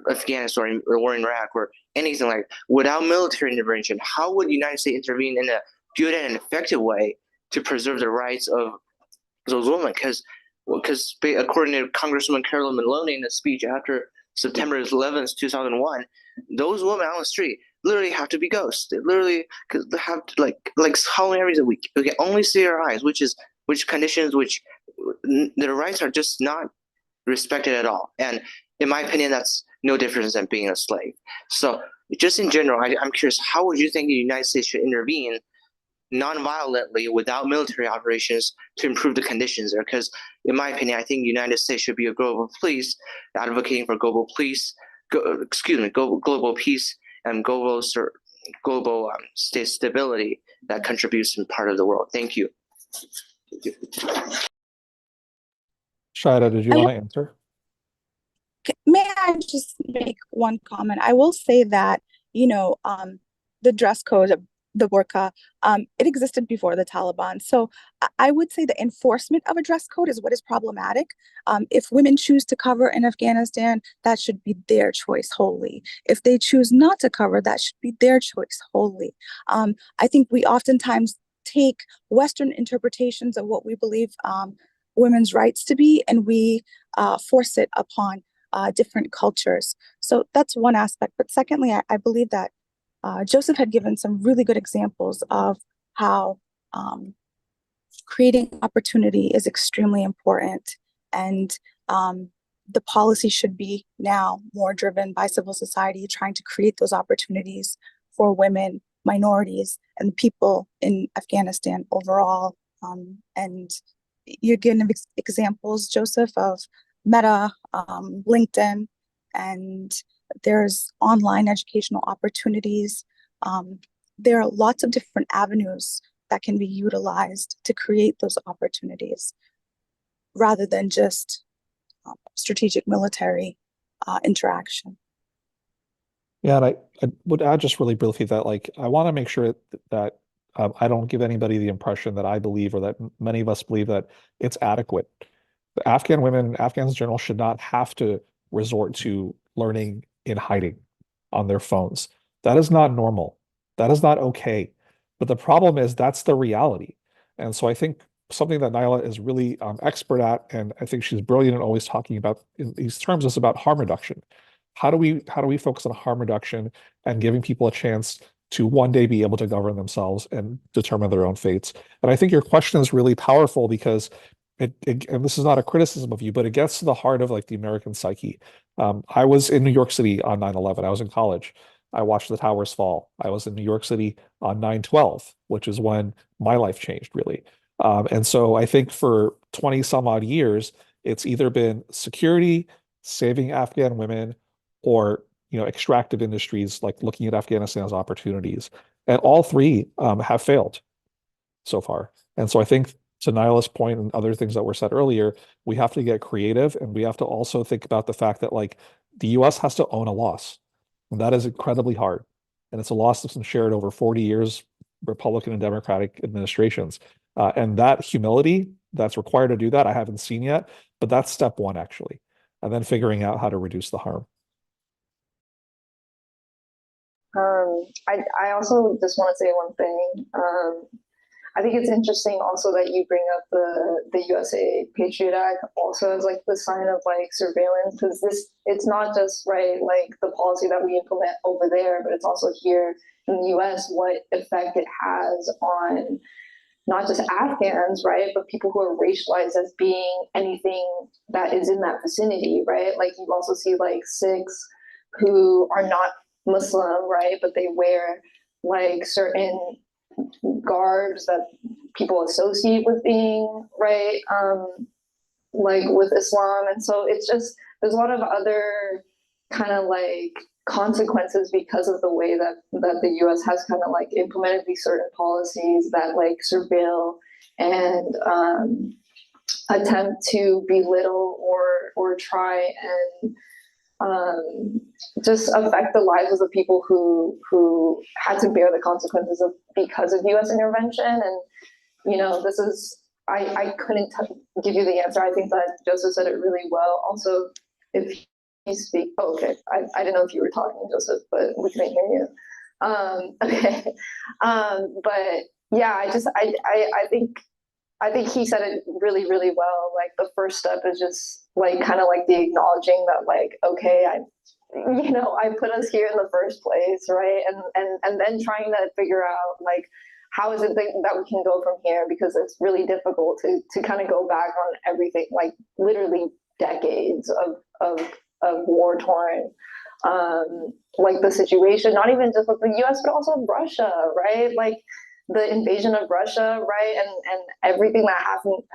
S16: Afghanistan or war in Iraq or anything like that? Without military intervention, how would the United States intervene in a good and effective way to preserve the rights of those women? Because according to Congresswoman Carolyn Maloney in a speech after September 11th, 2001, those women on the street literally have to be ghosted. Literally have to like how many hours a week? We can only see our eyes, which conditions which their rights are just not respected at all. And in my opinion, that's no difference than being a slave. So just in general, I'm curious, how would you think the United States should intervene non-violently without military operations to improve the conditions there? Because in my opinion, I think the United States should be a global police, advocating for global peace, global peace and global state stability that contributes in part of the world. Thank you.
S12: Shida, did you want to answer?
S13: May I just make one comment? I will say that, the dress code, the burqa, it existed before the Taliban. So I would say the enforcement of a dress code is what is problematic. If women choose to cover in Afghanistan, that should be their choice wholly. If they choose not to cover, that should be their choice wholly. I think we oftentimes take Western interpretations of what we believe women's rights to be, and we force it upon different cultures. So that's one aspect. But secondly, I believe that Joseph had given some really good examples of how creating opportunity is extremely important, and the policy should be now more driven by civil society, trying to create those opportunities for women, minorities, and people in Afghanistan overall. And you're giving examples, Joseph, of Meta, LinkedIn, and there's online educational opportunities. There are lots of different avenues that can be utilized to create those opportunities rather than just strategic military interaction.
S12: Yeah, and I would add just really briefly that I want to make sure that I don't give anybody the impression that I believe or that many of us believe that it's adequate. The Afghan women, Afghans in general, should not have to resort to learning in hiding on their phones. That is not normal. That is not okay. But the problem is that's the reality. And so I think something that Nyla is really expert at, and I think she's brilliant at always talking about in these terms, is about harm reduction. How do we focus on harm reduction and giving people a chance to one day be able to govern themselves and determine their own fates? And I think your question is really powerful because and this is not a criticism of you, but it gets to the heart of the American psyche. I was in New York City on 9/11. I was in college. I watched the towers fall. I was in New York City on 9/12, which is when my life changed, really. And so I think for 20 some odd years, it's either been security, saving Afghan women, or extractive industries, like looking at Afghanistan as opportunities. And all three have failed so far. And so I think, to Nyla's point and other things that were said earlier, we have to get creative, and we have to also think about the fact that the US has to own a loss. And that is incredibly hard. And it's a loss that's been shared over 40 years, Republican and Democratic administrations. And that humility that's required to do that, I haven't seen yet, but that's step one, actually. And then figuring out how to reduce the harm.
S14: I also just want to say one thing. I think it's interesting also that you bring up the USA Patriot Act also as the sign of surveillance, because it's not just the policy that we implement over there, but it's also here in the US what effect it has on not just Afghans, right, but people who are racialized as being anything that is in that vicinity, right? You also see Sikhs, who are not Muslim, right? But they wear like certain garbs that people associate with being, right? Like with Islam. And so it's just, there's a lot of other kind of like consequences because of the way that the US has kind of like implemented these certain policies that like surveil and attempt to belittle or try and just affect the lives of the people who had to bear the consequences of because of US intervention. And you know, this is, I couldn't give you the answer. I think that Joseph said it really well. Also, if you speak, oh, okay, I didn't know if you were talking, Joseph, but we couldn't hear you. Okay, but yeah, I think he said it really, really well. Like the first step is just like kind of like the acknowledging that like, okay, I put us here in the first place, right? And then trying to figure out like, how is it that we can go from here? Because it's really difficult to kind of go back on everything, like literally decades of war torn, like the situation, not even just with the US, but also Russia, right? Like the invasion of Russia, right? And everything that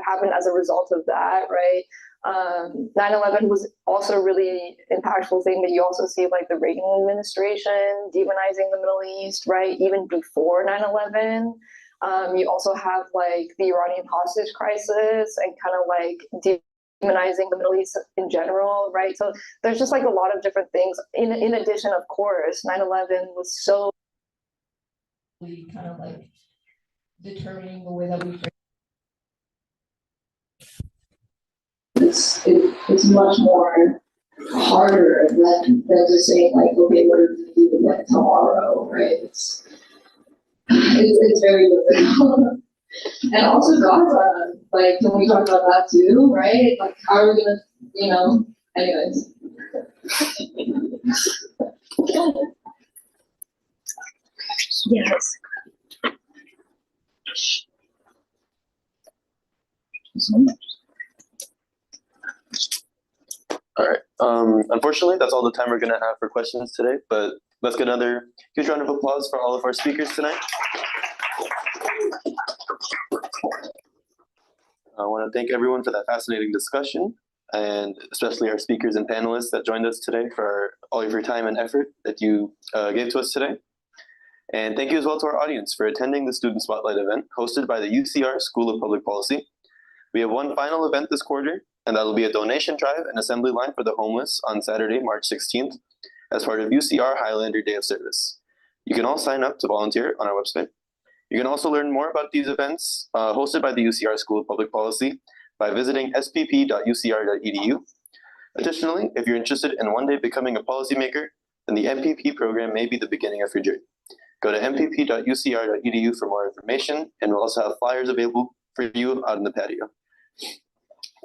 S14: happened as a result of that, right? 9/11 was also a really impactful thing, but you also see like the Reagan administration demonizing the Middle East, right? Even before 9/11. You also have like the Iranian hostage crisis and kind of like demonizing the Middle East in general, right? So there's just like a lot of different things. In addition, of course, 9/11 was so kind of like determining the way that we it's much more harder than just saying like, okay, what are we gonna do with tomorrow, right? It's very difficult. And also Gaza, like, can we talk about that too, right? Like, how are we gonna, anyways. Yes.
S1: All right. Unfortunately, that's all the time we're going to have for questions today, but let's get another huge round of applause for all of our speakers tonight. I want to thank everyone for that fascinating discussion, and especially our speakers and panelists that joined us today for all of your time and effort that you gave to us today. And thank you as well to our audience for attending the Student Spotlight event hosted by the UCR School of Public Policy. We have one final event this quarter, and that will be a donation drive and assembly line for the homeless on Saturday, March 16th, as part of UCR Highlander Day of Service. You can all sign up to volunteer on our website. You can also learn more about these events hosted by the UCR School of Public Policy by visiting spp.ucr.edu. Additionally, if you're interested in one day becoming a policymaker, then the MPP program may be the beginning of your journey. Go to mpp.ucr.edu for more information, and we'll also have flyers available for you out in the patio.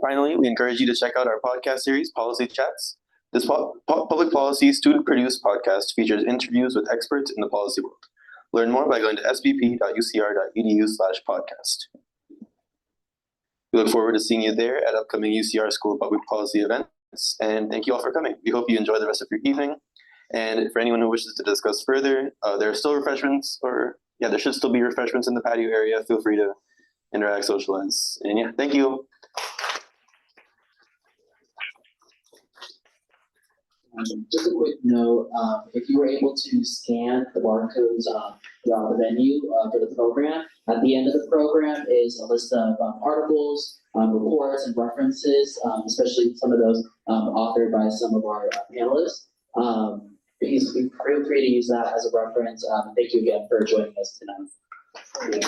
S1: Finally, we encourage you to check out our podcast series, Policy Chats. This public policy student-produced podcast features interviews with experts in the policy world. Learn more by going to sbp.ucr.edu/podcast. We look forward to seeing you there at upcoming UCR School of Public Policy events, and thank you all for coming. We hope you enjoy the rest of your evening. And for anyone who wishes to discuss further, there are still refreshments, there should still be refreshments in the patio area. Feel free to interact, socialize, and yeah, thank you.
S8: Just a quick note, if you were able to scan the barcodes throughout the venue for the program, at the end of the program is a list of articles, reports, and references, especially some of those authored by some of our panelists. Please feel free to use that as a reference. Thank you again for joining us tonight.